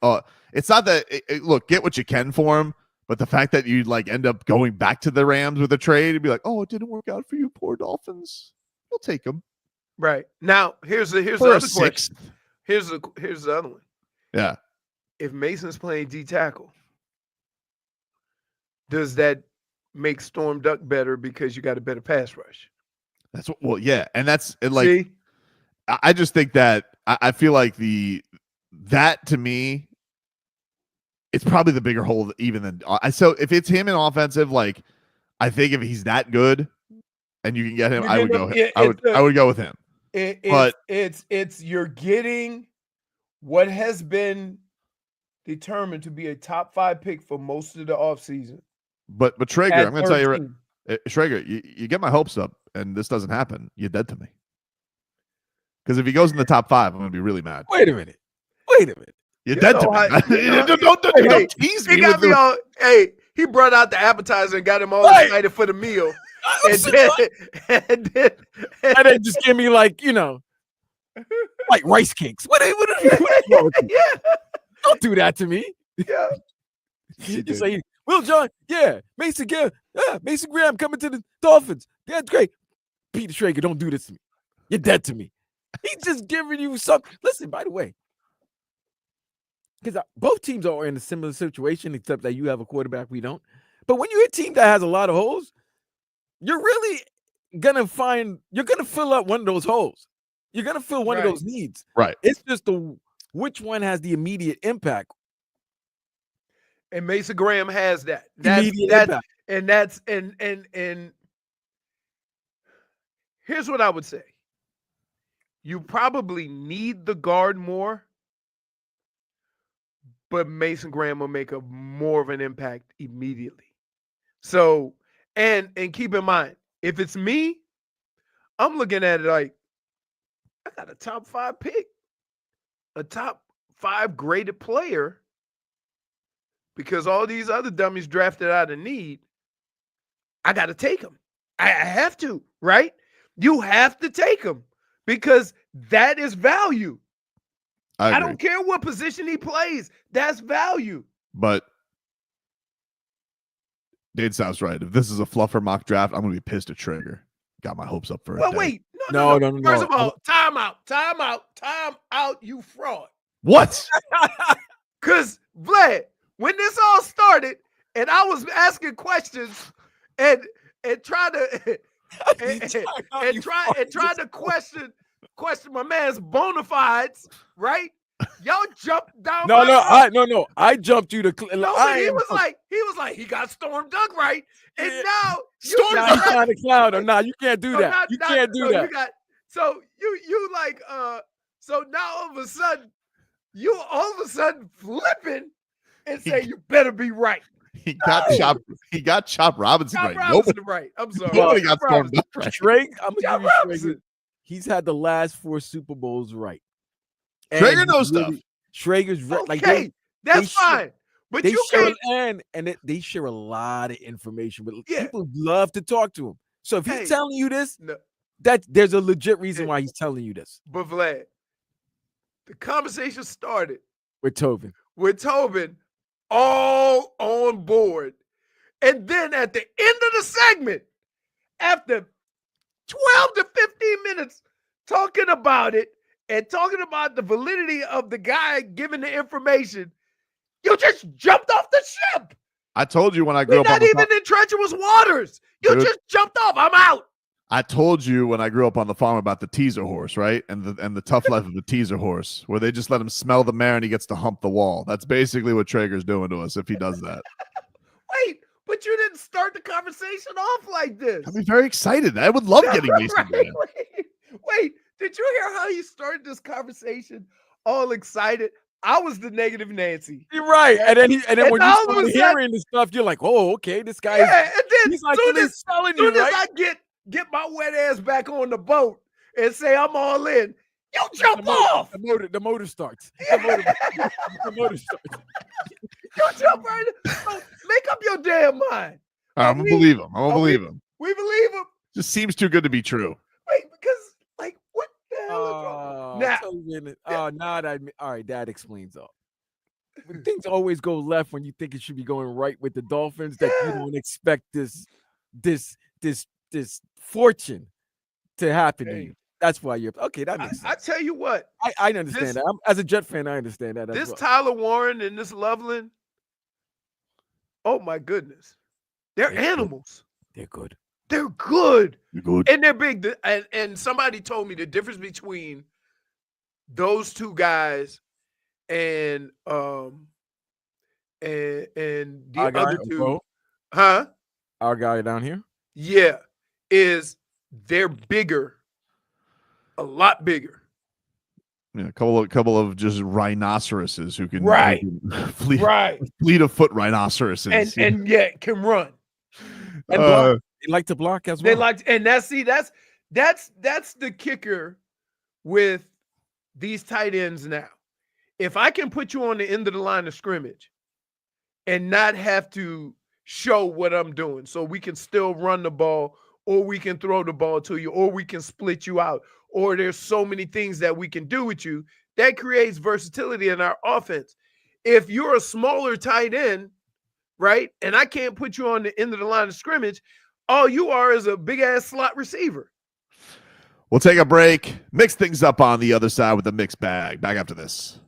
it's not that. Look, get what you can for him, but the fact that you like end up going back to the Rams with a trade and be like, oh, it didn't work out for you, poor Dolphins. We'll take them. Right. Now, here's the other question. Here's the other one. Yeah. If Mason's playing D tackle, does that make Storm Duck better because you got a better pass rush? That's what. Well, yeah, and that's like. See? I just think that I feel like that to me, it's probably the bigger hole even than so. If it's him in offensive, like, I think if he's that good, and you can get him, I would go. I would go with him. It's you're getting what has been determined to be a top 5 pick for most of the offseason. But Schrager, I'm going to tell you, Schrager, you get my hopes up, and this doesn't happen, you're dead to me. Because if he goes in the top 5, I'm going to be really mad. Wait a minute. You're dead to me. Don't tease me. He got me all. Hey, he brought out the appetizer and got him all excited for the meal. And then just give me like, like rice cakes. What are you Yeah. Don't do that to me. Yeah. You say, Will John, yeah, Mason Graham coming to the Dolphins. That's great. Peter Schrager, don't do this to me. You're dead to me. He's just giving you something. Listen, by the way, because both teams are in a similar situation, except that you have a quarterback, we don't. But when you're a team that has a lot of holes, you're really going to fill up one of those holes. You're going to fill one of those needs. Right. It's just which one has the immediate impact. And Mason Graham has that. Immediate impact. And here's what I would say. You probably need the guard more, but Mason Graham will make more of an impact immediately. So, and keep in mind, if it's me, I'm looking at it like, I got a top 5 pick, a top 5 graded player, because all these other dummies drafted out of need, I got to take them. I have to, right? You have to take them because that is value. I don't care what position he plays. That's value. But Dade sounds right. If this is a fluffer mock draft, I'm going to be pissed at Schrager. Got my hopes up for it. Well, wait. No. First of all, timeout, you fraud. What? Because, Vlad, when this all started and I was asking questions and trying to trying to question my man's bona fides, right? Y'all jumped down. No. I jumped you to. He was like, he got Storm Duck right, and now Storm Duck on the cloud or not? You can't do that. You can't do that. So now all of a sudden flipping and say you better be right. He got Chop Robinson right. Robinson right. I'm sorry. Nobody got Storm Duck right. I'm gonna give you Schrager. He's had the last 4 Super Bowls right. Schrager knows stuff. Schrager's okay. That's fine. But they you share can't. They share a lot of information, but people love to talk to him. So if he's telling you this, that there's a legit reason why he's telling you this. But Vlad, the conversation started with Tobin. All on board. And then at the end of the segment, after 12 to 15 minutes talking about it and talking about the validity of the guy giving the information, you just jumped off the ship. I told you when I grew up. Not even in treacherous waters. You just jumped off. I'm out. I told you when I grew up on the farm about the teaser horse, right? And the tough life of the teaser horse, where they just let him smell the mare and he gets to hump the wall. That's basically what Schrager's doing to us if he does that. Wait, but you didn't start the conversation off like this. I'd be very excited. I would love getting Mason Graham. Wait, did you hear how he started this conversation all excited? I was the negative Nancy. You're right. And then when you start hearing this stuff, you're like, oh, okay, this guy and then he's like soon as right? I get my wet ass back on the boat and say I'm all in, you jump off. The motor starts. The motor starts. You jump right in. So make up your damn mind. I'm going to believe him. I'm going to believe him. We believe him. Just seems too good to be true. Wait, because, like, what the hell is wrong? All right, that explains all. When things always go left when you think it should be going right with the Dolphins, that you don't expect this fortune to happen to you. That's why you're okay. That makes sense. I tell you what, I understand that. As a Jet fan, I understand that. This Tyler Warren and this Loveland, oh my goodness, they're animals. They're good. They're good. They're good. And they're big. And somebody told me the difference between those two guys and the other two, Our guy down here, is they're bigger, a lot bigger. Yeah, a couple of just rhinoceroses who can fleet of foot rhinoceroses and can run and block. They like to block as well. They like, and that's the kicker with these tight ends now. If I can put you on the end of the line of scrimmage and not have to show what I'm doing, so we can still run the ball, or we can throw the ball to you, or we can split you out, or there's so many things that we can do with you. That creates versatility in our offense. If you're a smaller tight end, right, and I can't put you on the end of the line of scrimmage, all you are is a big-ass slot receiver. We'll take a break, mix things up on the other side with the mixed bag. Back after this.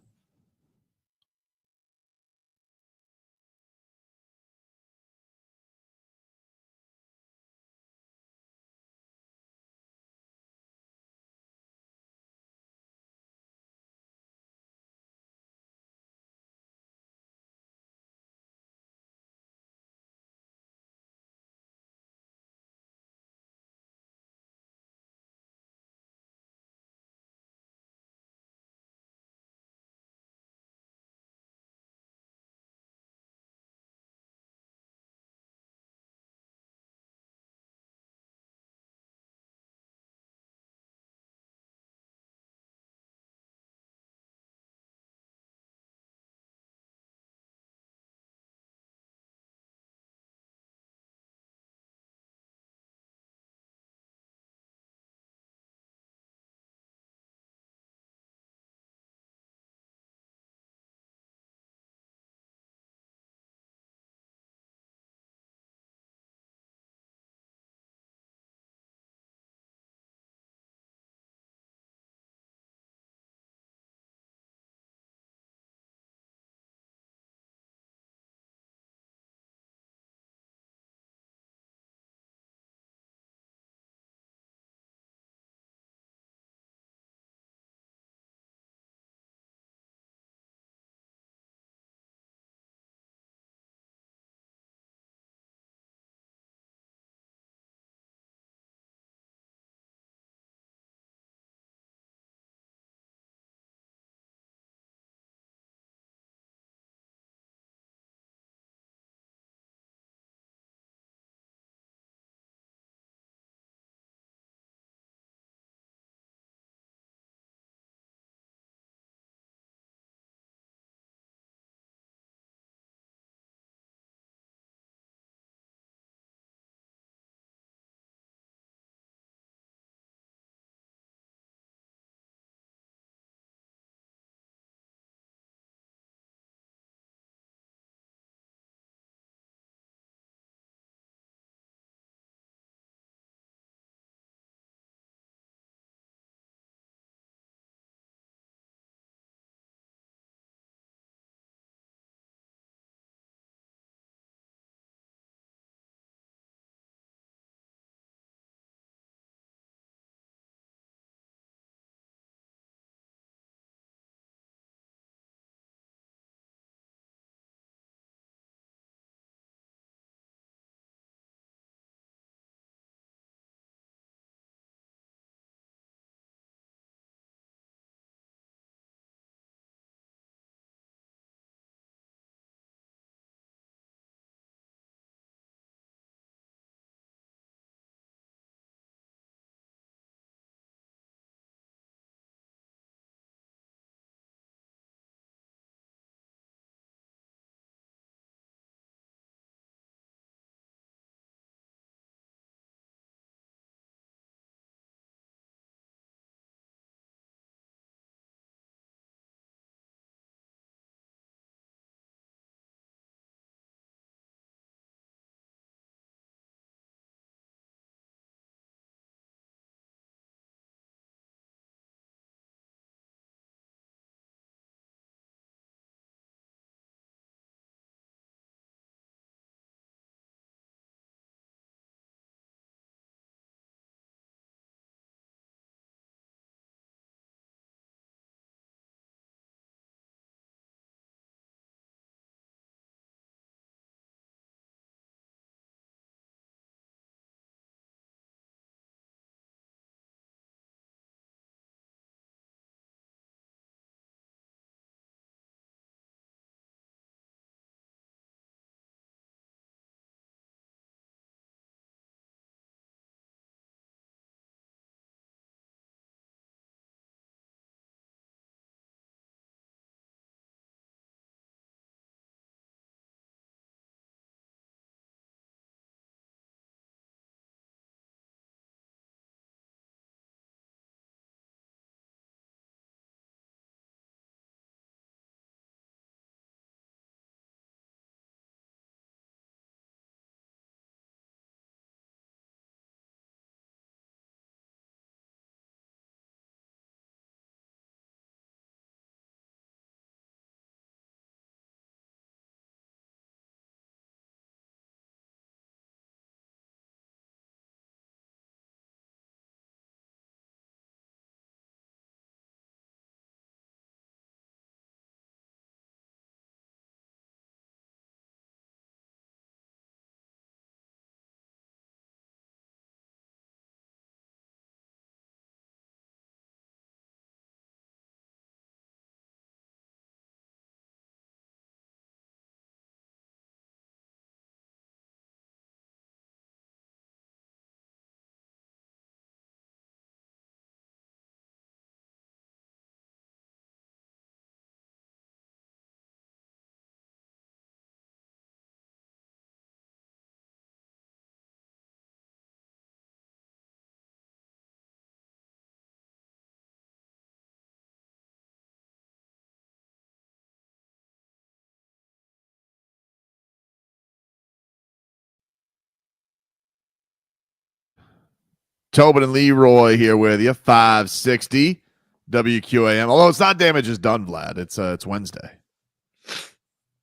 Tobin and Leroy here with you. 560 WQAM. Although it's not damage is done, Vlad. It's Wednesday.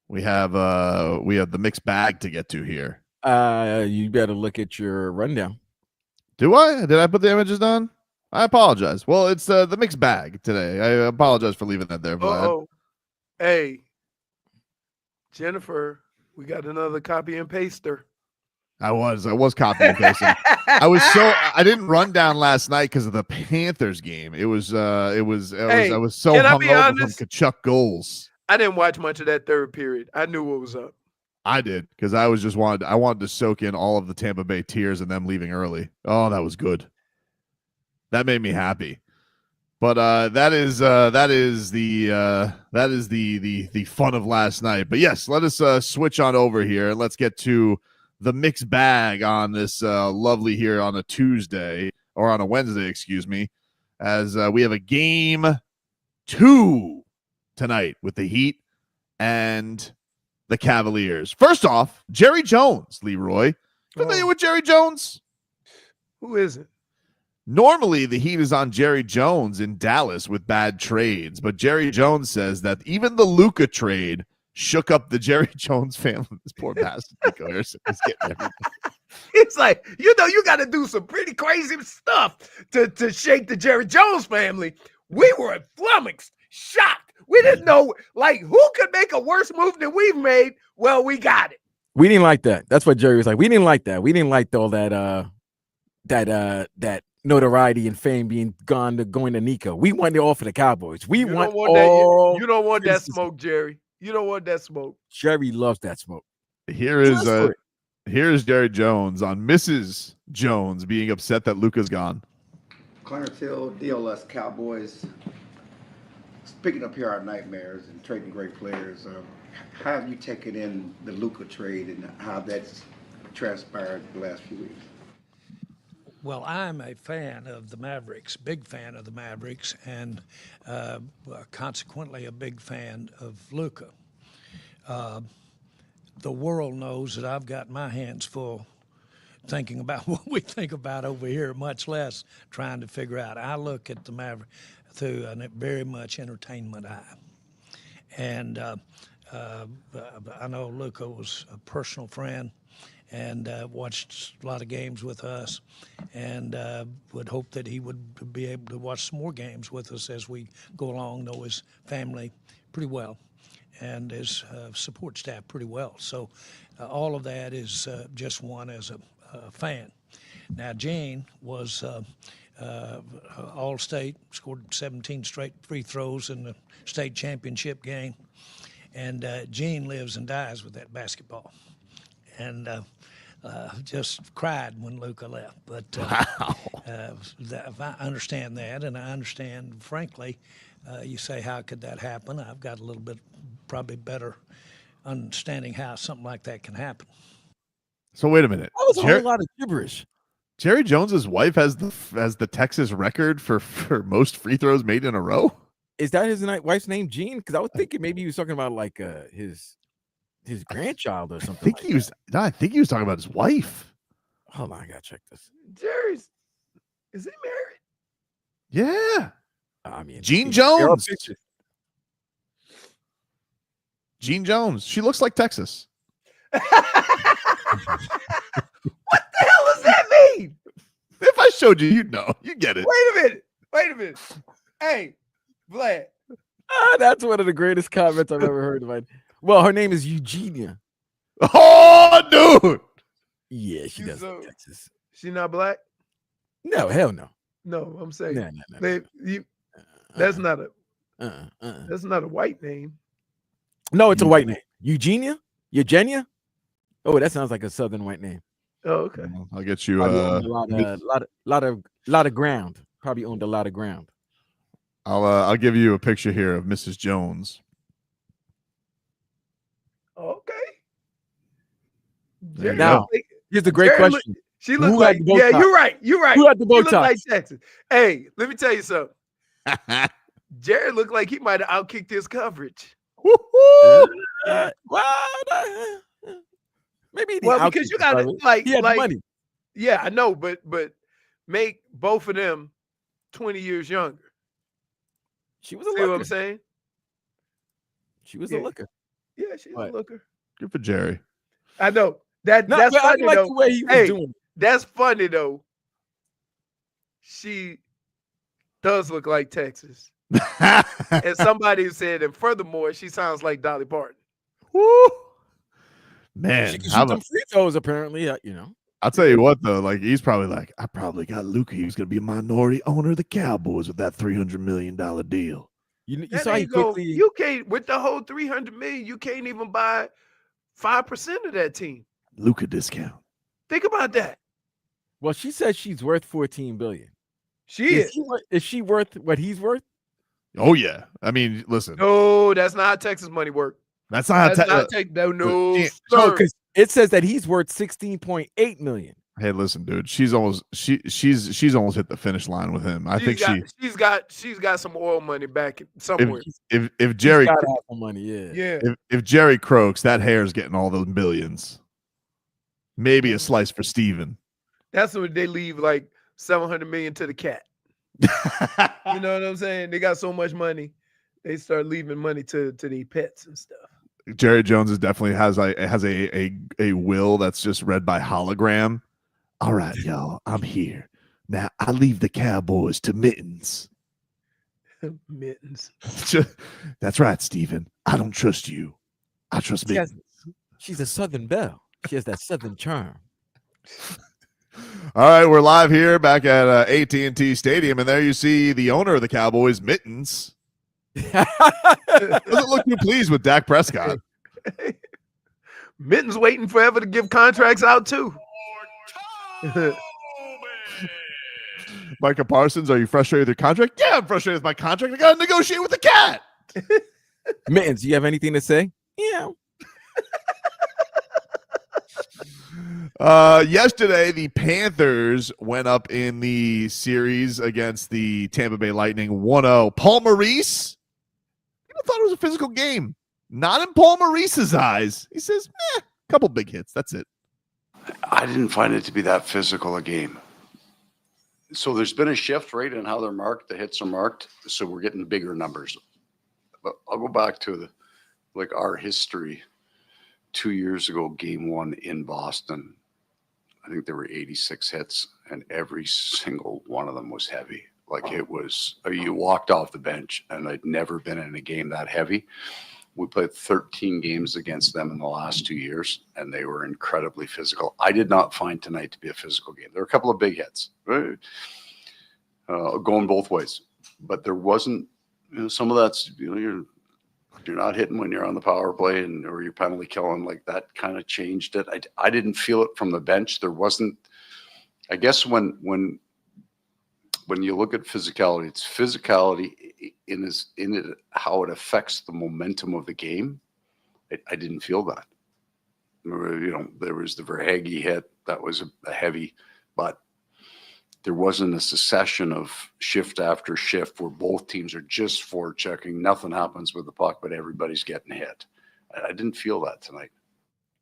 We have the mixed bag to get to here. You better look at your rundown. Do I? Did I put the images down? I apologize. Well, it's the mixed bag today. I apologize for leaving that there, Vlad. Oh, hey, Jennifer, we got another copy and paster. I was copying and pasting. I didn't run down last night because of the Panthers game. I was so hungover from Tkachuk goals. I didn't watch much of that third period. I knew what was up. I did because I wanted to soak in all of the Tampa Bay tears and them leaving early. Oh, that was good. That made me happy. But that is the fun of last night. But yes, let us switch on over here and let's get to the mixed bag on this lovely here on a Tuesday or on a Wednesday, excuse me, as we have a game 2 tonight with the Heat and the Cavaliers. First off, Jerry Jones, Leroy. Familiar with Jerry Jones? Who is it? Normally, the Heat is on Jerry Jones in Dallas with bad trades, but Jerry Jones says that even the Luka trade shook up the Jerry Jones family. This poor bastard. Is getting everything. It's like, you got to do some pretty crazy stuff to shake the Jerry Jones family. We were flummoxed, shocked. We didn't know, who could make a worse move than we've made? Well, we got it. We didn't like that. That's what Jerry was like. We didn't like that. We didn't like all that notoriety and fame going to Nico. We wanted it all for the Cowboys. You don't want that smoke, Jerry. You don't want that smoke. Jerry loves that smoke. Here's Jerry Jones on Mrs. Jones being upset that Luka's gone. Clarence Hill, DLS Cowboys. Picking up here our nightmares and trading great players. How have you taken in the Luka trade and how that's transpired the last few weeks? Well, I'm a fan of the Mavericks, big fan of the Mavericks, and consequently a big fan of Luka. The world knows that I've got my hands full thinking about what we think about over here, much less trying to figure out. I look at the Mavericks through a very much entertainment eye. And I know Luka was a personal friend and watched a lot of games with us, and would hope that he would be able to watch some more games with us as we go along, know his family pretty well and his support staff pretty well. So all of that is just one as a fan. Now, Gene was All-State, scored 17 straight free throws in the state championship game, and Gene lives and dies with that basketball. And just cried when Luka left. But I understand that, and I understand, frankly, you say, how could that happen? I've got a little bit, probably better understanding how something like that can happen. So wait a minute. That was a whole lot of gibberish. Jerry Jones's wife has the Texas record for most free throws made in a row. Is that his wife's name, Jean? Because I was thinking maybe he was talking about his grandchild or something. I think he was talking about his wife. Hold on, I gotta check this. Jerry's, is he married? Yeah. I mean, Jean Jones. Jean Jones. She looks like Texas. What the hell does that mean? If I showed you, you'd know. You get it. Wait a minute. Hey, Vlad. That's one of the greatest comments I've ever heard of. Well, her name is Eugenia. Oh, dude. Yeah, she does Texas. She not black? No, hell no. No, I'm saying No. that's not a that's not a white name. No, it's a white name. Eugenia? Oh, that sounds like a southern white name. Oh, okay. I'll get you a lot of ground. Probably owned a lot of ground. I'll give you a picture here of Mrs. Jones. Okay. Now, here's the great question. She looks like, yeah, you're right. Who had the bow tie? Like Texas. Hey, let me tell you something. Jared looked like he might have outkicked his coverage. Maybe because you got to like money. Yeah, I know, but make both of them 20 years younger. She was a See looker. what I'm saying? She was Yeah. a looker. Yeah, she's a looker. Good for Jerry. I know. That's I funny, like though. the way he was doing it. That's funny, though. She does look like Texas. And somebody said, and furthermore, she sounds like Dolly Parton. Woo! Man, She can shoot them free throws, apparently, you know. I'll tell you what, though, like he's probably like, I probably got Luka. He was going to be a minority owner of the Cowboys with that $300 million deal. You That saw he ain't go- quickly. You can't, with the whole $300 million, you can't even buy 5% of that team. Luka discount. Think about that. Well, she says she's worth $14 billion. She is. Is she worth what he's worth? Oh, yeah. I mean, listen. No, that's not how Texas money work. That's not That's how not no, Yeah, sir. because it says that he's worth $16.8 million. Hey, listen, dude. She's almost hit the finish line with him. I think she's got some oil money back somewhere. if Jerry She's gotta have some money, yeah. if Jerry croaks, that hair's getting all those billions. Maybe a slice for Steven. That's when they leave like $700 million to the cat. You know what I'm saying? They got so much money, they start leaving money to their pets and stuff. Jerry Jones is definitely has a will that's just read by hologram. All right, y'all, I'm here. Now I leave the Cowboys to Mittens. Mittens. That's right, Steven. I don't trust you. I trust Mittens. She's a Southern belle. She has that Southern charm. All right, we're live here back at AT&T Stadium, and there you see the owner of the Cowboys, Mittens. Doesn't look too pleased with Dak Prescott. Mittens waiting forever to give contracts out too. Micah Parsons, are you frustrated with your contract? Yeah, I'm frustrated with my contract. I got to negotiate with the cat. Mittens, do you have anything to say? Yeah. Yesterday, the Panthers went up in the series against the Tampa Bay Lightning 1-0. Paul Maurice, people thought it was a physical game. Not in Paul Maurice's eyes. He says, couple big hits. That's it. I didn't find it to be that physical a game. So there's been a shift, right, in how they're marked. The hits are marked, so we're getting bigger numbers. But I'll go back to our history. 2 years ago, game one in Boston, I think there were 86 hits, and every single one of them was heavy. Like it was, you walked off the bench, and I'd never been in a game that heavy. We played 13 games against them in the last 2 years, and they were incredibly physical. I did not find tonight to be a physical game. There were a couple of big hits, right? Going both ways, but there wasn't. Some of that's you're not hitting when you're on the power play or you're penalty killing. Like that kind of changed it. I didn't feel it from the bench. There wasn't. I guess when you look at physicality, it's physicality in it how it affects the momentum of the game. I didn't feel that. There was the Verhaeghe hit that was a heavy, but there wasn't a succession of shift after shift where both teams are just forechecking. Nothing happens with the puck, but everybody's getting hit. I didn't feel that tonight.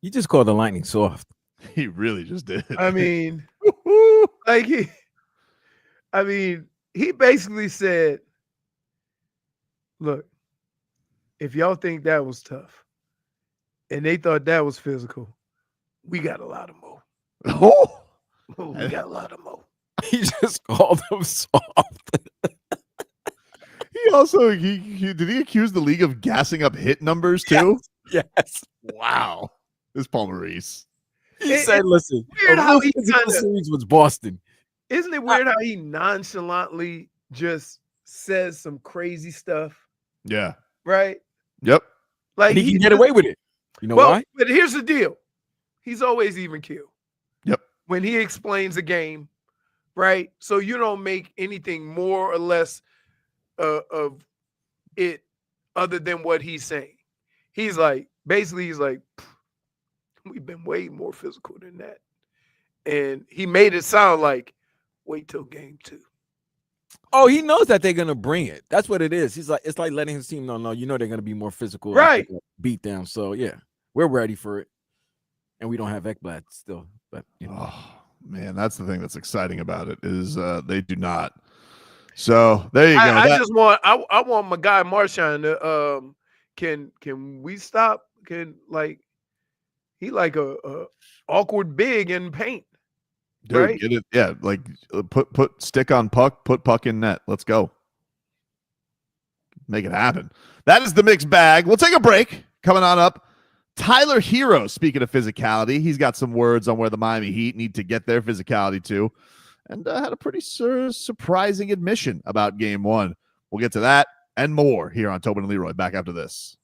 You just called the Lightning soft. He really just did. I mean, he basically said, look, if y'all think that was tough and they thought that was physical, we got a lot of more. We got a lot of more. He just called them soft. He also did he accuse the league of gassing up hit numbers too? Yes. Wow. This is Paul Maurice. He said, listen, weird how he physical series was Boston. Isn't it weird how he nonchalantly just says some crazy stuff? Yeah. Right? Yep. Like And he can get away with it. You know why? But here's the deal. He's always even keel. Yep. When he explains a game, right? So you don't make anything more or less of it other than what he's saying. He's like, we've been way more physical than that. And he made it sound like, wait till game 2. Oh, he knows that they're gonna bring it. That's what it is. He's like, it's like letting his team know, they're gonna be more physical, right? Beat down. So yeah, we're ready for it, and we don't have Ekblad still, but Man, that's the thing that's exciting about it is they do not. So there you go. I just want I want my guy Marshawn to can we stop? Can like he like a awkward big in paint. Dude, right? get it. Yeah, like put stick on puck, put puck in net. Let's go. Make it happen. That is the mixed bag. We'll take a break. Coming on up, Tyler Herro, speaking of physicality, he's got some words on where the Miami Heat need to get their physicality to, and had a pretty surprising admission about Game 1. We'll get to that and more here on Tobin and Leroy. Back after this.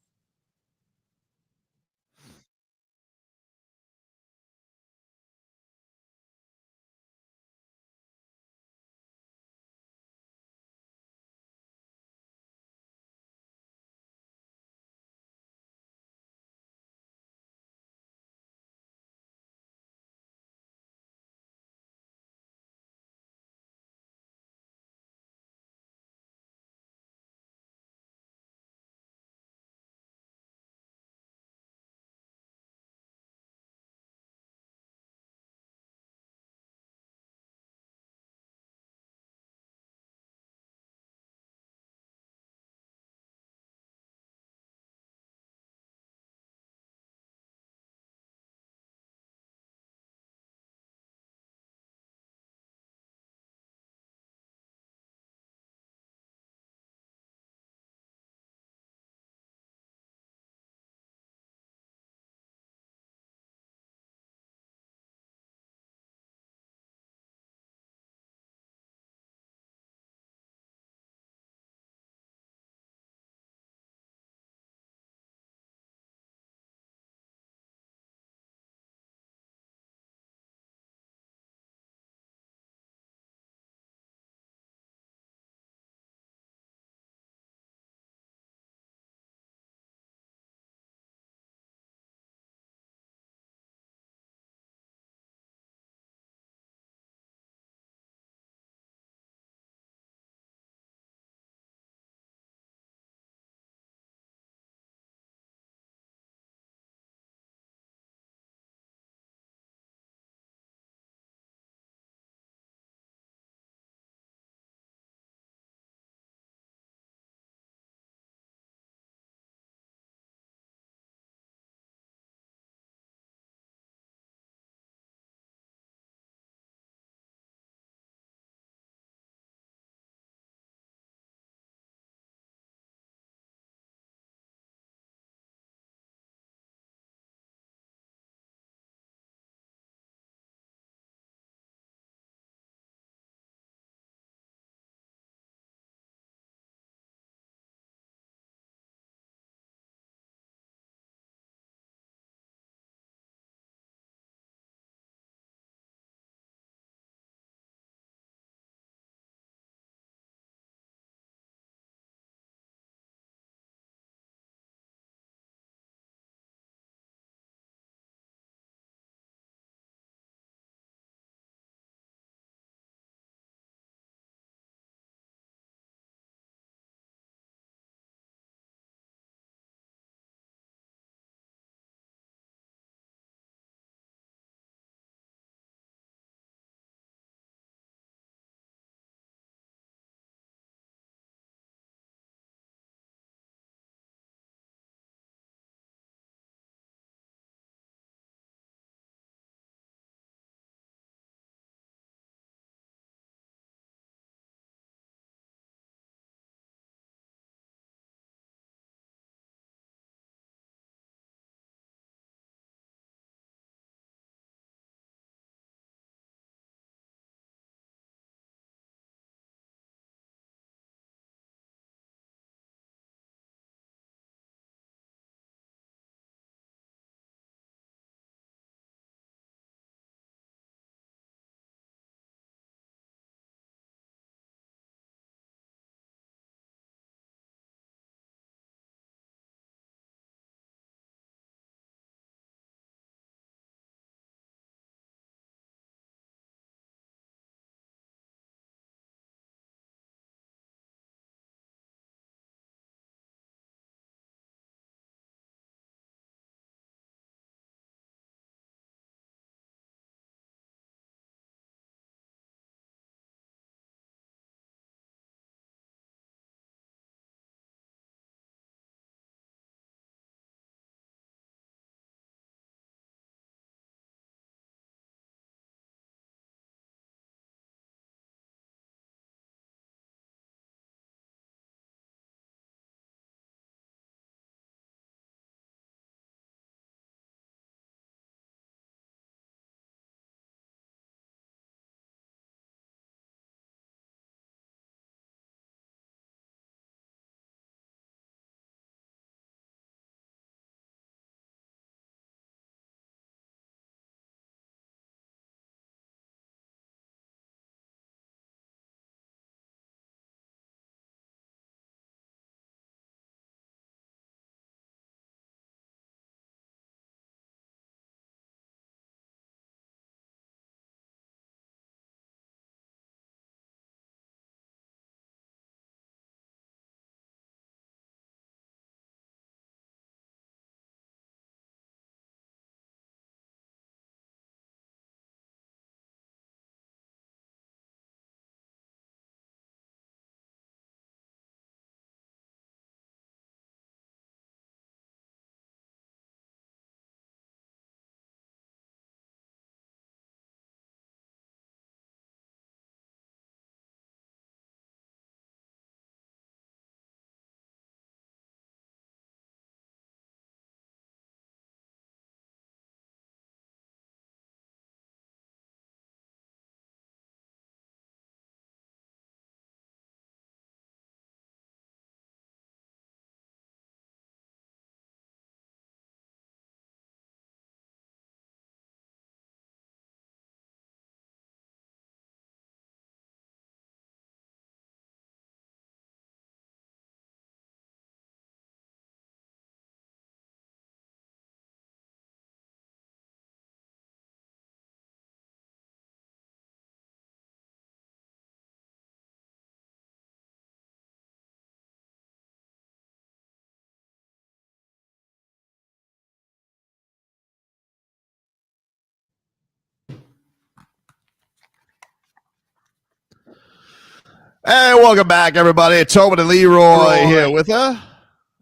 Hey, welcome back, everybody. Tobin and Leroy here with you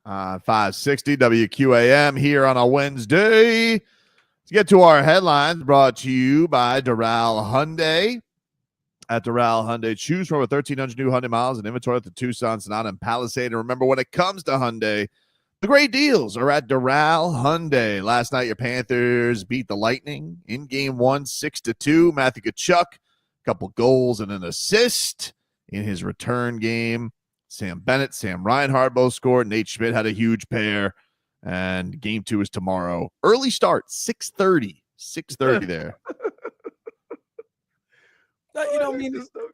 on 560 WQAM here on a Wednesday. Let's get to our headlines brought to you by Doral Hyundai. At Doral Hyundai, choose from over 1,300 new Hyundai miles and inventory at the Tucson, Sonata, and Palisade. And remember, when it comes to Hyundai, the great deals are at Doral Hyundai. Last night, your Panthers beat the Lightning in Game 1, 6-2. Matthew Tkachuk, a couple goals and an assist in his return game. Sam Bennett, Sam Reinhart both scored. Nate Schmidt had a huge pair. And Game 2 is tomorrow. Early start, 6:30. 6:30 there. You know what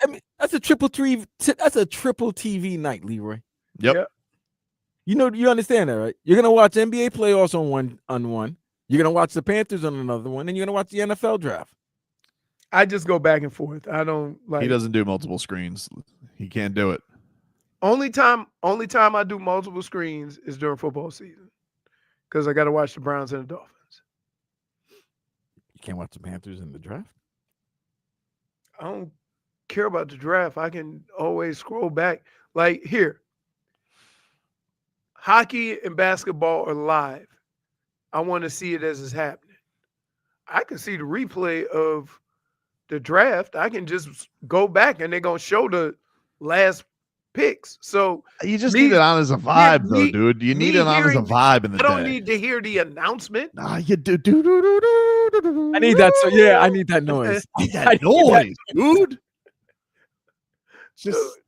I mean? That's a triple TV night, Leroy. Yep. You understand that, right? You're gonna watch NBA playoffs on one. You're gonna watch the Panthers on another one, and you're gonna watch the NFL draft. I just go back and forth. I don't like. He doesn't do multiple screens. He can't do it. Only time I do multiple screens is during football season, because I got to watch the Browns and the Dolphins. You can't watch the Panthers in the draft. I don't care about the draft. I can always scroll back. Like here, hockey and basketball are live. I want to see it as it's happening. I can see the replay of the draft. I can just go back and they're going to show the last picks. So you just need it on as a vibe, though, dude. You need it on as a vibe in the day. I don't need to hear the announcement. Nah, you do. I need that. So yeah, I need that noise. I need that noise, dude. Just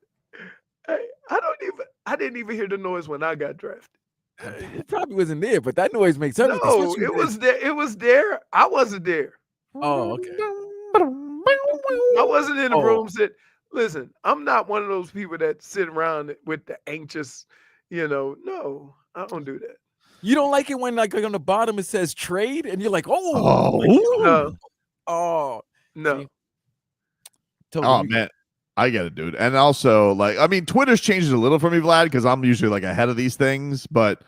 I didn't even hear the noise when I got drafted. It probably wasn't there, but that noise makes everything. No, it was there. It was there. I wasn't there. Oh, okay. I wasn't in the room. Listen, I'm not one of those people that sit around with the anxious, no, I don't do that. You don't like it when like on the bottom it says trade and you're like, No. See? Oh, man. I get it, dude. And also, Twitter's changed a little for me, Vlad, because I'm usually like ahead of these things, but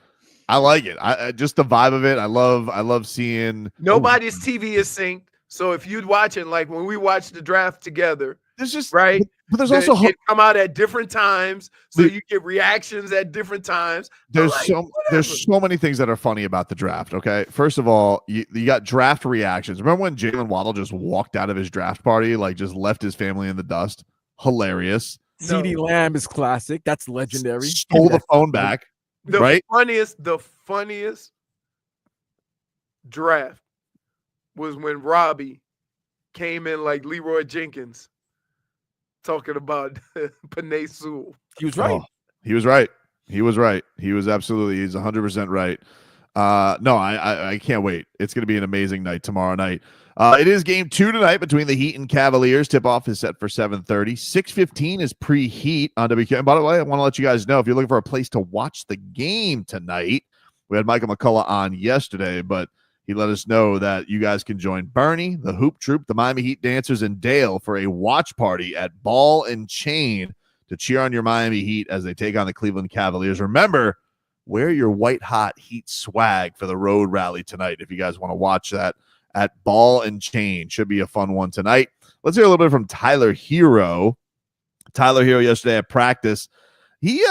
I like it. I just the vibe of it. I love seeing. Nobody's TV is synced. So if you'd watch it, like when we watch the draft together, there's just right. But there's also it come out at different times, so you get reactions at different times. There's so many things that are funny about the draft. Okay, first of all, you got draft reactions. Remember when Jalen Waddle just walked out of his draft party, like just left his family in the dust? Hilarious. CeeDee Lamb is classic. That's legendary. Stole the phone back. The funniest draft was when Robbie came in like Leroy Jenkins talking about Penei Sewell. He was right. Oh, he was right. He was 100% right. No, I can't wait. It's going to be an amazing night tomorrow night. It is Game 2 tonight between the Heat and Cavaliers. Tip-off is set for 7:30. 6:15 is pre-Heat on WK. By the way, I want to let you guys know, if you're looking for a place to watch the game tonight, we had Michael McCullough on yesterday, but he let us know that you guys can join Bernie, the Hoop Troop, the Miami Heat Dancers, and Dale for a watch party at Ball and Chain to cheer on your Miami Heat as they take on the Cleveland Cavaliers. Remember, wear your white-hot Heat swag for the road rally tonight if you guys want to watch that at Ball and Chain. Should be a fun one tonight. Let's hear a little bit from Tyler Herro. Tyler Herro yesterday at practice, he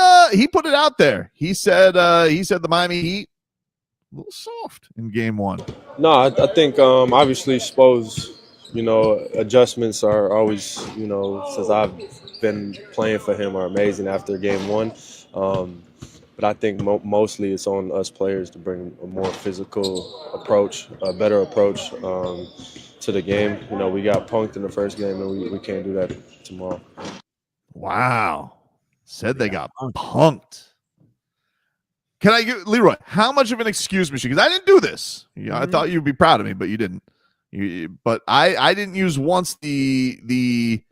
put it out there. He said the Miami Heat a little soft in Game 1. No, I think obviously Spo's, adjustments are always, since I've been playing for him, are amazing after Game 1. But I think mostly it's on us players to bring a more physical approach, a better approach to the game. We got punked in the first game, and we can't do that tomorrow. Wow. Said they got punked. Can I give Leroy, how much of an excuse machine? Because I didn't do this. I thought you'd be proud of me, but you didn't. But I didn't use once the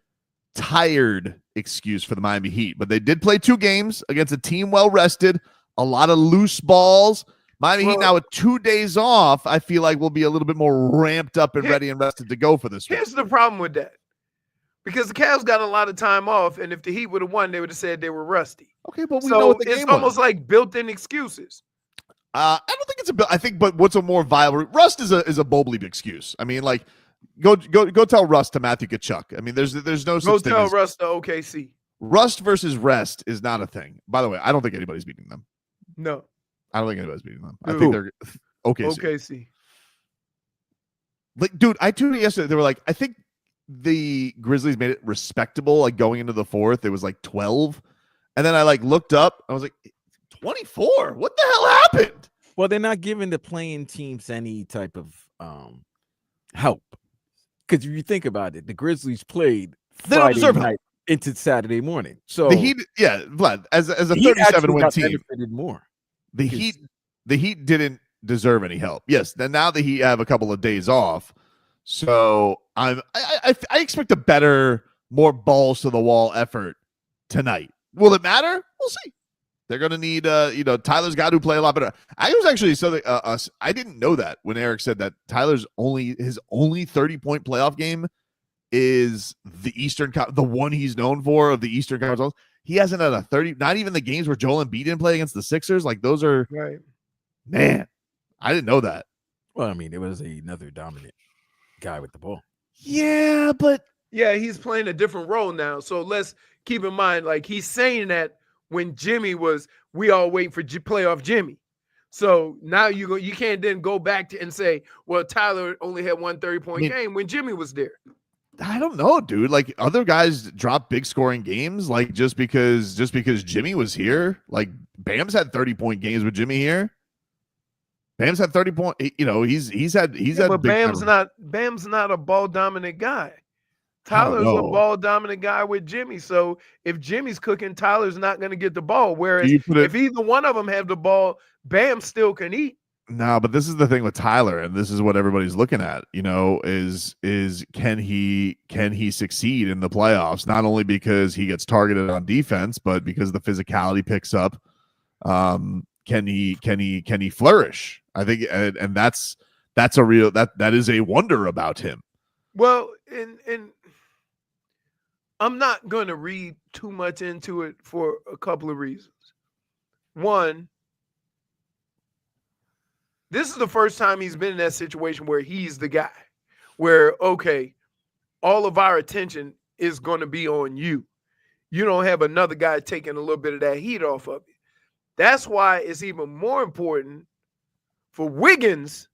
tired excuse for the Miami Heat, but they did play 2 games against a team well rested, a lot of loose balls. Miami Heat now with 2 days off, I feel like we'll be a little bit more ramped up and ready and rested to go for this one. Here's the problem with that. Because the Cavs got a lot of time off, and if the Heat would have won, they would have said they were rusty. Okay, but we know what the game was. It's almost like built-in excuses. I don't think it's I think, but what's a more viable? Rust is a Bobley excuse. I mean, like, go tell Rust to Matthew Tkachuk. I mean, there's no such thing. Go tell Rust to OKC. Rust versus rest is not a thing. By the way, I don't think anybody's beating them. No. I don't think anybody's beating them. I Who? think they're OKC. OKC. Like, dude, I tuned in yesterday. They were like, I think the Grizzlies made it respectable. Like going into the fourth, it was like 12, and then I like looked up. I was like, 24. What the hell happened? Well, they're not giving the playing teams any type of help. Because if you think about it, the Grizzlies played Friday night into Saturday morning. So the Heat, yeah, Vlad, as a 37-win team, more. The Heat didn't deserve any help. Yes, then now the Heat have a couple of days off, so I expect a better, more balls to the wall effort tonight. Will it matter? We'll see. They're going to need, Tyler's got to play a lot better. I was actually I didn't know that when Eric said that Tyler's his only 30-point playoff game is the one he's known for of the Eastern Conference. He hasn't had a 30, not even the games where Joel Embiid didn't play against the Sixers. Like those are, right. Man, I didn't know that. Well, I mean, it was another dominant guy with the ball. Yeah, but he's playing a different role now. So let's keep in mind, like he's saying that when Jimmy was, we all wait for playoff Jimmy. So now you can't then go back and say, well, Tyler only had one 30-point game when Jimmy was there. I don't know, dude. Like other guys drop big scoring games, like just because Jimmy was here. Like Bam's had 30-point games with Jimmy here. Bam's had 30 point. He's had. But Bam's not a ball dominant guy. Tyler's a ball dominant guy with Jimmy. So if Jimmy's cooking, Tyler's not going to get the ball. Whereas if either one of them have the ball, Bam still can eat. No, but this is the thing with Tyler, and this is what everybody's looking at. Is can he succeed in the playoffs? Not only because he gets targeted on defense, but because the physicality picks up. Can he flourish? I think, and that's a real that is a wonder about him. Well, and I'm not going to read too much into it for a couple of reasons. One, this is the first time he's been in that situation where he's the guy, where, okay, all of our attention is going to be on you. You don't have another guy taking a little bit of that heat off of you. That's why it's even more important for Wiggins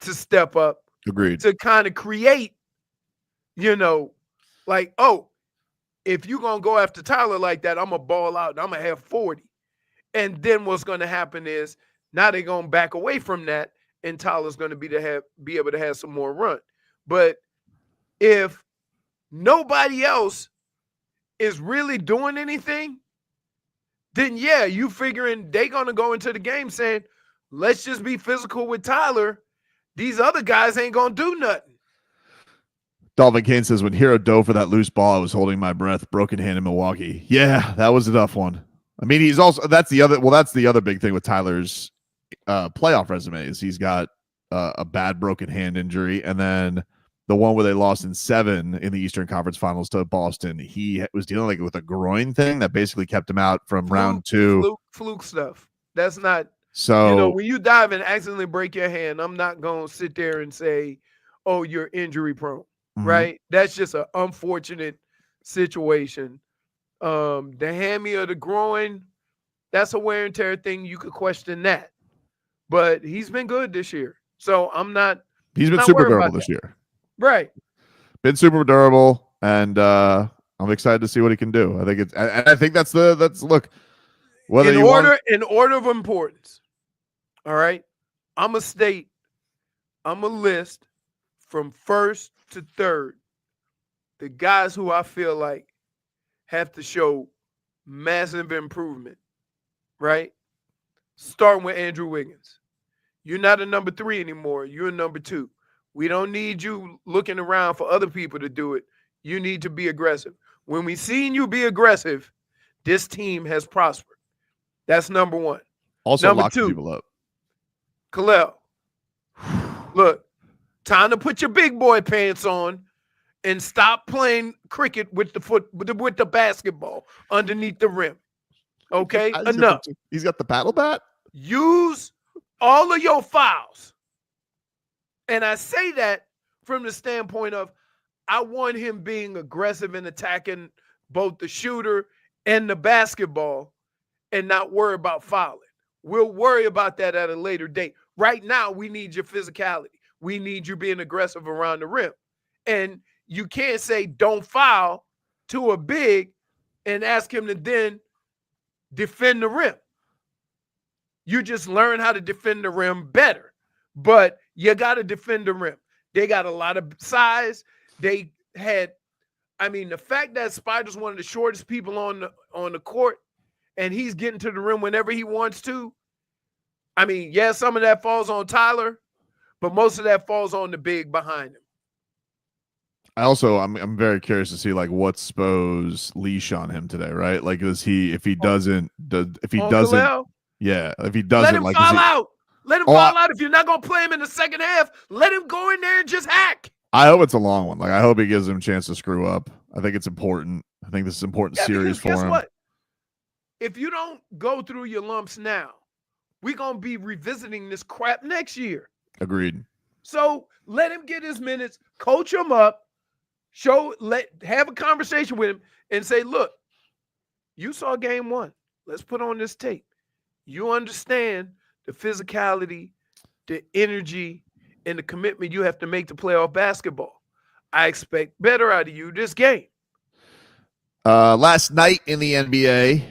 to step up. Agreed. To kind of create, like, oh, if you're going to go after Tyler like that, I'm going to ball out and I'm going to have 40. And then what's going to happen is now they're going to back away from that and Tyler's going to be able to have some more run. But if nobody else is really doing anything, then you figuring they're going to go into the game saying, let's just be physical with Tyler. These other guys ain't going to do nothing. Dolphin Kane says, when Herro dove for that loose ball, I was holding my breath. Broken hand in Milwaukee. Yeah, that was a tough one. I mean, that's the other big thing with Tyler's playoff resume is he's got a bad broken hand injury. And then the one where they lost in 7 in the Eastern Conference Finals to Boston, he was dealing with a groin thing that basically kept him out from round 2. Fluke stuff. That's not. So, when you dive and accidentally break your hand, I'm not going to sit there and say, oh, you're injury prone. Right? That's just an unfortunate situation. The hammy or the groin, that's a wear and tear thing. You could question that. But he's been good this year. So he's been super durable this year. Right. Been super durable, and I'm excited to see what he can do. I think that's look. Whether in order of importance. All right. I'm a list from first to third, the guys who I feel like have to show massive improvement, right? Starting with Andrew Wiggins. You're not a number 3 anymore. You're a number 2. We don't need you looking around for other people to do it. You need to be aggressive. When we seen you be aggressive, this team has prospered. That's number 1. Also number locking 2, people up. Khalil. Look, time to put your big boy pants on and stop playing cricket with the basketball underneath the rim. Okay? Enough. He's got the paddle bat? Use all of your fouls. And I say that from the standpoint of I want him being aggressive and attacking both the shooter and the basketball and not worry about fouling. We'll worry about that at a later date. Right now, we need your physicality. We need you being aggressive around the rim. And you can't say don't foul to a big and ask him to then defend the rim. You just learn how to defend the rim better. But you got to defend the rim. They got a lot of size. They had, the fact that Spider's one of the shortest people on the court, and he's getting to the rim whenever he wants to. Some of that falls on Tyler, but most of that falls on the big behind him. I'm very curious to see like what's Spo's leash on him today, right? Like, if he doesn't, yeah, if he doesn't, let him fall out. Let him fall out. If you're not gonna play him in the second half, let him go in there and just hack. I hope it's a long one. Like, I hope he gives him a chance to screw up. I think it's important. I think this is important series for him. Guess what? If you don't go through your lumps now, we're gonna be revisiting this crap next year. Agreed. So let him get his minutes, coach him up, have a conversation with him, and say, look, you saw game one. Let's put on this tape. You understand the physicality, the energy, and the commitment you have to make to playoff basketball. I expect better out of you this game. Last night in the NBA,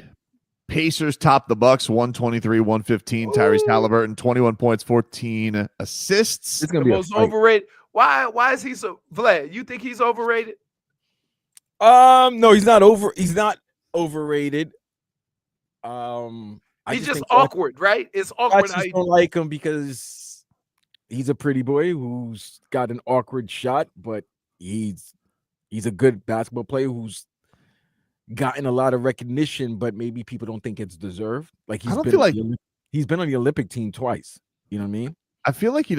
Pacers topped the Bucks 123-115. Tyrese Haliburton, 21 points, 14 assists. It's the most overrated. Why is he so Vlad? You think he's overrated? No, he's not overrated. He's just awkward, right? It's awkward. I just don't like him because he's a pretty boy who's got an awkward shot, but he's a good basketball player who's gotten a lot of recognition, but maybe people don't think it's deserved. Like he's been on the Olympic team twice. You know what I mean? I feel like he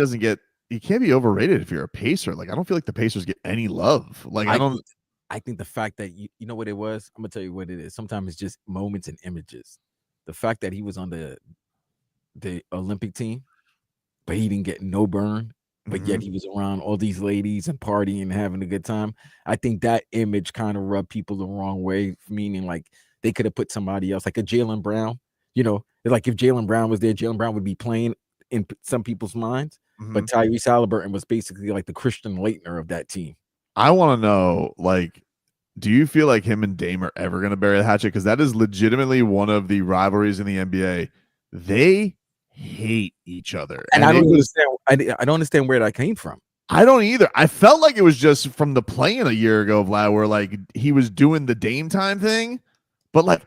can't be overrated if you're a Pacer. Like, I don't feel like the Pacers get any love. Like, I think the fact that you know what it was, I'm gonna tell you what it is. Sometimes it's just moments and images. The fact that he was on the Olympic team, but he didn't get no burn, but yet he was around all these ladies and partying and having a good time. I think that image kind of rubbed people the wrong way, meaning like they could have put somebody else, like a Jaylen Brown. You know, like if Jaylen Brown was there, Jaylen Brown would be playing in some people's minds. But Tyrese Haliburton was basically like the Christian Laettner of that team. I want to know, like, do you feel like him and Dame are ever going to bury the hatchet? Because that is legitimately one of the rivalries in the NBA. They hate each other. And I don't understand. I don't understand where that came from. I don't either. I felt like it was just from the play-in a year ago, Vlad, where like he was doing the Dame time thing. But like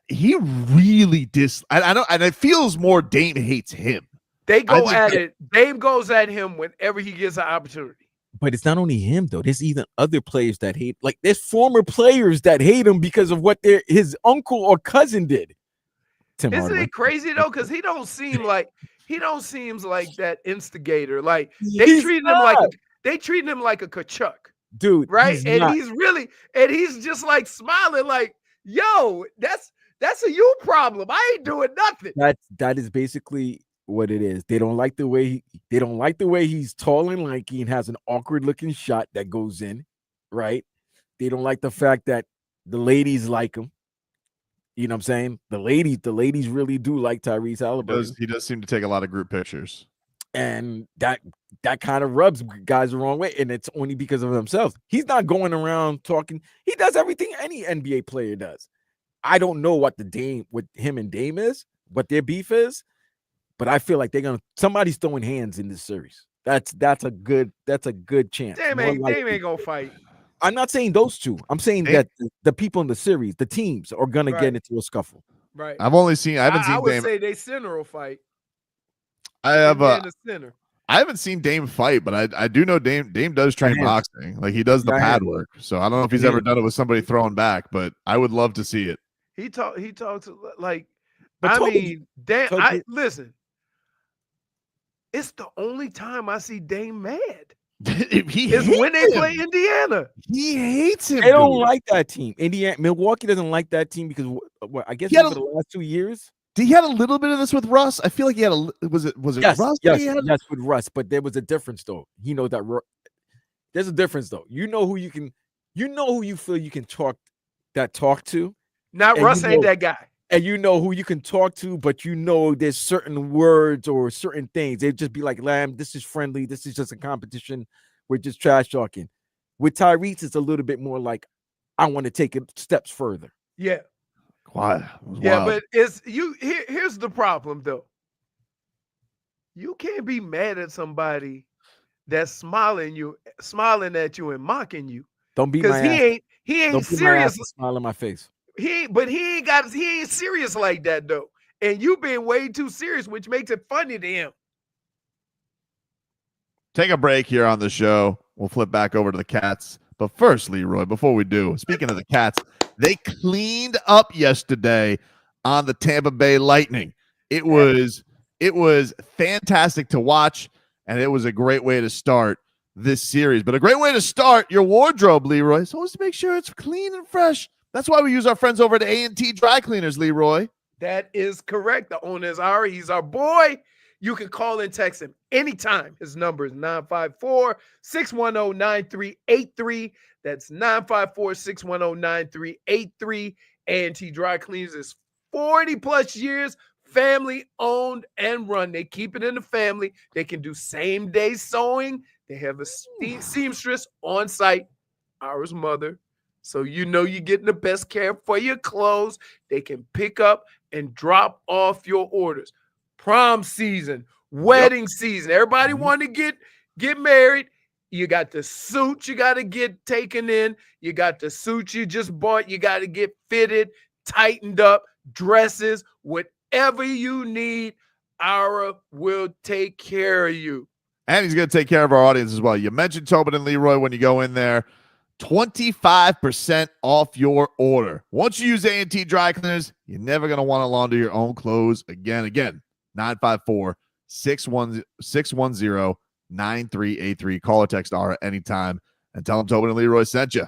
he really and it feels more Dame hates him. They go at it. Dame goes at him whenever he gets an opportunity. But it's not only him though. There's even other players that hate. Like there's former players that hate him because of what his uncle or cousin did. Isn't it crazy though? Because he don't seem like that instigator. Like they treat him like a Tkachuk, dude. Right? He's just like smiling, like, yo, that's a you problem. I ain't doing nothing. That is basically what it is. They don't like the way he's tall and lanky and has an awkward looking shot that goes in, right? They don't like the fact that the ladies like him. You know what I'm saying? The ladies really do like Tyrese Haliburton. He does seem to take a lot of group pictures. And that kind of rubs guys the wrong way. And it's only because of themselves. He's not going around talking. He does everything any NBA player does. I don't know what him and Dame is, what their beef is, but I feel like somebody's throwing hands in this series. That's a good chance. Dame ain't gonna fight. I'm not saying those two. I'm saying that the people in the series, the teams, are gonna get into a scuffle. Right. I haven't seen I would Dame. say they center will fight. I haven't seen Dame fight, but I do know Dame does train boxing. Like he does the pad work. So I don't know if he's ever done it with somebody throwing back, but I would love to see it. He talks like, but Dame. Listen, it's the only time I see Dame mad. It's when they play Indiana. He hates him. They don't like that team. Milwaukee doesn't like that team because I guess over the last 2 years. He had a little bit of this with Russ. I feel like he had was it yes, Russ? Yes, with Russ, but there was a difference though. He knows that there's a difference though. You know who you feel you can talk to, Not And Russ ain't that guy. And you know who you can talk to, but you know there's certain words or certain things. They'd just be like, Lamb, this is friendly. This is just a competition. We're just trash talking. With Tyrese, it's a little bit more like, I want to take it steps further. Yeah. Quiet. Yeah, but here's the problem though. You can't be mad at somebody that's smiling at you and mocking you. Don't be my ass. He ain't serious. Smile in my face. He ain't serious like that though. And you being way too serious, which makes it funny to him. Take a break here on the show. We'll flip back over to the Cats. But first, Leroy, before we do, speaking of the Cats, they cleaned up yesterday on the Tampa Bay Lightning. It was fantastic to watch, and it was a great way to start this series. But a great way to start your wardrobe, Leroy, is always to make sure it's clean and fresh. That's why we use our friends over at A&T Dry Cleaners, Leroy. That is correct. The owner is Ari. He's our boy. You can call and text him anytime. His number is 954-610-9383. That's 954-610-9383. A&T Dry Cleaners is 40 plus years, family owned and run. They keep it in the family. They can do same day sewing. They have a seamstress on site, Ari's mother. So you know you're getting the best care for your clothes. They can pick up and drop off your orders. Prom season, wedding season. Everybody want to get married. You got the suit you got to get taken in. You got the suit you just bought. You got to get fitted, tightened up, dresses, whatever you need. Ara will take care of you. And he's going to take care of our audience as well. You mentioned Tobin and Leroy when you go in there. 25% off your order. Once you use A&T Dry Cleaners, you're never going to want to launder your own clothes again. 954-610-9383. Call or text Ara anytime and tell them Tobin and Leroy sent you.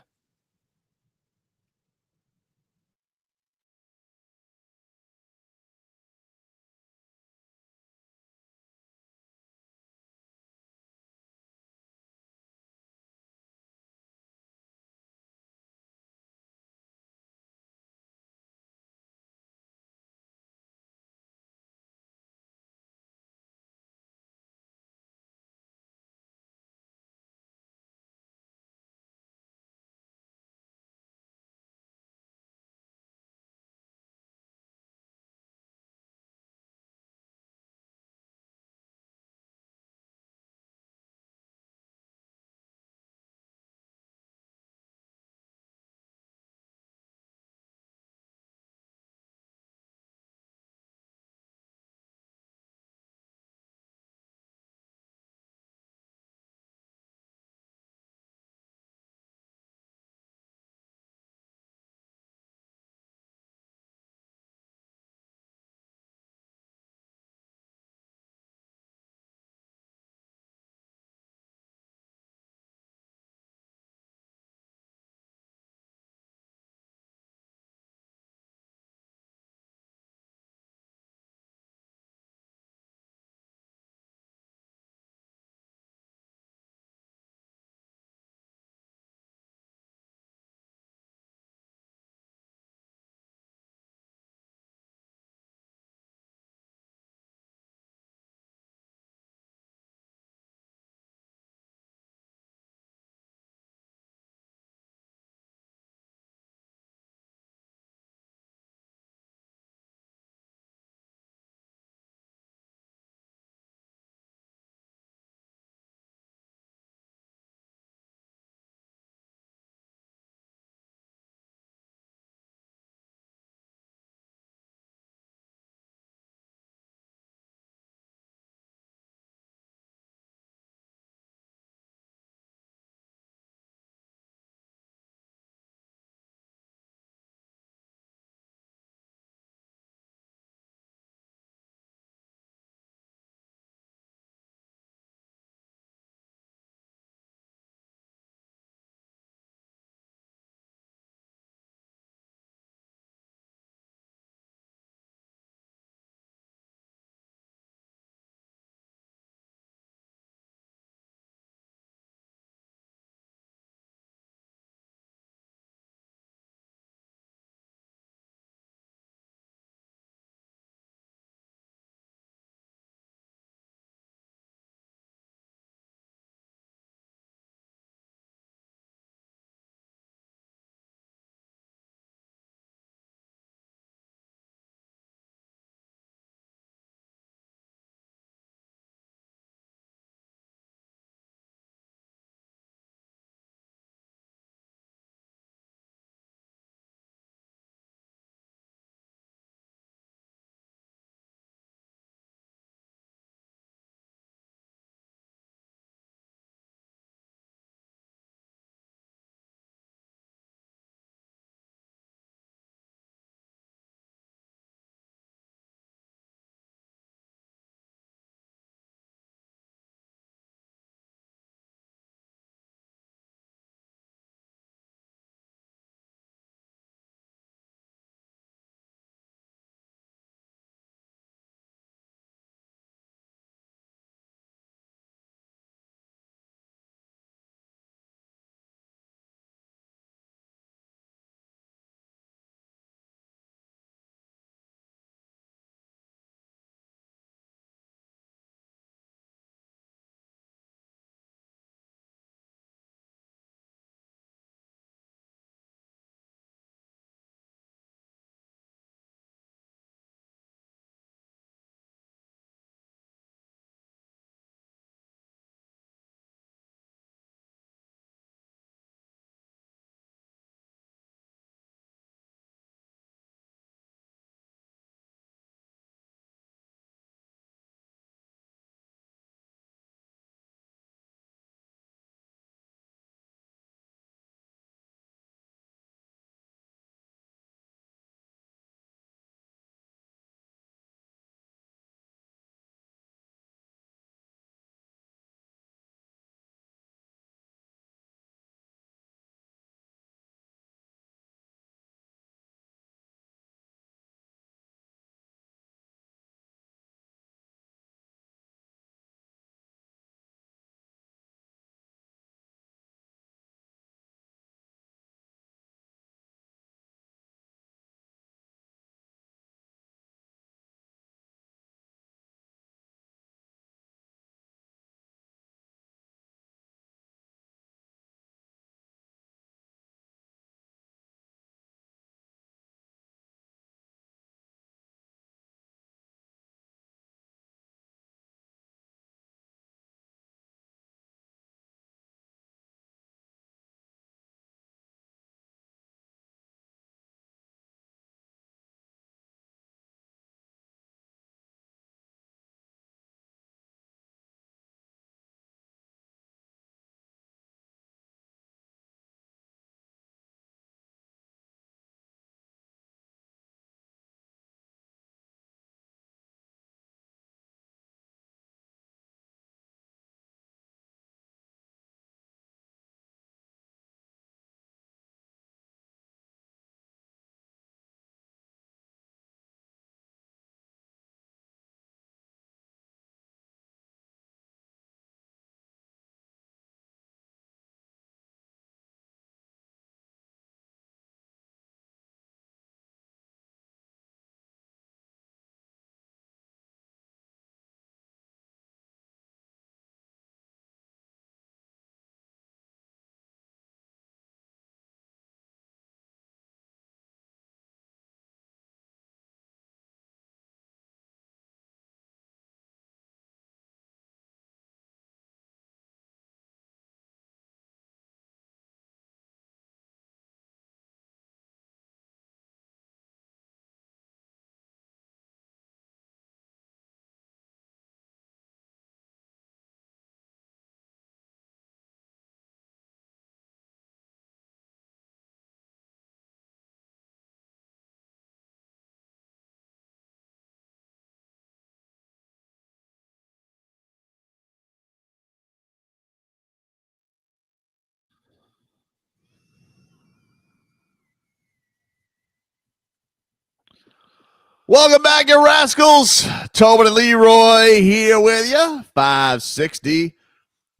Welcome back, you rascals. Tobin and Leroy here with you. 560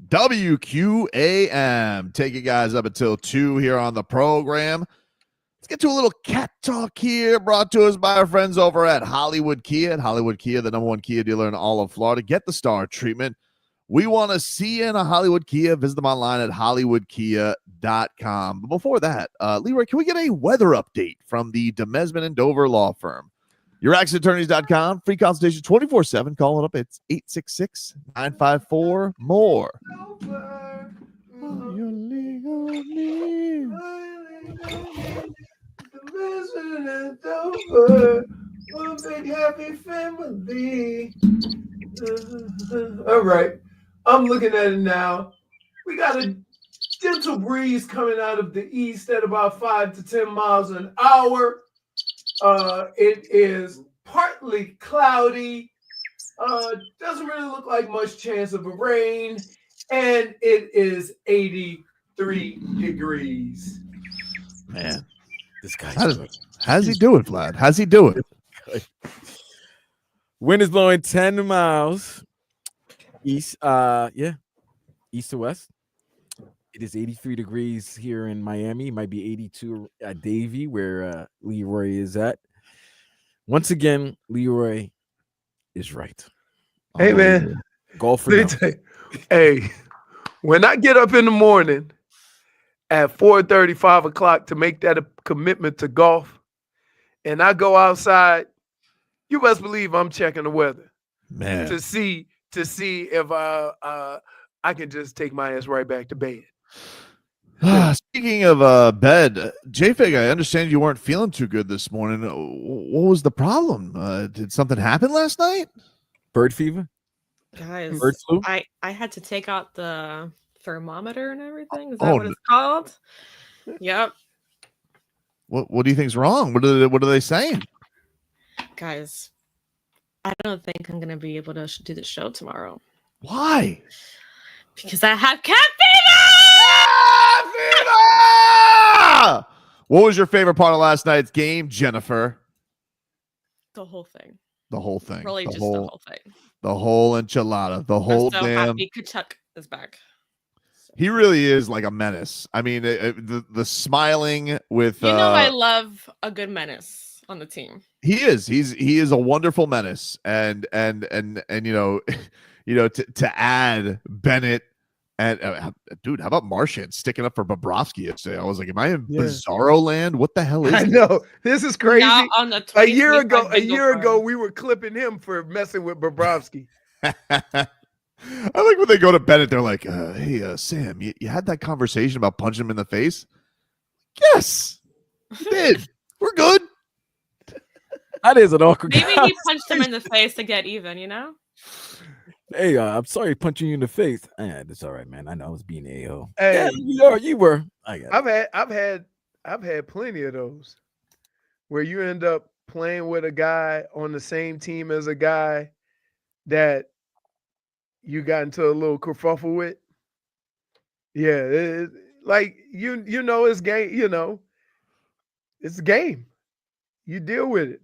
WQAM. Take you guys up until 2 here on the program. Let's get to a little cat talk here, brought to us by our friends over at Hollywood Kia. At Hollywood Kia, the #1 Kia dealer in all of Florida. Get the star treatment. We want to see you in a Hollywood Kia. Visit them online at hollywoodkia.com. But before that, Leroy, can we get a weather update from the Demesman and Dover law firm? YourAccidentAttorneys.com. Free consultation 24/7. Call it up. It's 866-954-MORE. One big happy family. All right. I'm looking at it now. We got a gentle breeze coming out of the east at about 5 to 10 miles an hour. It is partly cloudy. Doesn't really look like much chance of a rain. And it is 83 degrees. Man, this guy's how's he doing, Vlad? How's he doing? Wind is blowing 10 miles east. East to west. It is 83 degrees here in Miami. It might be 82 at Davie, where Leroy is at. Once again, Leroy is right. Hey, man. Golfer. Hey, when I get up in the morning at 4:30, 5 o'clock to make that a commitment to golf, and I go outside, you best believe I'm checking the weather, man, to see if I can just take my ass right back to bed. Speaking of bed, JFig, I understand you weren't feeling too good this morning. What was the problem? Did something happen last night? Bird fever? Guys, Bird flu? I had to take out the thermometer and everything. Is that what it's called? Yep. What do you think's wrong? What are they saying? Guys, I don't think I'm gonna be able to do the show tomorrow. Why? Because I have cat fever! What was your favorite part of last night's game, Jennifer? The whole thing. The whole thing. Really, the whole thing. The whole enchilada. The whole I'm so damn. happy Tkachuk is back. He really is like a menace. I mean, the smiling with. I love a good menace on the team. He is. He is a wonderful menace, and to add Bennett and dude, how about Marchand sticking up for Bobrovsky yesterday? I was like, am I in Bizarro land? What the hell is I this? know this is crazy. Now on the a year ago, we were clipping him for messing with Bobrovsky. I like when they go to Bennett, they're like, hey, Sam, you had that conversation about punching him in the face? Yes, we did. We're good. That is an awkward Maybe he punched him in the face to get even, Hey, I'm sorry punching you in the face. That's all right, man. I know I was being a-hole. Hey, yeah, you were. I've had plenty of those where you end up playing with a guy on the same team as a guy that you got into a little kerfuffle with. Yeah, it's game. It's a game. You deal with it.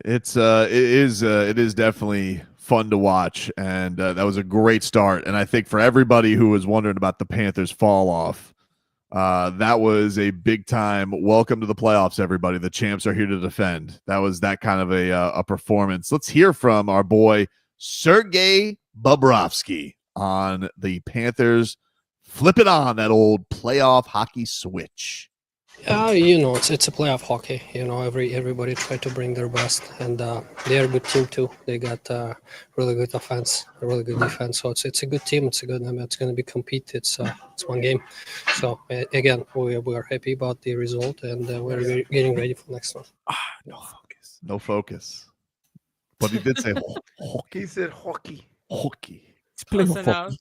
It is definitely fun to watch, and that was a great start. And I think for everybody who was wondering about the Panthers fall off, that was a big time welcome to the playoffs. Everybody, the champs are here to defend. That was that kind of a performance. Let's hear from our boy Sergei Bobrovsky on the Panthers flipping on that old playoff hockey switch. It's a playoff hockey. Everybody try to bring their best, and they're a good team too. They got really good offense, a really good defense. So it's a good team. It's going to be compete. It's one game. So again, we are happy about the result, and we're getting ready for next one. No focus. But he did say hockey. He said hockey. Hockey. It's playoff hockey.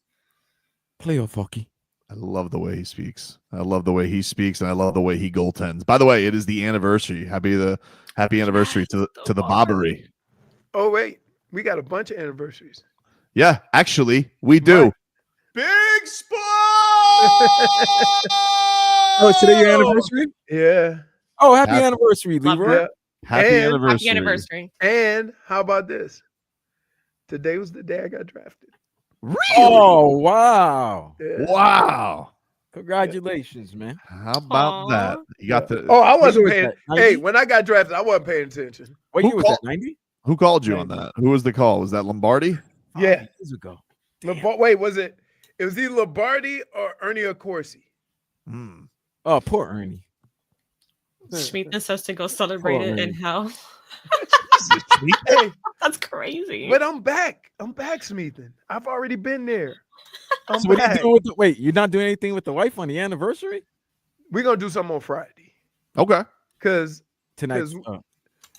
Playoff hockey. I love the way he speaks. And I love the way he goaltends. By the way, it is the anniversary. Happy anniversary to the Bobbery. Oh wait, we got a bunch of anniversaries. Yeah, actually, we do. What? Big sport. Oh, is today your anniversary? Yeah. Oh, happy anniversary, Leroy. Happy And- anniversary. Happy anniversary. And how about this? Today was the day I got drafted. Really? Oh, wow. Yeah. Wow. Congratulations, man. How about that? You got the. Oh, I What wasn't year was paying. that, 90? Hey, when I got drafted, I wasn't paying attention. What Who year was called- that? 90? Who called you on that? Who was the call? Was that Lombardi? Yeah. Years ago. Wait, was it? It was either Lombardi or Ernie Accorsi. Hmm. Oh, poor Ernie. Schmeaton says to go celebrate it in hell. Hey, That's crazy. but I'm back. I'm back, Smeathan. I've already been there. I'm So what are you back. doing with the, wait, you're not doing anything with the wife on the anniversary? We're gonna do something on Friday. Okay. Cause Tonight. 'cause-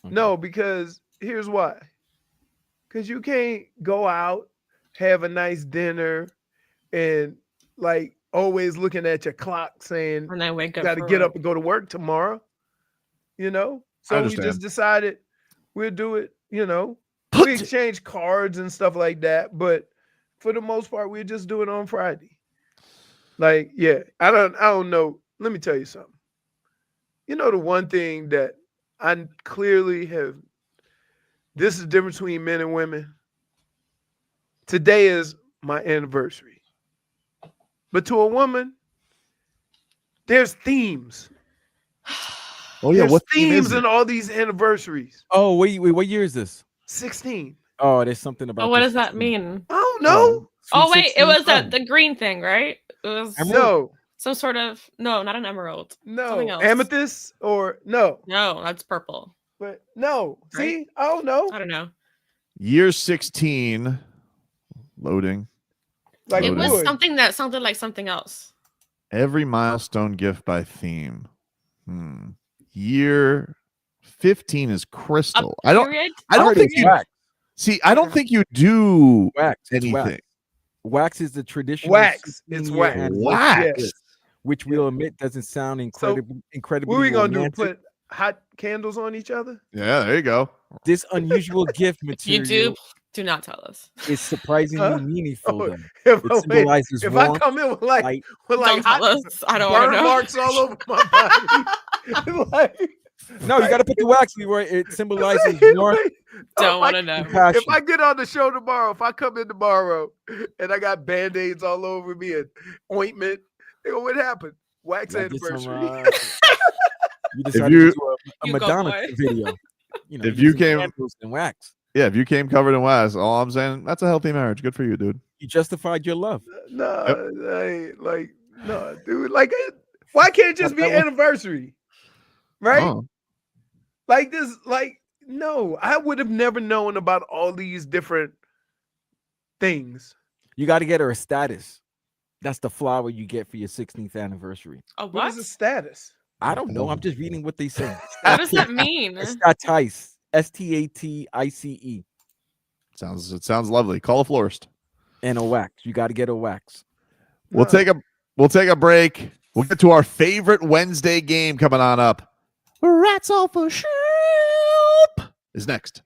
no, because here's why. Because you can't go out, have a nice dinner, and like always looking at your clock saying And I wake up. got to for get a- up and go to work tomorrow. You know? I So we understand. just decided we'll do it, you know. We exchange cards and stuff like that, but for the most part, we'll just do it on Friday. Like, yeah, I don't know. Let me tell you something. You know, the one thing that I clearly have, this is the difference between men and women. Today is my anniversary. But to a woman, there's themes. Oh yeah, There's what theme is themes it? in all these anniversaries. Oh, wait, what year is this? 16. Oh, there's something about Oh, what this does that 16. mean? I don't know. Sweet Oh, wait, 16? it was Oh. the green thing, right? It was No, some sort of no, not an emerald. Something no. else. Amethyst or no. No, that's purple. But no. Right? See, I don't know. I don't know. Year 16. Loading. Like It Loading. was something that sounded like something else. Every milestone gift by theme. Year 15 is crystal. I don't Period? think you wax. see. I don't think you do Wax. It's anything. wax. Wax is the traditional Wax. 16 It's year wax. anniversary Wax. gift, which we'll admit doesn't sound incredibly What are we gonna do? romantic. Put hot candles on each other? Yeah, there you go. This unusual gift You material do not tell us. is surprisingly Huh? meaningful. Oh, Though. If, It wait, symbolizes if I warmth, come in with like light. Don't tell hot us. I don't burn want to know. marks all over my body. Like, No, you got to put the wax where it symbolizes warmth. Don't want to know. If Passion. I get on the show tomorrow, if I come in tomorrow and I got band-aids all over me and ointment, they go, what happened? Wax Like it's some, anniversary. you decided you- to do a You go, Madonna boy. video. You know, If you using came- candles and wax, Yeah, if you came covered in wax, all I'm saying, that's a healthy marriage. Good for you, dude. you justified your love. No, no, dude. Like, why can't it just be anniversary? Right? Oh. Like this, like, no, I would have never known about all these different things. You got to get her a status. That's the flower you get for your 16th anniversary. A What what? is the status? I don't know. I'm just reading what they say. What does that mean? Statice. STATICE. It sounds lovely. Call a florist. And a wax. You got to get a wax. We'll take a break. We'll get to our favorite Wednesday game coming on up. Rats off a ship is next.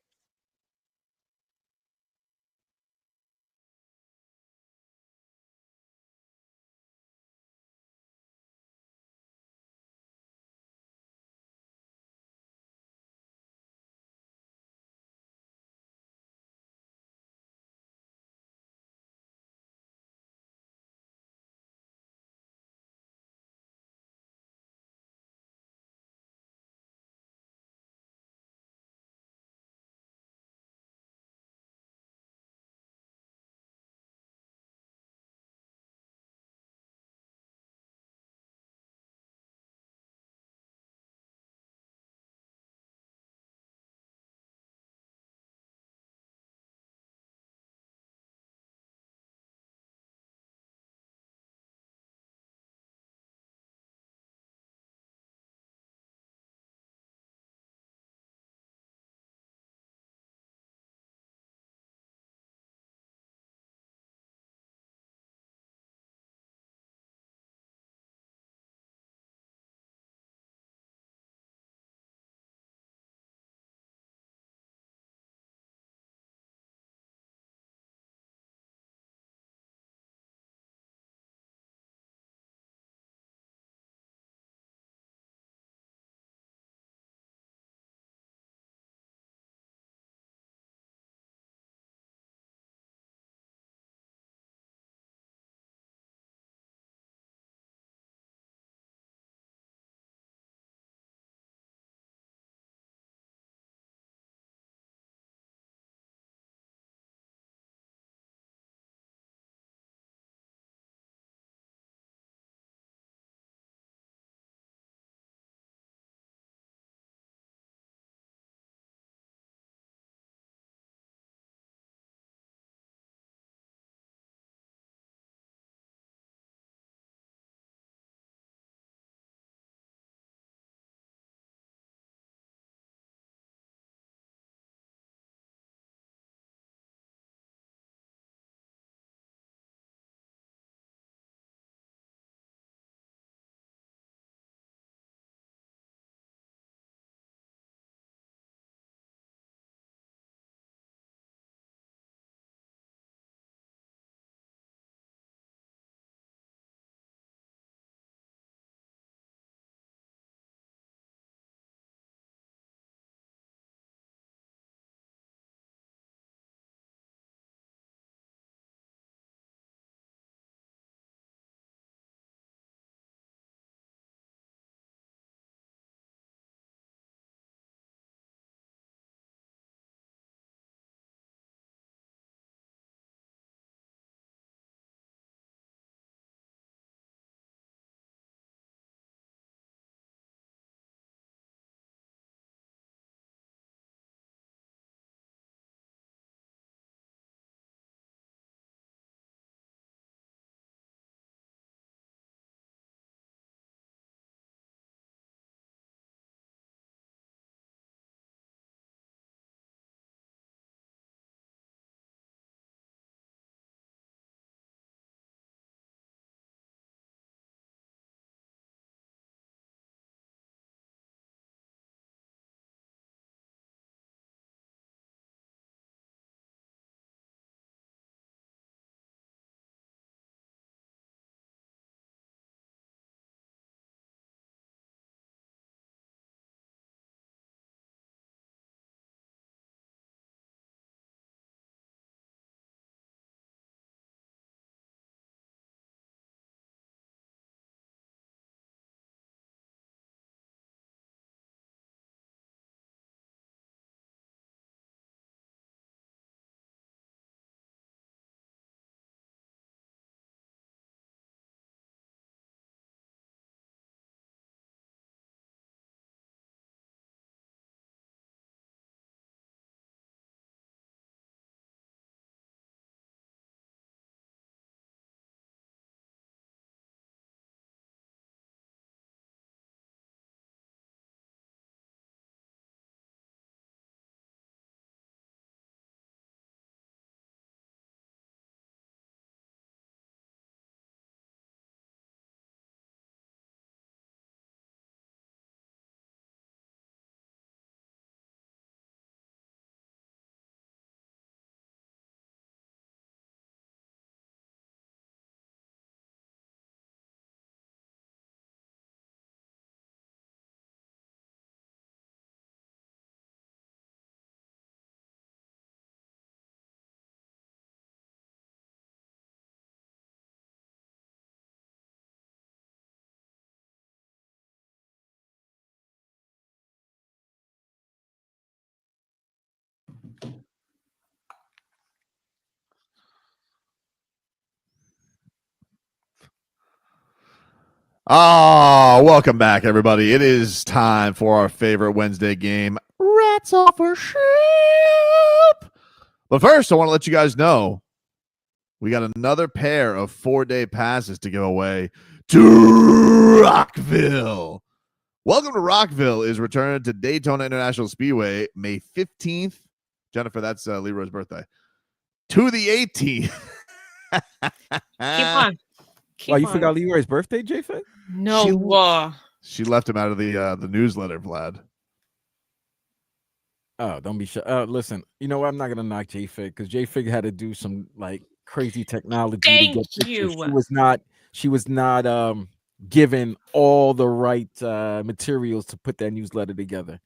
Welcome back, everybody. It is time for our favorite Wednesday game, Rats Off a Ship. But first, I want to let you guys know we got another pair of 4-day passes to give away to Rockville. Welcome to Rockville is returning to Daytona International Speedway May 15th. Jennifer, that's Leroy's birthday. To the 18th. Keep on. Why, you forgot Leroy's birthday, JFig? No. She left him out of the newsletter, Vlad. Oh, don't be shy. Listen, you know what? I'm not gonna knock JFig because JFig had to do some like crazy technology to get pictures. She was not given all the right materials to put that newsletter together.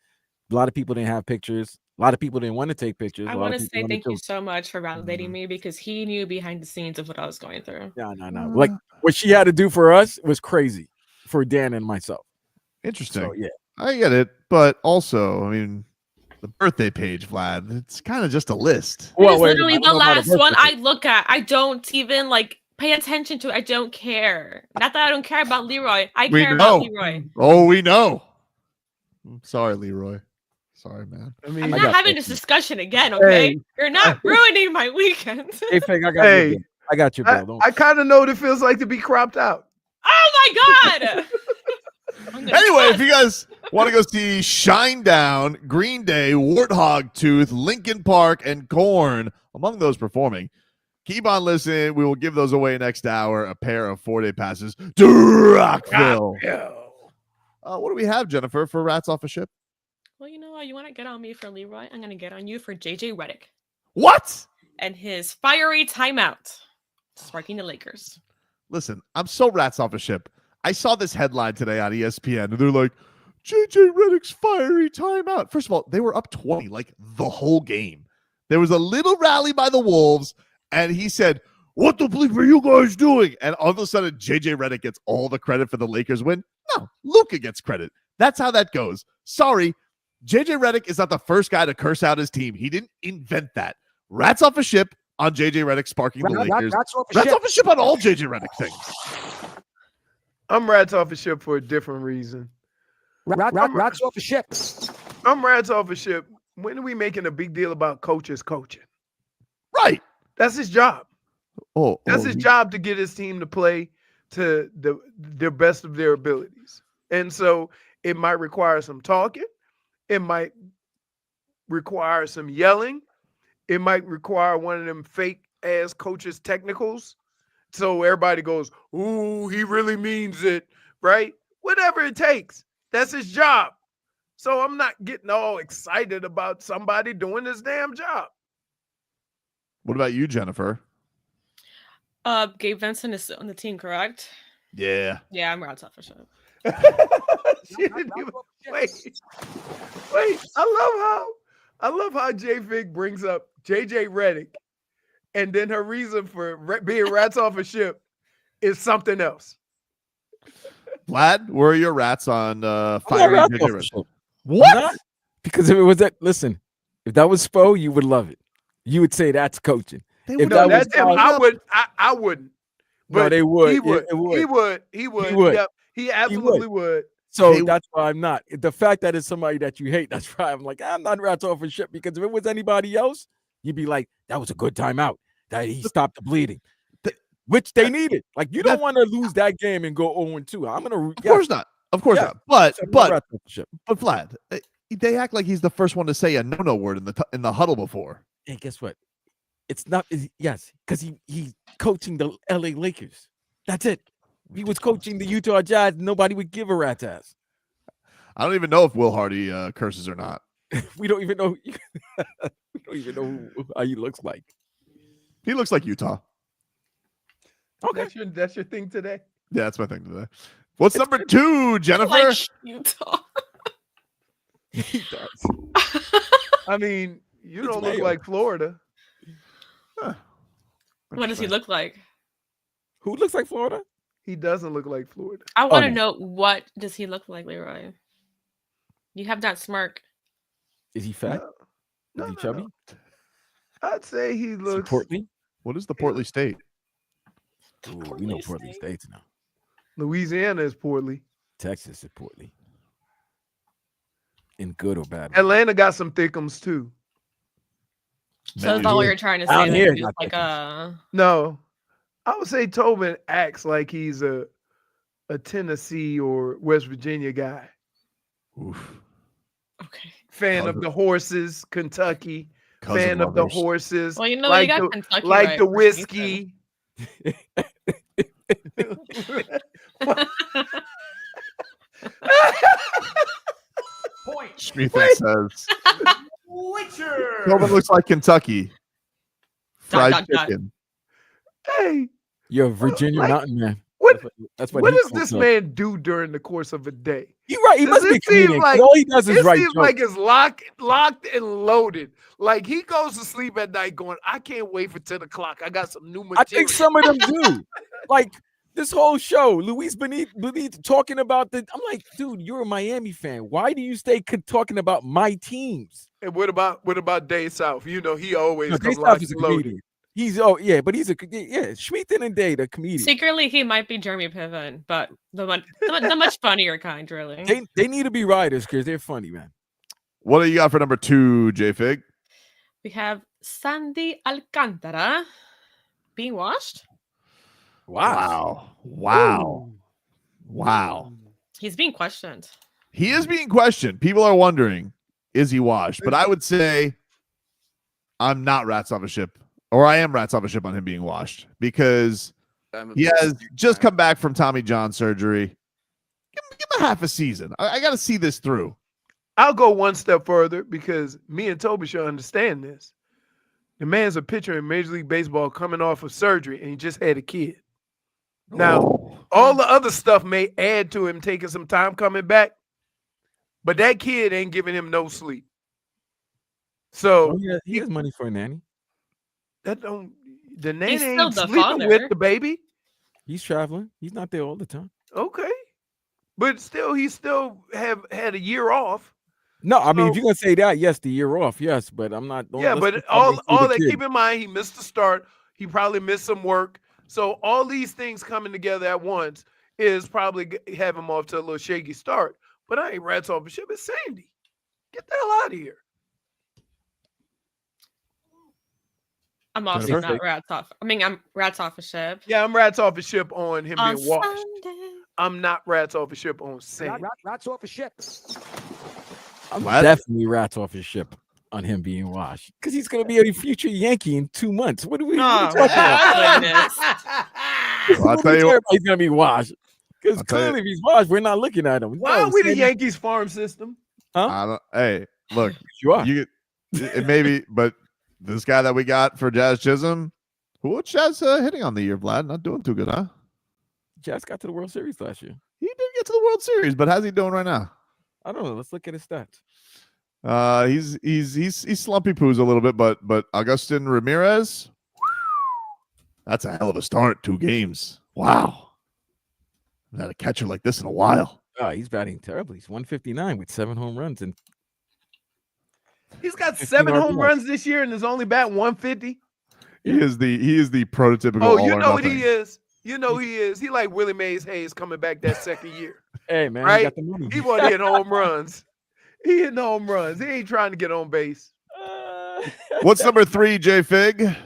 A lot of people didn't have pictures. A lot of people didn't want to take pictures. I want to say thank you so much for validating me because he knew behind the scenes of what I was going through. No. Like what she had to do for us was crazy for Dan and myself. Interesting. So, yeah. I get it. But also, I mean, the birthday page, Vlad, it's kind of just a list. It's literally the last one I look at. I don't even pay attention to it. I don't care. Not that I don't care about Leroy. I care about Leroy. Oh, we know. I'm sorry, Leroy. Sorry, man. I'm not having this discussion again, okay? Hey. You're not ruining my weekend. Hey, Fig, I got you, bro. I kind of know what it feels like to be cropped out. Oh my God! Anyway, if you guys want to go see Shinedown, Green Day, Warthog Tooth, Linkin Park, and Korn, among those performing, keep on listening. We will give those away next hour, a pair of 4-day passes to Rockville. What do we have, Jennifer, for Rats Off a Ship? Well, you know what? You want to get on me for Leroy? I'm going to get on you for JJ Redick. What? And his fiery timeout, sparking the Lakers. Listen, I'm so Rats Off a Ship. I saw this headline today on ESPN, and they're like, JJ Redick's fiery timeout. First of all, they were up 20 like the whole game. There was a little rally by the Wolves, and he said, what the bleep are you guys doing? And all of a sudden, JJ Redick gets all the credit for the Lakers win. No, Luka gets credit. That's how that goes. Sorry, JJ Redick is not the first guy to curse out his team. He didn't invent that. Rats Off a Ship on JJ Redick sparking the Lakers. Rats off a ship on all JJ Redick things. I'm Rats Off a Ship for a different reason. Rats off a ship. I'm Rats Off a Ship. When are we making a big deal about coaches coaching? Right. That's his job. That's his he- job to get his team to play to the best of their abilities. And so it might require some talking. It might require some yelling. It might require one of them fake ass coaches technicals. So everybody goes, ooh, he really means it, right? Whatever it takes. That's his job. So I'm not getting all excited about somebody doing his damn job. What about you, Jennifer? Gabe Vincent is on the team, correct? Yeah. Yeah, I'm Rats Off a Ship. She didn't even wait. I love how JFig brings up JJ Redick, and then her reason for being Rats Off a Ship is something else. Vlad, where are your rats on I'm fiery not JJ Rats Off a Redick? Ship. What? I'm not. Because if it was that, listen, if that was Spo, you would love it. You would say that's coaching. If No, that was that's him. I wouldn't. No, But they would. He would. It would. He would. He would. Yep. He absolutely would. So that's why I'm not. The fact that it's somebody that you hate, that's why I'm like, I'm not Rats Off a Ship. Because if it was anybody else, you'd be like, that was a good timeout. That he stopped the bleeding, which they needed. Like, you don't want to lose that game and go 0-2. I'm gonna. Of course not. Of course not. But So I'm Rats Off a Ship. Vlad, they act like he's the first one to say a no word in the huddle before. Hey, guess what? It's not. Yes, because he's coaching the LA Lakers. That's it. He was coaching the Utah Jazz. Nobody would give a rat's ass. I don't even know if Will Hardy curses or not. We don't even know. We don't even know how he looks like. He looks like Utah. Okay. That's your thing today. Yeah, that's my thing today. What's number 2, Jennifer? Like Utah. He does. I mean, you It's don't look mayo. like Florida. What does he look like? Who looks like Florida? He doesn't look like Florida. I want to no. know, what does he look like, Leroy? You have that smirk. Is he fat? No, Is he no, chubby? no. I'd say he Is he looks. portly? What is the Portly State? Ooh, we know Portly States now. Louisiana is poorly. Texas is poorly. In good or bad. Atlanta got some thickums too. So that's not what you're trying to say. Down here, He's like No, I would say Tobin acts like he's a Tennessee or West Virginia guy. Oof. Okay. Fan of the horses, Kentucky. Fan of the horses. Well, you know, like you got the, Kentucky like right the for whiskey. Point. Schmeathen says. Tobin looks like Kentucky. Fried chicken. Hey, You're a Virginia like, mountain man. What what does this man do during the course of a day? You're right. He Does must be it seem comedian. like All he does is it write seems jokes. like it's locked and loaded. Like he goes to sleep at night going, I can't wait for 10 o'clock. I got some new material. I think some of them do. Like this whole show, Luis Beneath talking about the. I'm like, dude, you're a Miami fan. Why do you stay talking about my teams? And what about Day South? You know, he always No, comes Dave South locked is a and loaded. comedian. But he's Schmeathen and Day, the comedian. Secretly, he might be Jeremy Piven, but the much funnier kind, really. They need to be writers because they're funny, man. What do you got for number 2, JFig? We have Sandy Alcántara being washed. Wow. He's being questioned. He is being questioned. People are wondering, is he washed? But I would say I'm not rats off a ship, or I am rats off a ship on him being washed because he has just come back from Tommy John surgery. Give him a half a season. I got to see this through. I'll go one step further because me and Tobin should understand this. The man's a pitcher in Major League Baseball coming off of surgery, and he just had a kid. Now, all the other stuff may add to him taking some time coming back, but that kid ain't giving him no sleep. So he has money for a nanny. The nanny He's still ain't the sleeping father. with the baby. He's traveling. He's not there all the time. Okay, but still, he still have had a year off. No, I mean, if you're gonna say that, yes, the year off, yes, but I'm not. Yeah, but all that. Keep in mind, he missed the start. He probably missed some work. So all these things coming together at once is probably have him off to a little shaky start. But I ain't rats off a ship. It's Sandy. Get the hell out of here. I'm also Jennifer? not rats off. I mean, I'm rats off a ship. Yeah, I'm rats off a ship on him On being washed. Sunday. I'm not rats off a ship on Sandy. Rats off a ship. I'm What? definitely rats off his ship on him being washed because he's gonna be a future Yankee in 2 months. What are we talking about? Goodness. Well, I'll tell you what. Everybody's gonna be washed because I'll tell you- clearly, if he's washed, we're not looking at him. Why are we the Yankees farm system? Hey, look, You are. It may be, but this guy that we got for Jazz Chisholm, what's Jazz hitting on the year, Vlad? Not doing too good, huh? Jazz got to the World Series last year. He did get to the World Series, but how's he doing right now? I don't know. Let's look at his stats. He's slumpy poos a little bit, but Agustin Ramirez, that's a hell of a start. 2 games. Wow. I've had a catcher like this in a while. Oh, he's batting terribly. He's 159 with 7 home runs and He's got 15 7 home RBIs. runs this year and is only batting 150. He is the prototypical. Oh, all you or know what nothing. he is. You know he is. He like Willie Mays Hayes coming back that second year. hey man, Right? he got the money. He wasn't hitting home runs. He hitting home runs. He ain't trying to get on base. What's number 3, JFig?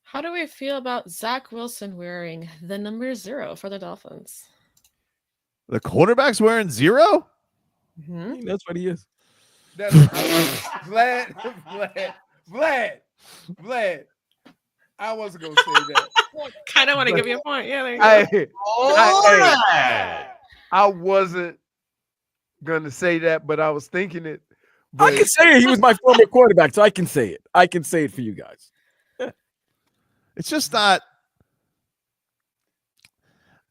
How do we feel about Zach Wilson wearing the number 0 for the Dolphins? The quarterback's wearing 0? Mm-hmm. That's what he is. That's Vlad. I wasn't gonna say that. Kind of want to give you a point. Yeah, there you go. I wasn't gonna say that, but I was thinking it. I But can say it. He was my former quarterback, so I can say it. I can say it for you guys. It's just not.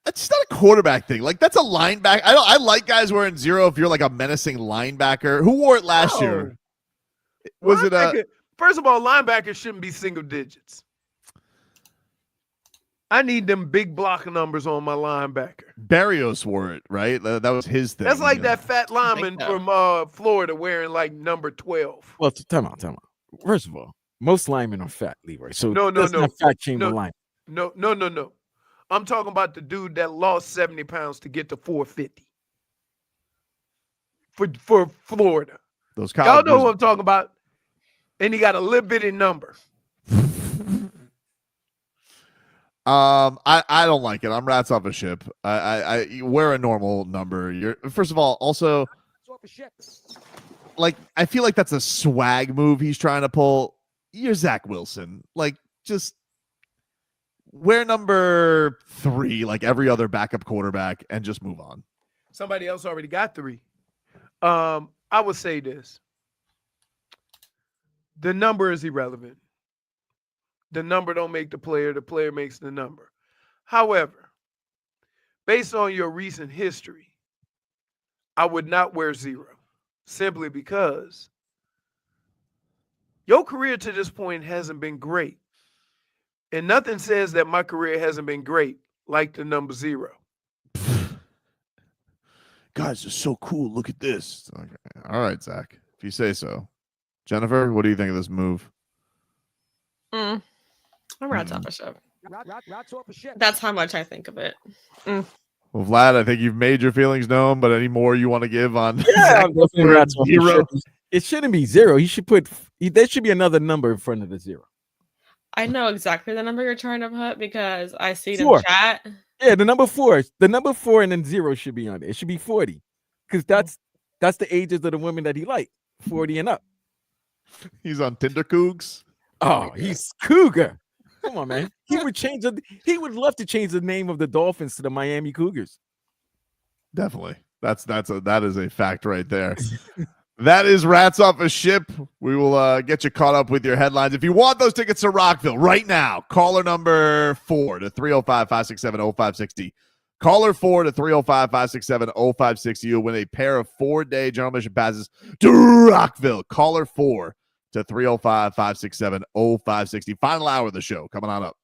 It's just not a quarterback thing. Like that's a linebacker. I like guys wearing 0 if you're like a menacing linebacker. Who wore it last year? Was it a? First of all, linebackers shouldn't be single digits. I need them big block numbers on my linebacker. Barrios wore it, right? That was his thing. That's like that fat lineman from Florida wearing like number 12. Well, time out. First of all, most linemen are fat, Leroy. So No. Fat shame the line. No. I'm talking about the dude that lost 70 pounds to get to 450 for Florida. Those Y'all know who I'm talking about. And he got a little bitty number. I don't like it. I'm rats off a ship. I wear a normal number. You're first of all, also like I feel like that's a swag move he's trying to pull. You're Zach Wilson. Like just wear number 3 like every other backup quarterback and just move on. Somebody else already got 3. I would say this. The number is irrelevant. The number don't make the player makes the number. However, based on your recent history, I would not wear 0 simply because your career to this point hasn't been great. And nothing says that my career hasn't been great like the number 0. Guys, it's so cool. Look at this. Okay. All right, Zach, if you say so. Jennifer, what do you think of this move? I'm rats off a ship. That's how much I think of it. Well, Vlad, I think you've made your feelings known, but any more you want to give on? Yeah, I'm definitely rats off a 0. It shouldn't be 0. He should there should be another number in front of the 0. I know exactly the number you're trying to put because I see it 4. in chat. Yeah, the number 4. The number 4 and then 0 should be on it. It should be 40. Because that's the ages of the women that he liked. 40 and up. He's on Tinder Cougs. Oh, he's Cougar. Come on, man. He would love to change the name of the Dolphins to the Miami Cougars. Definitely. That is a fact right there. That is Rats Off a Ship. We will get you caught up with your headlines. If you want those tickets to Rockville right now, caller number 4 to 305-567-0560. Caller 4 to 305-567-0560. You'll win a pair of 4-day general admission passes to Rockville. Caller 4 to 305-567-0560. Final hour of the show coming on up.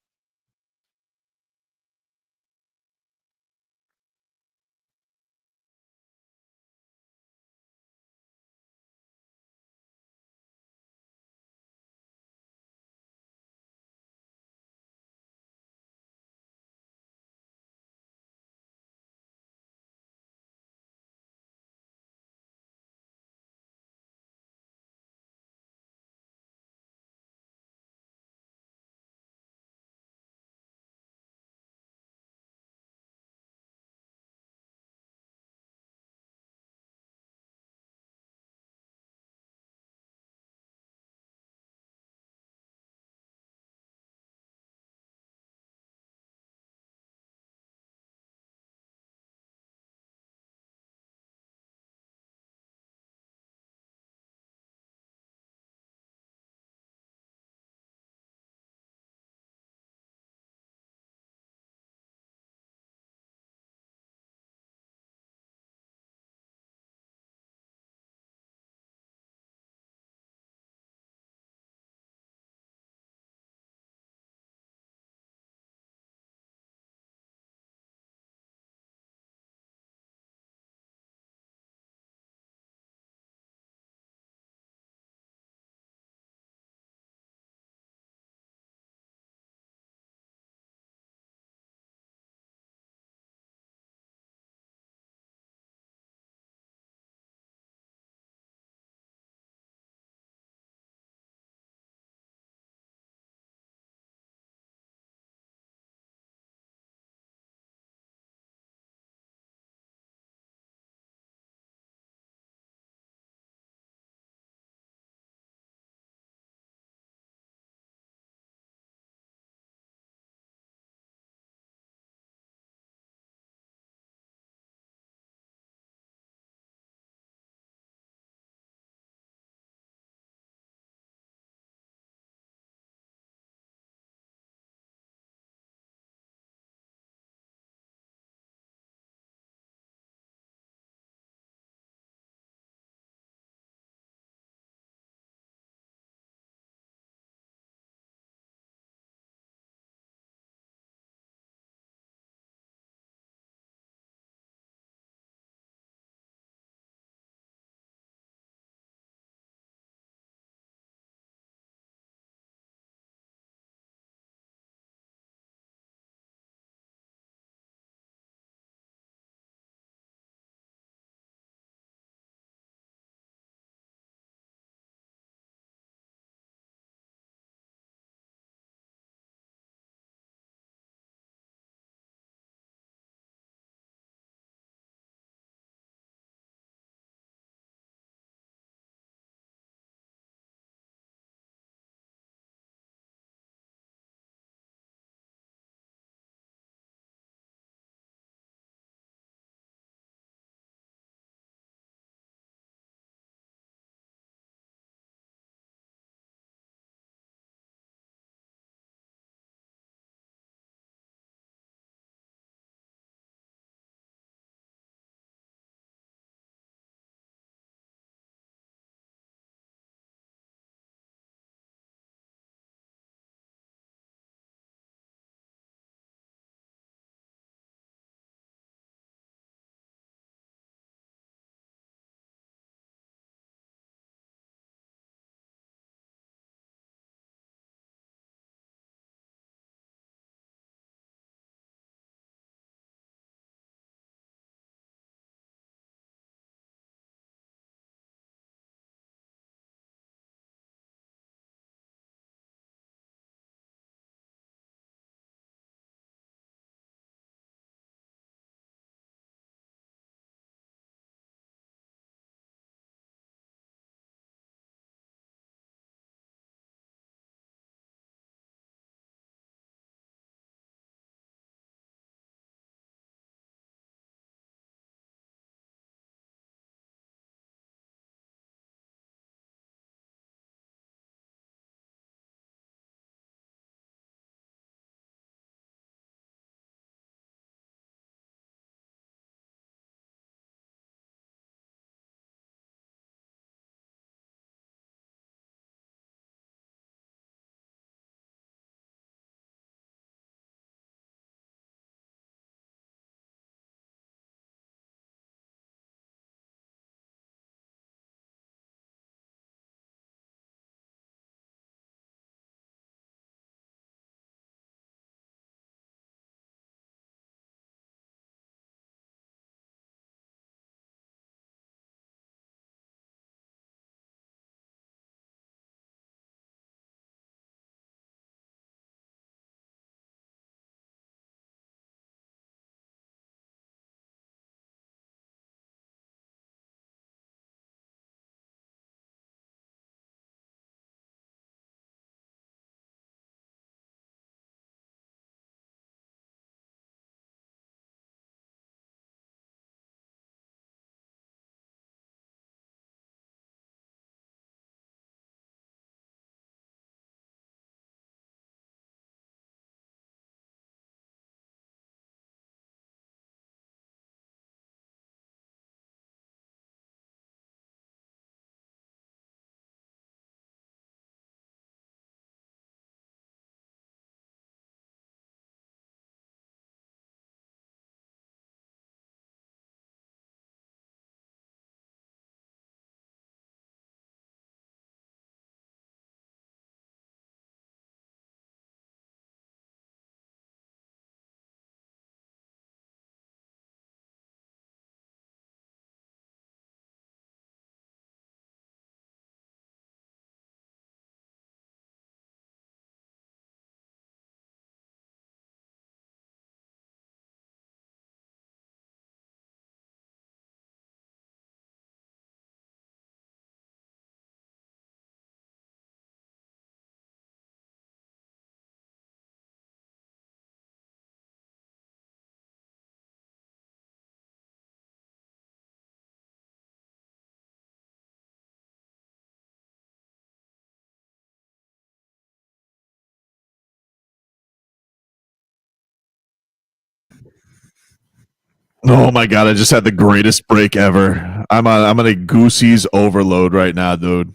Oh my god! I just had the greatest break ever. I'm on a Goosey's overload right now, dude.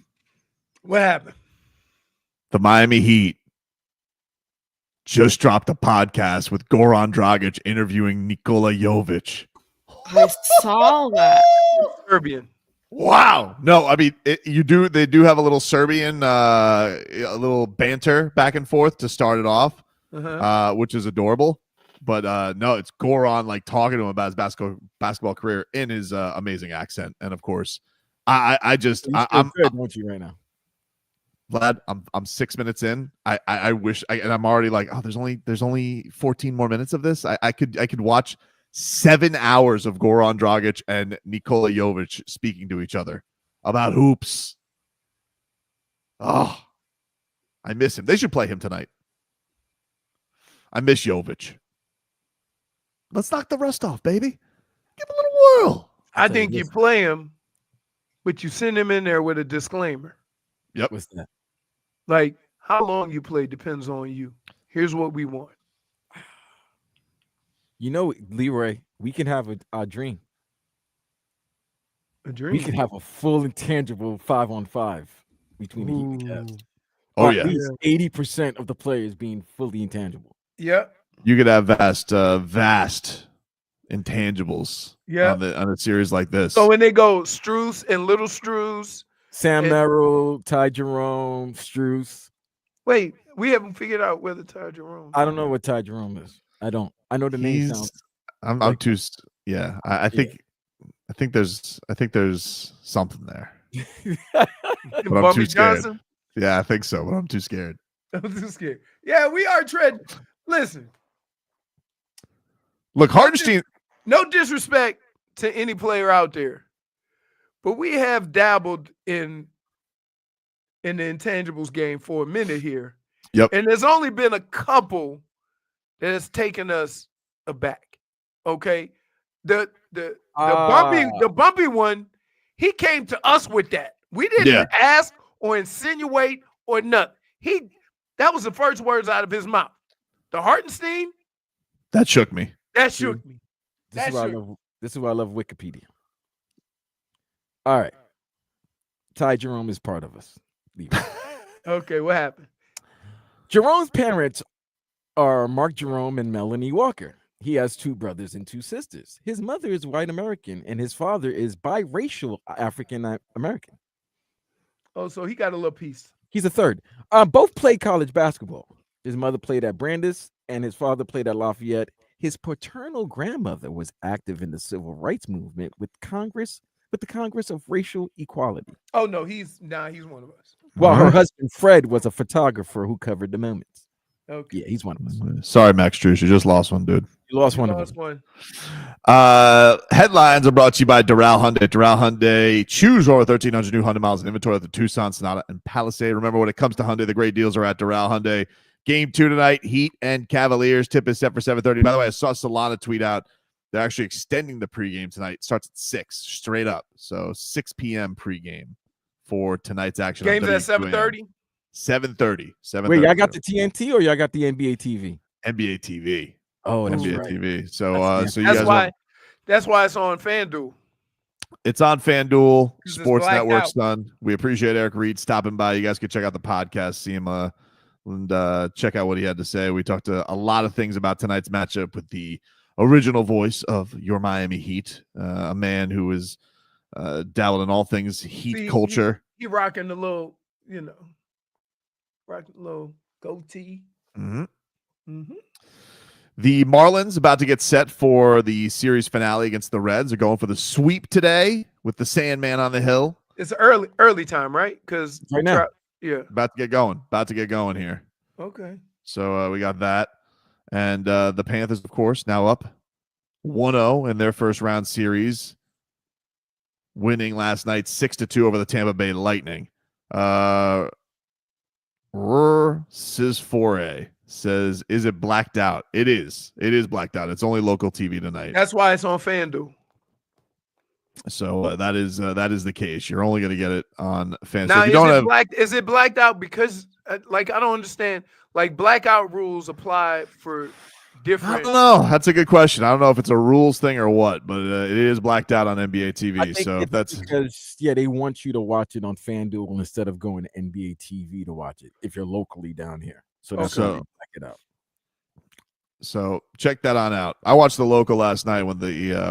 What happened? The Miami Heat just dropped a podcast with Goran Dragic interviewing Nikola Jovic. I saw that. Serbian. Wow. No, I mean they do have a little Serbian, a little banter back and forth to start it off, which is adorable. But no, it's Goran like talking to him about his basketball career in his amazing accent, and of course, I'm good, won't you right now, Vlad. I'm 6 minutes in. I wish, and I'm already like, oh, there's only 14 more minutes of this. I could watch 7 hours of Goran Dragic and Nikola Jovic speaking to each other about hoops. Oh, I miss him. They should play him tonight. I miss Jovic. Let's knock the rust off, baby. Give him a little whirl. I think you play him, but you send him in there with a disclaimer. Yep. What's that? Like, how long you play depends on you. Here's what we want. You know, Leroy, we can have a dream. A dream? We can have a full intangible 5-on-5 between the Heat and Cavs. Oh, at yeah. least 80% of the players being fully intangible. Yep. You could have vast intangibles on a series like this. So when they go Strus and Little Strus. Sam Merrill, Ty Jerome, Strus. Wait, we haven't figured out whether Ty Jerome. I don't know what Ty Jerome is. I don't. I know the name sounds. I'm too. Yeah, I think there's something there. But I'm too scared. Johnson? Yeah, I think so, but I'm too scared. I'm too scared. Yeah, we are treading. Listen. Look, Hartenstein. No disrespect to any player out there, but we have dabbled in the intangibles game for a minute here. Yep. And there's only been a couple that has taken us aback. Okay. The bumpy one, he came to us with that. We didn't ask or insinuate or nothing. That was the first words out of his mouth. The Hartenstein, that shook me. That shook me. This is why I love Wikipedia. All right. Ty Jerome is part of us. Okay, what happened? Jerome's parents are Mark Jerome and Melanie Walker. He has 2 brothers and 2 sisters. His mother is white American, and his father is biracial African American. Oh, so he got a little piece. He's a third. Both played college basketball. His mother played at Brandeis, and his father played at Lafayette. His paternal grandmother was active in the civil rights movement with the Congress of Racial Equality. Oh no, he's one of us. Well, her husband Fred was a photographer who covered the moments. Okay. Yeah, he's one of us. Sorry, Max Drews, you just lost one, dude. You lost one of us. Headlines are brought to you by Doral Hyundai. Doral Hyundai, choose over 1,300 new Hyundai miles in inventory at the Tucson, Sonata, and Palisade. Remember, when it comes to Hyundai, the great deals are at Doral Hyundai. Game 2 tonight, Heat and Cavaliers. Tip is set for 7:30. By the way, I saw Solana tweet out they're actually extending the pregame tonight. It starts at 6, straight up. So 6 p.m. pregame for tonight's action. Game's at 7:30? 7:30. Wait, y'all got the TNT or y'all got the NBA TV? NBA TV. Oh, that's NBA right. TV. So, you that's guys why. That's why it's on FanDuel. It's on FanDuel. It's Sports blacked Network's out. done. We appreciate Eric Reid stopping by. You guys can check out the podcast, see him, and check out what he had to say. We talked a lot of things about tonight's matchup with the original voice of your Miami Heat, a man who is dabbled in all things Heat culture. He rocking the little, rocking the little goatee. Mm-hmm. Mm-hmm. The Marlins about to get set for the series finale against the Reds. Are going for the sweep today with the Sandman on the hill. It's early time, right? Because right now, about to get going here. Okay. So we got that, and the Panthers, of course, now up 1-0 in their first round series, winning last night 6-2 over the Tampa Bay Lightning. Sis4A says, "Is it blacked out?" It is. It is blacked out. It's only local TV tonight. That's why it's on FanDuel. So that is the case. You're only going to get it on FanDuel. Now, So is it blacked out because, I don't understand. Like, blackout rules apply for different. I don't know. That's a good question. I don't know if it's a rules thing or what, but it is blacked out on NBA TV. So that's because they want you to watch it on FanDuel instead of going to NBA TV to watch it if you're locally down here. So that's why they black it out. So check that on out. I watched the local last night when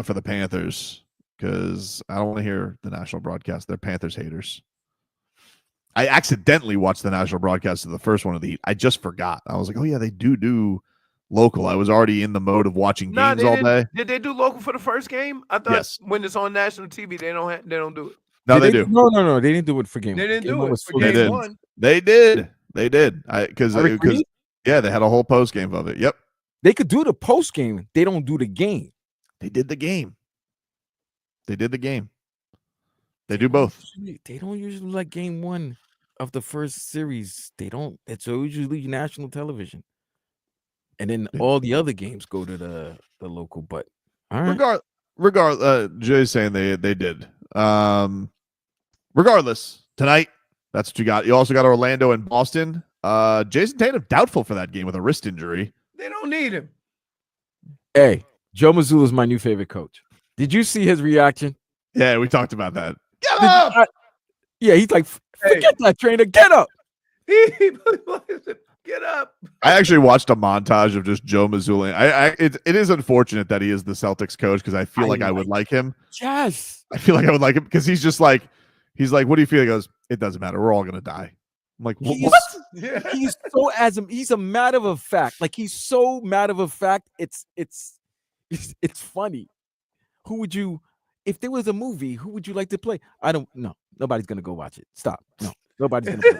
for the Panthers because I don't want to hear the national broadcast. They're Panthers haters. I accidentally watched the national broadcast of the first one of the. I just forgot. I was like, oh yeah, they do local. I was already in the mode of watching games all day. Did they do local for the first game? I thought when it's on national TV, they don't do it. No, they do. No, they didn't do it for game. They didn't game do it for game game one. They did. Because they had a whole post game of it. Yep. They could do the post game. They don't do the game. They did the game. They did the game. They do both. They don't usually like game one of the first series. They don't. It's usually national television. And then all the other games go to the local. But all right. Jay's saying they did. Regardless, tonight, that's what you got. You also got Orlando and Boston. Jason Tatum doubtful for that game with a wrist injury. They don't need him. Hey, Joe Mazzulla is my new favorite coach. Did you see his reaction? Yeah, we talked about that. Get up! He's like, forget that trainer. Get up. Get up. I actually watched a montage of just Joe Mazzulla. It is unfortunate that he is the Celtics coach because I feel like I would like him. Yes. I feel like I would like him because he's like, what do you feel? He goes, it doesn't matter. We're all going to die. I'm like, what? He's a matter of fact. Like he's so matter of fact. It's funny. Who would you, if there was a movie, who would you like to play? I don't know. Nobody's going to go watch it. Stop. No, nobody's going to play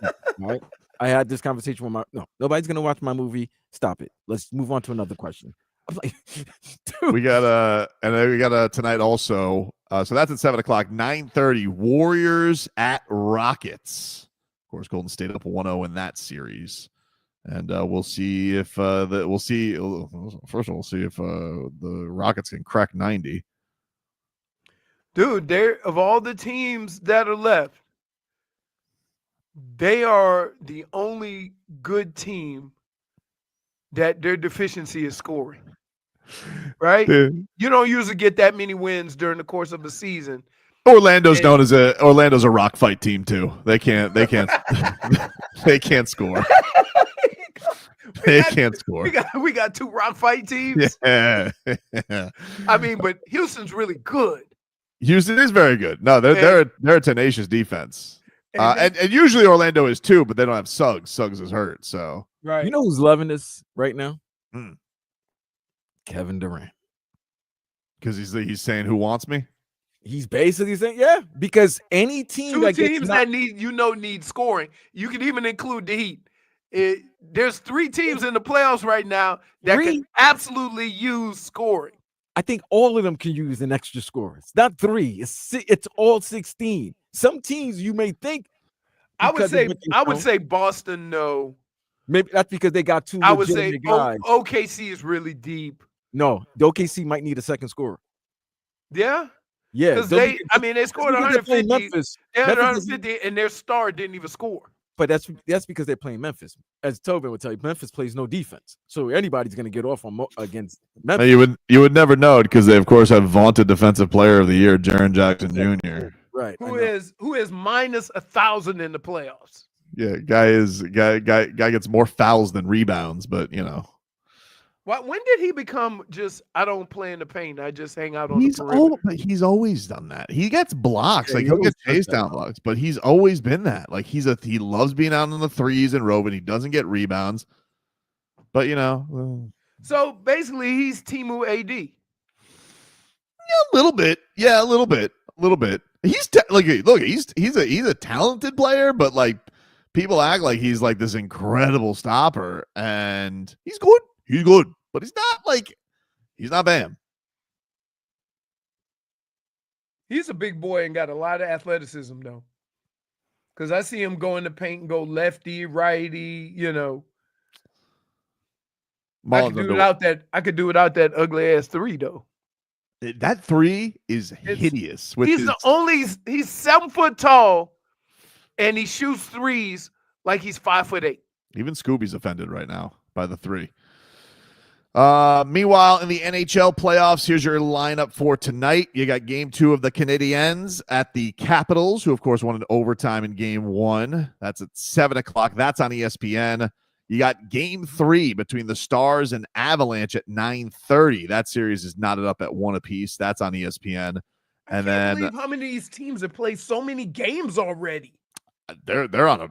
it. All right. I had this conversation with nobody's going to watch my movie. Stop it. Let's move on to another question. I'm like, dude. We got and then we got tonight also. So that's at 7:00, 9:30. Warriors at Rockets. Of course, Golden State up 1-0 in that series, and we'll see if first of all, we'll see if the Rockets can crack 90. Dude, of all the teams that are left, they are the only good team that their deficiency is scoring. Right? Dude. You don't usually get that many wins during the course of a season. Orlando's a rock fight team too. They can't they can't score. They can't score. We got two rock fight teams. Yeah. I mean, but Houston's really good. Houston is very good. No, they're a tenacious defense. And usually Orlando is too, but they don't have Suggs. Suggs is hurt, so right. You know who's loving this right now? Kevin Durant. Because he's saying, "Who wants me?" He's basically saying, "Yeah," because any team that need scoring. You can even include the Heat. There's 3 teams in the playoffs right now that can absolutely use scoring. I think all of them can use an extra score. It's not 3. It's all 16. Some teams you may think. I would say Boston. No, maybe that's because they got 2. I would say guys. OKC is really deep. No, the OKC might need a second scorer. Yeah. Yeah. Because they scored 150. Memphis. They had 150, and their star didn't even score. But that's because they're playing Memphis. As Tobin would tell you, Memphis plays no defense, so anybody's going to get off against Memphis. You would never know because they of course have vaunted Defensive Player of the Year, Jaren Jackson Jr. Right. Who is minus 1,000 in the playoffs? Yeah, guy gets more fouls than rebounds, but you know. When did he become just I don't play in the paint, I just hang out on the perimeter? But he's always done that. He gets blocks, he'll get chase down blocks, but he's always been that. Like he loves being out on the threes and roving. He doesn't get rebounds, but you know. So basically, he's Timu AD. Yeah, a little bit. Yeah, a little bit. He's he's a talented player, but like people act like he's like this incredible stopper, and he's good. He's good, but he's not Bam. He's a big boy and got a lot of athleticism, though. Because I see him go in the paint and go lefty, righty, you know. I could do without that ugly ass 3, though. That 3 is hideous. He's 7 foot tall, and he shoots threes like he's 5'8". Even Scooby's offended right now by the 3. Meanwhile, in the NHL playoffs, here's your lineup for tonight. You got game 2 of the Canadiens at the Capitals, who, of course, won in overtime in game 1. That's at 7 o'clock. That's on ESPN. You got game 3 between the Stars and Avalanche at 9:30. That series is knotted up at 1 apiece. That's on ESPN. And then believe how many of these teams have played so many games already. They're on a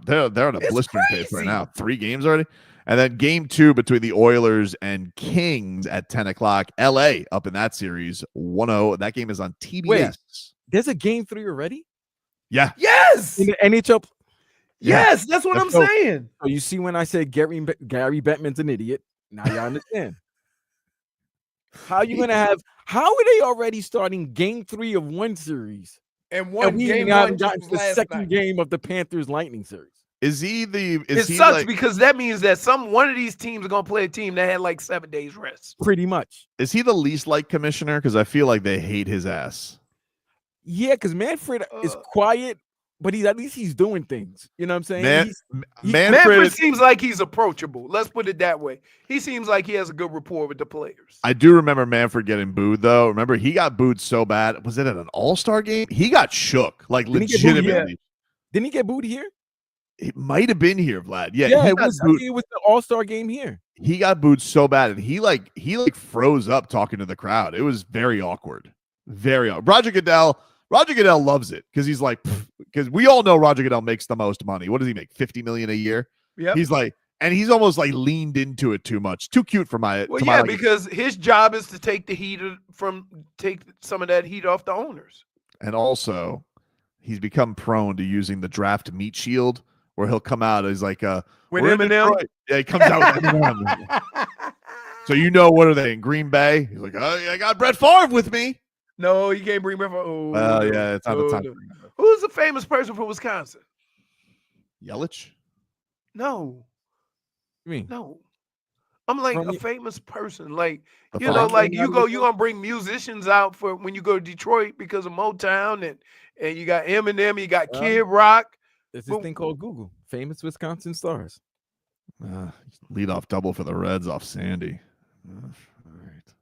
blistering pace right now. 3 games already. And then game 2 between the Oilers and Kings at 10 o'clock. LA up in that series 1-0. That game is on TBS. Wait, there's a game 3 already? Yeah. Yes. In the NHL. Yes, that's what I'm saying. So you see when I said Gary Bettman's an idiot, now you understand. How are they already starting game 3 of one series? And we haven't gotten to the second game of the Panthers Lightning series. It sucks because that means that one of these teams are gonna play a team that had like 7 days rest. Pretty much. Is he the least liked commissioner? Because I feel like they hate his ass. Yeah, because Manfred is quiet, but at least he's doing things. You know what I'm saying? Manfred seems like he's approachable. Let's put it that way. He seems like he has a good rapport with the players. I do remember Manfred getting booed, though. Remember, he got booed so bad. Was it at an All-Star game? He got shook, like legitimately. Didn't he get booed here? It might have been here, Vlad. Yeah, it was the All-Star game here. He got booed so bad, and he froze up talking to the crowd. It was very awkward. Very awkward. Roger Goodell loves it because he's like, because we all know Roger Goodell makes the most money. What does he make? $50 million a year? Yeah. He's like, and he's almost like leaned into it too much. Too cute for my. Well, yeah, because his job is to take some of that heat off the owners. And also, he's become prone to using the draft meat shield, where he'll come out as like with Eminem. Yeah, he comes out with Eminem. So what are they in Green Bay? He's like, oh, I got Brett Favre with me. No, you can't bring Brett Favre. Well, yeah, it's not the time. Who's the famous person from Wisconsin? Yelich? No. Me? No. I'm like a famous person. Like, you gonna bring musicians out for when you go to Detroit because of Motown and you got Eminem, you got Kid Rock. There's this thing called Google. Famous Wisconsin stars. Lead off double for the Reds off Sandy. All right.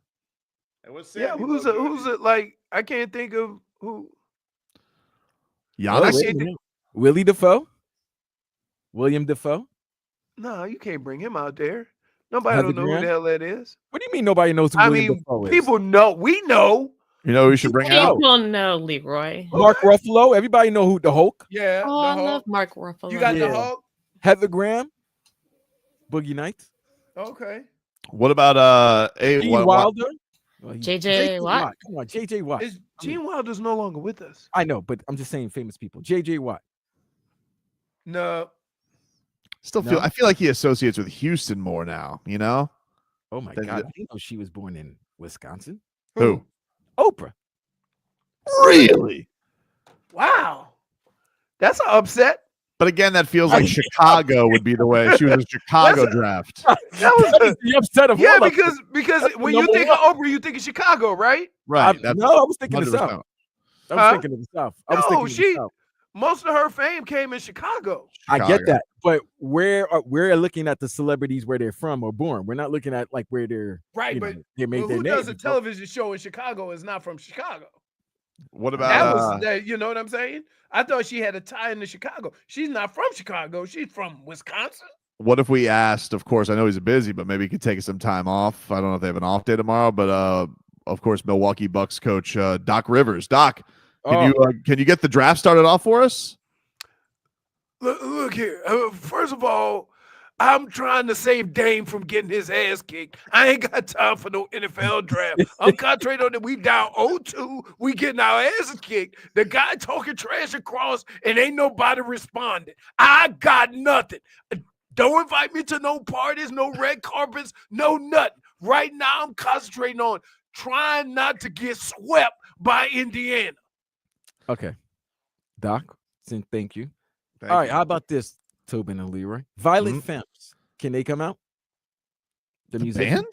And what's Sandy? Yeah, who's it? Like, I can't think of who. Giannis? Willie Defoe? William Defoe? No, you can't bring him out there. Nobody don't know who the hell that is. What do you mean nobody knows who William Defoe is? People know. We know. You know who we should bring out? People know Leroy. Mark Ruffalo. Everybody know who the Hulk. Yeah. Oh, I love Mark Ruffalo. You got the Hulk? Heather Graham. Boogie Nights. Okay. What about Gene Wilder? JJ Watt. Come on, JJ Watt. Gene Wilder's no longer with us. I know, but I'm just saying famous people. JJ Watt. No. I feel like he associates with Houston more now, you know? Oh my God. I didn't know she was born in Wisconsin. Who? Oprah. Really? Wow. That's an upset. But again, that feels like Chicago would be the way. She was a Chicago draft. That was the upset of all because when you think of Oprah, you think of Chicago, right? Right. I was thinking of the South. I was thinking of the South. Most of her fame came in Chicago. I get that, but we're looking at the celebrities where they're from or born. We're not looking at like where they're right. But they made their who name. does a television show in Chicago is not from Chicago. What about that? You know what I'm saying? I thought she had a tie into Chicago. She's not from Chicago. She's from Wisconsin. What if we asked? Of course, I know he's busy, but maybe he could take some time off. I don't know if they have an off day tomorrow, but of course, Milwaukee Bucks coach Doc Rivers. Doc, can you get the draft started off for us? Look here. First of all, I'm trying to save Dame from getting his ass kicked. I ain't got time for no NFL draft. I'm concentrating on that. We down 0-2. We getting our asses kicked. The guy talking trash across and ain't nobody responding. I got nothing. Don't invite me to no parties, no red carpets, no nothing. Right now, I'm concentrating on trying not to get swept by Indiana. Okay. Doc, thank you. All right, how about this, Tobin and Leroy? Violent Femmes. Can they come out? The band?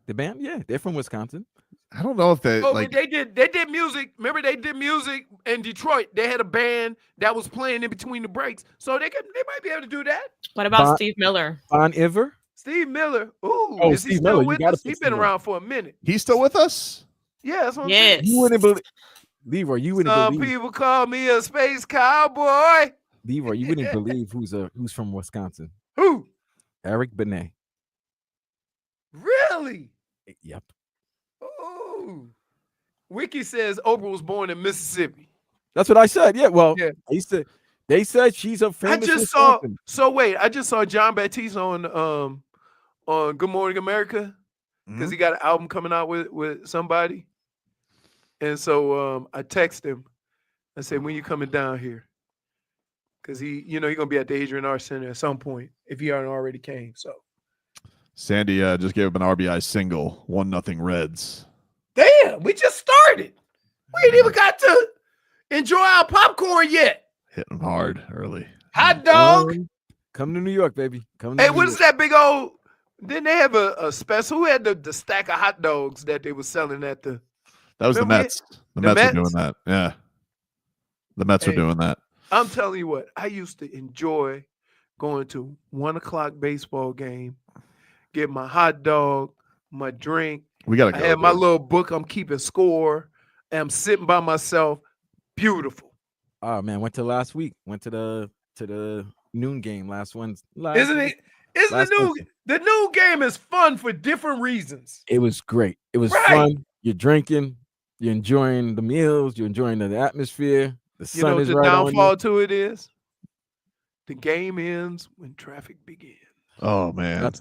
The band? Yeah, they're from Wisconsin. I don't know if they they did music. Remember, they did music in Detroit. They had a band that was playing in between the breaks. So they might be able to do that. What about Steve Miller? Bon Iver? Steve Miller. Ooh, Oh, is he Steve still Miller, you with gotta us? put He's Steve been Miller. around for a minute. He's still with us? Yeah, that's what I'm Yes. saying. You wouldn't believe, Leroy. You wouldn't Some believe, people call me a space cowboy. Leroy. You wouldn't believe who's from Wisconsin. Who? Eric Benet. Really? Yep. Ooh. Wiki says Oprah was born in Mississippi. That's what I said. Yeah. Well, Yeah. they said she's a famous. I just Wisconsin. I just saw John Baptiste on Good Morning America because he got an album coming out with somebody. And so I texted him. I said, when you coming down here? Because he's gonna be at the Adrian R Center at some point if he aren't already came. So Sandy just gave up an RBI single, 1-0 Reds. damn, we just started. We ain't even got to enjoy our popcorn yet. Hitting him hard early. Hot dog. Come to New York, baby. Come to Hey, New what York. is that big old? Didn't they have a special? Who had the stack of hot dogs that they were selling at the? That was Remember the Mets. The Mets were doing that. Yeah. The Mets were doing that. I'm telling you what, I used to enjoy going to 1:00 baseball game, get my hot dog, my drink. We gotta go. I had my little book. I'm keeping score. And I'm sitting by myself. Beautiful. Oh man, went to last week. Went to the noon game last Wednesday. Isn't the new game is fun for different reasons. It was great. It was fun. You're drinking. You're enjoying the meals. You're enjoying the atmosphere. The sun is the right on downfall you. to it is the game ends when traffic begins. Oh man.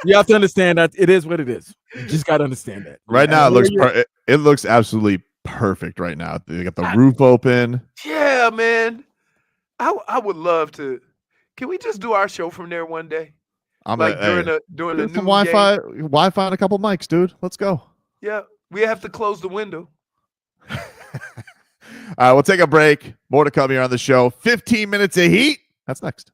You have to understand that it is what it is. You just got to understand that. Right now it looks absolutely perfect right now. They got the roof open. Yeah, man. I would love to. Can we just do our show from there one day? During the some noon Wi-Fi and a couple mics, dude. Let's go. Yeah, we have to close the window. All right, we'll take a break. More to come here on the show. 15 minutes of heat. That's next.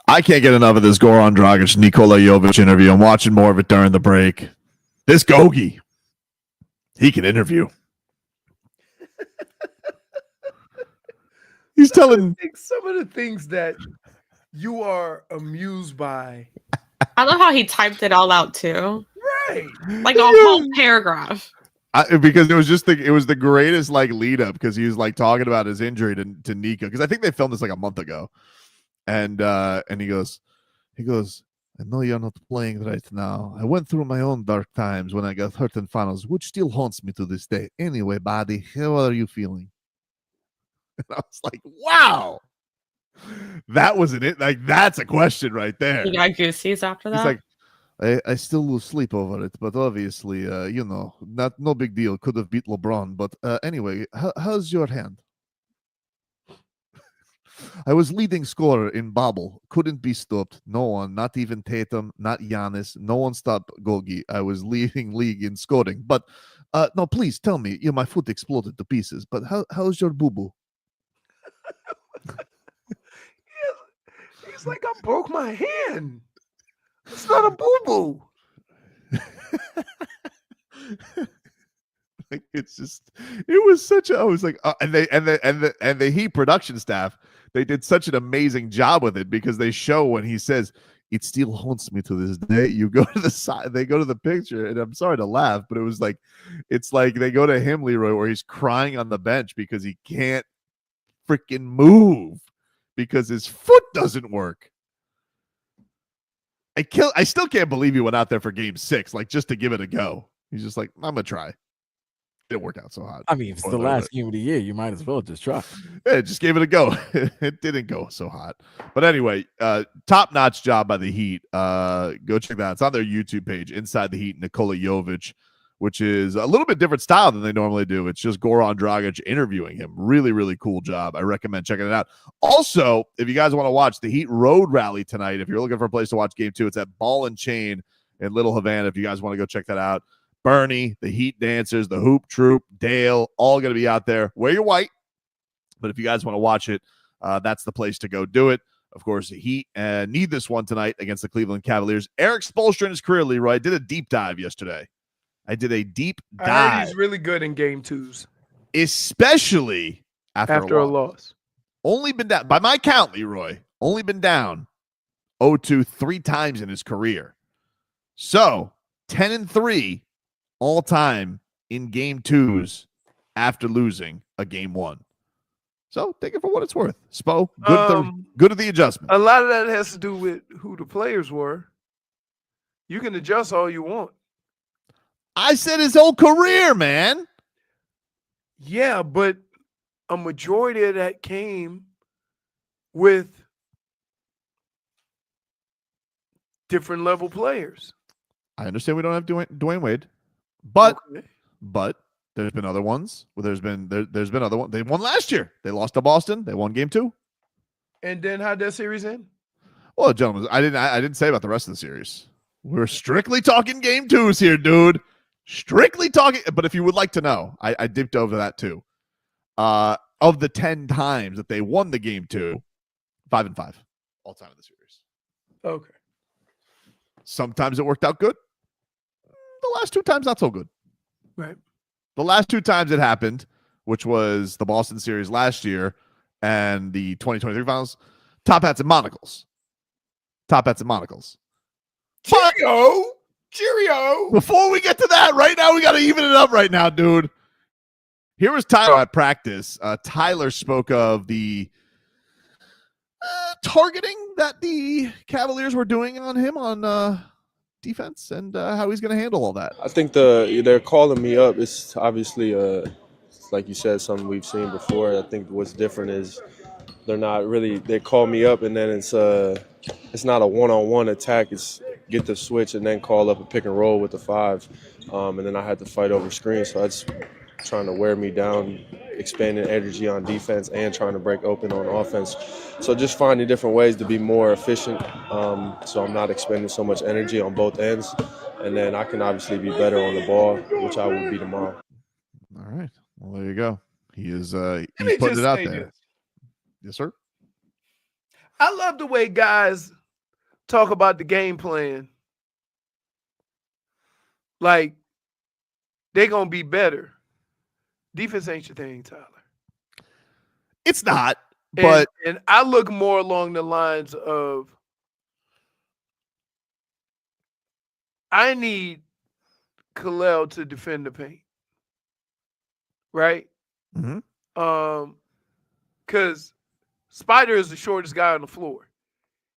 I can't get enough of this Goran Dragic, Nikola Jovic interview. I'm watching more of it during the break. This Gogi, he can interview. He's telling some of the things that you are amused by. I love how he typed it all out too. Right. Like a whole paragraph. Because it was just it was the greatest like lead up because he was like talking about his injury to Nico because I think they filmed this like a month ago, and he goes, I know you're not playing right now. I went through my own dark times when I got hurt in finals, which still haunts me to this day. Anyway, buddy, how are you feeling? And I was like, wow, that wasn't it. Like that's a question right there. You got goosies after that. He's like, I still lose sleep over it, but obviously, no big deal. Could have beat LeBron, but anyway, how's your hand? I was leading scorer in bubble, couldn't be stopped. No one, not even Tatum, not Giannis. No one stopped Gogi. I was leading league in scoring, but no, please tell me. My foot exploded to pieces. But how's your boo boo? He's like, I broke my hand. It's not a boo-boo. Like it's just, it was such a. I was like, and the Heat production staff, they did such an amazing job with it because they show when he says it still haunts me to this day. You go to the side, they go to the picture, and I'm sorry to laugh, but it was like, it's like they go to him, Leroy, where he's crying on the bench because he can't freaking move because his foot doesn't work. I still can't believe he went out there for game 6, like just to give it a go. He's just like, I'm gonna try. Didn't work out so hot. I mean, if it's the last game of the year, you might as well just try. Yeah, just gave it a go. It didn't go so hot. But anyway, top-notch job by the Heat. Go check that out. It's on their YouTube page, Inside the Heat, Nikola Jovic, which is a little bit different style than they normally do. It's just Goran Dragic interviewing him. Really, really cool job. I recommend checking it out. Also, if you guys want to watch the Heat Road Rally tonight, if you're looking for a place to watch Game 2, it's at Ball and Chain in Little Havana. If you guys want to go check that out. Bernie, the Heat Dancers, the Hoop Troop, Dale, all going to be out there. Wear your white. But if you guys want to watch it, that's the place to go do it. Of course, the Heat need this one tonight against the Cleveland Cavaliers. Eric Spoelstra in his career, Leroy, did a deep dive yesterday. I did a deep dive. I heard he's really good in game 2s. Especially after a loss. Only been down, by my count, Leroy, only been down 0-2 3 times in his career. So, 10-3 all time in game 2s after losing a game 1. So, take it for what it's worth. Spo, good at the adjustment. A lot of that has to do with who the players were. You can adjust all you want. I said his whole career, man. Yeah, but a majority of that came with different level players. I understand we don't have Dwayne Wade, but there's been other ones. Well, there's been other ones. They won last year. They lost to Boston. They won game 2. And then how'd that series end? Well, gentlemen, I didn't say about the rest of the series. We're strictly talking game 2s here, dude. Strictly talking, but if you would like to know, I dipped over that too. Of the 10 times that they won the game 2, 5-5 all time in the series. Okay. Sometimes it worked out good. The last 2 times, not so good. Right. The last 2 times it happened, which was the Boston series last year and the 2023 finals, top hats and monocles. Top hats and monocles. Cheerio. Before we get to that, right now, we got to even it up right now, dude. Here was Tyler at practice. Tyler spoke of the targeting that the Cavaliers were doing on him on defense and how he's going to handle all that. I think they're calling me up. It's obviously, like you said, something we've seen before. I think what's different is they call me up and then it's not a one-on-one attack. It's get the switch and then call up a pick and roll with the 5. And then I had to fight over screens. So that's trying to wear me down expanding energy on defense and trying to break open on offense. So just finding different ways to be more efficient, so I'm not expending so much energy on both ends. And then I can obviously be better on the ball, which I will be tomorrow. All right. Well, there you go. He is Let he's me putting just it out say there. this. Yes, sir. I love the way guys talk about the game plan. Like, they're going to be better. Defense ain't your thing, Tyler. It's not, but and I look more along the lines of I need Khalil to defend the paint. Right? Mm-hmm. Because Spider is the shortest guy on the floor.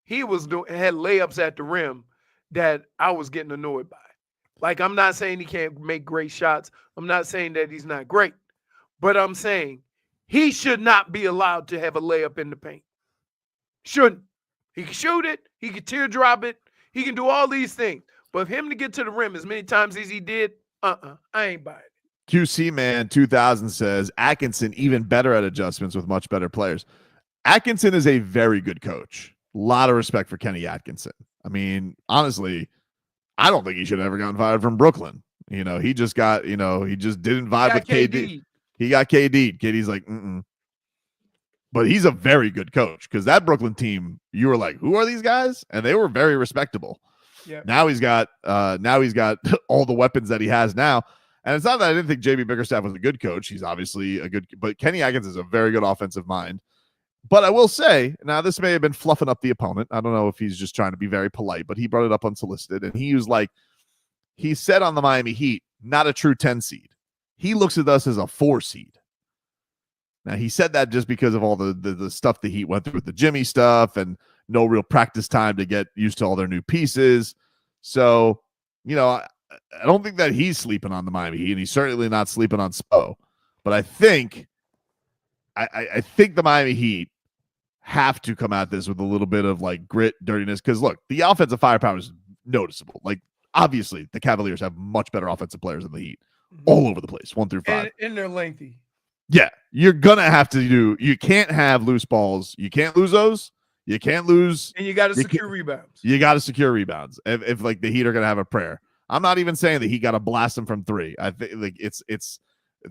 He had layups at the rim that I was getting annoyed by. Like, I'm not saying he can't make great shots. I'm not saying that he's not great. But I'm saying he should not be allowed to have a layup in the paint. Shouldn't. He can shoot it. He can teardrop it. He can do all these things. But for him to get to the rim as many times as he did, I ain't buying it. QC Man 2000 says Atkinson even better at adjustments with much better players. Atkinson is a very good coach. A lot of respect for Kenny Atkinson. I mean, honestly, I don't think he should have ever gotten fired from Brooklyn. You know, he just got, he just didn't vibe with KD. He got KD. KD's like, But he's a very good coach because that Brooklyn team, you were like, who are these guys? And they were very respectable. Yep. Now he's got all the weapons that he has now. And it's not that I didn't think JB Bickerstaff was a good coach. He's obviously but Kenny Atkinson is a very good offensive mind. But I will say, now this may have been fluffing up the opponent. I don't know if he's just trying to be very polite, but he brought it up unsolicited. And he was like, he said on the Miami Heat, not a true 10 seed. He looks at us as a 4 seed. Now, he said that just because of all the stuff the Heat went through with the Jimmy stuff and no real practice time to get used to all their new pieces. So, I don't think that he's sleeping on the Miami Heat, and he's certainly not sleeping on Spo. But I think the Miami Heat have to come at this with a little bit of like grit, dirtiness. Because look, the offensive firepower is noticeable. Like, obviously, the Cavaliers have much better offensive players than the Heat all over the place, 1 through 5. And they're lengthy. Yeah, you're gonna have to you can't have loose balls. You can't lose those. You can't lose. And you got to secure rebounds. You got to secure rebounds. If like the Heat are gonna have a prayer. I'm not even saying that he got to blast them from 3. I think like it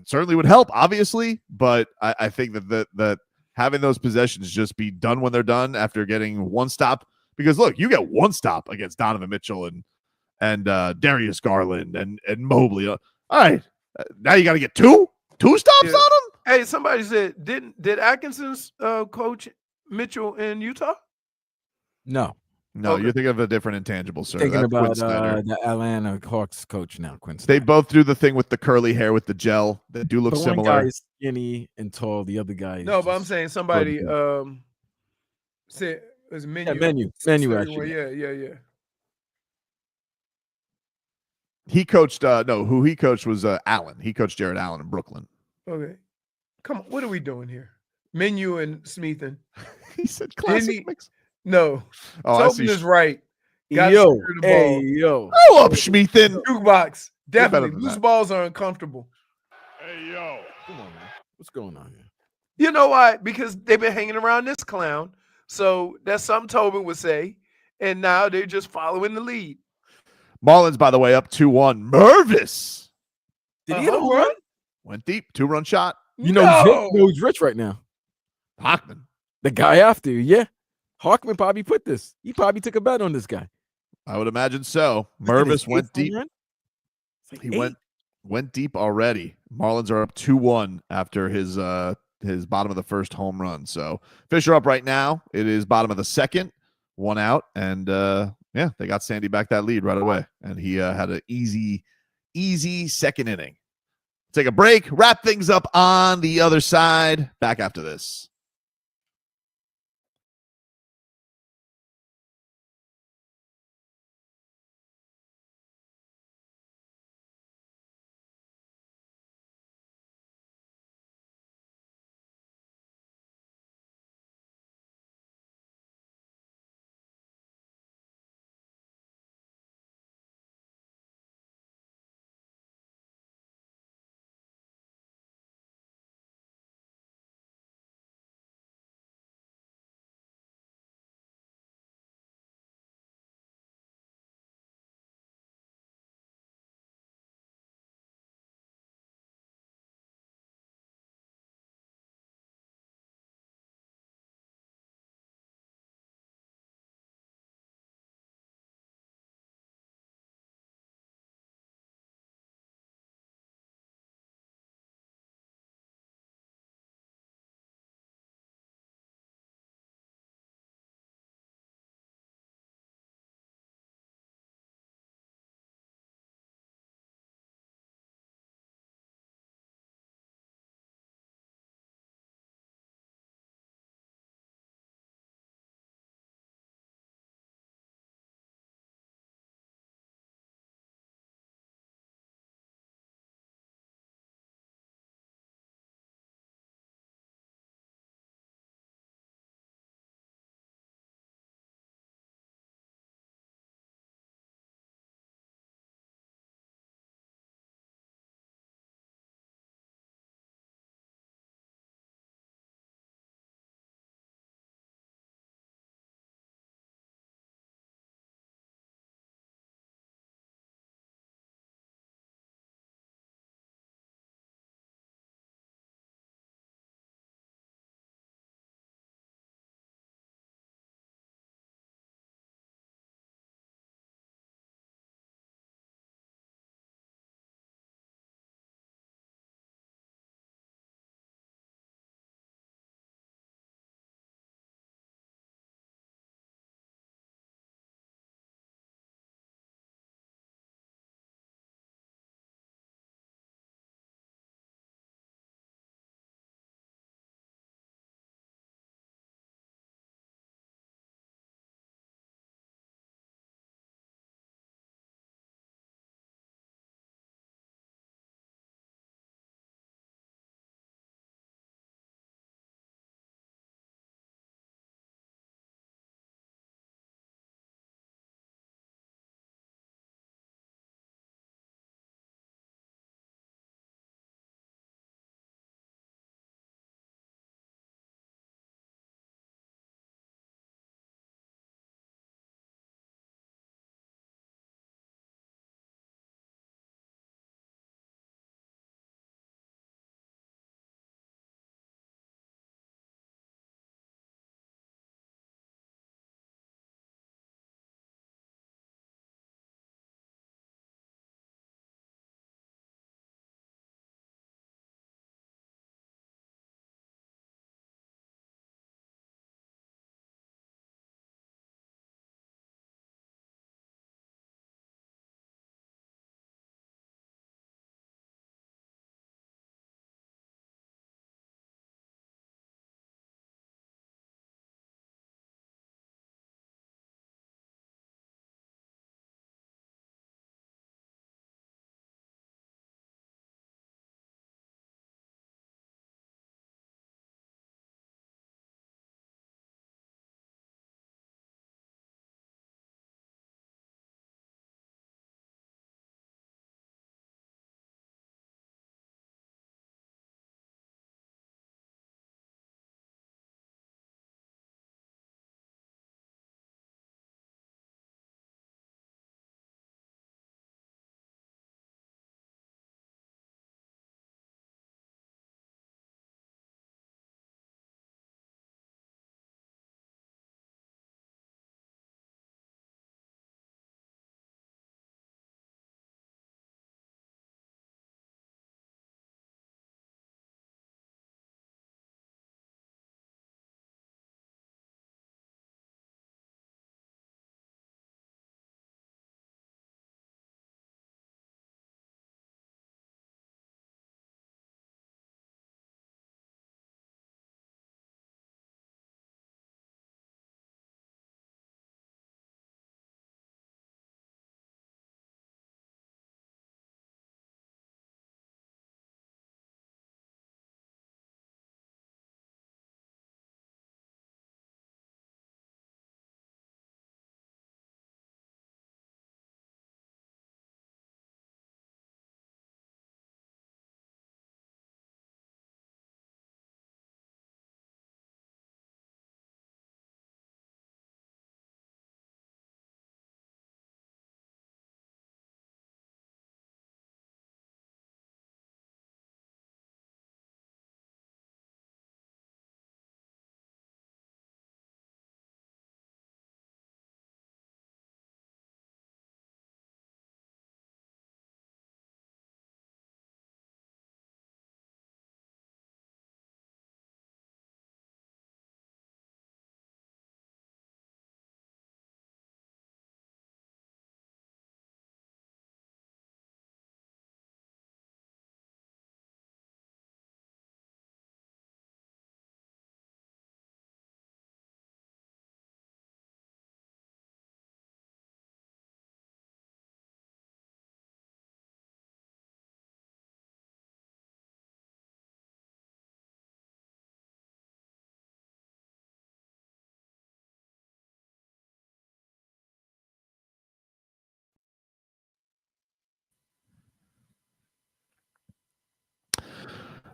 certainly would help, obviously, but I think that having those possessions just be done when they're done after getting one stop. Because look, you get one stop against Donovan Mitchell and Darius Garland and Mobley. All right, now you got to get two stops on him. Hey, somebody said, did Atkinson's coach Mitchell in Utah? No, you're thinking of a different intangible, sir. Thinking That's about Quinn the Atlanta Hawks coach now, Quinn They Snyder. both do the thing with the curly hair with the gel. They do look The similar. one guy is skinny and tall. The other guy is No, but I'm saying somebody said it was Menu. Menu actually. Yeah. He coached who he coached was Allen. He coached Jared Allen in Brooklyn. Okay. Come on, what are we doing here? Menu and Smeathan. He said classic mix. No. Oh, I see. Tobin is right. Yo, Go up, Smeathan. Jukebox. better Definitely. than Loose that. balls are uncomfortable. Hey, yo. Come on, man. What's going on here? You know why? Because they've been hanging around this clown. So that's something Tobin would say. And now they're just following the lead. Marlins, by the way, up 2-1. Mervis. Did he hit a home run? Went deep. 2-run shot. You know who's rich right now? Hockman. The guy after you, yeah. Hockman probably put this. He probably took a bet on this guy. I would imagine so. Mervis went deep. He went deep already. Marlins are up 2-1 after his bottom of the first home run. So Fisher up right now. It is bottom of the second, 1 out, and they got Sandy back that lead right away, and he had an easy second inning. Take a break, wrap things up on the other side. Back after this.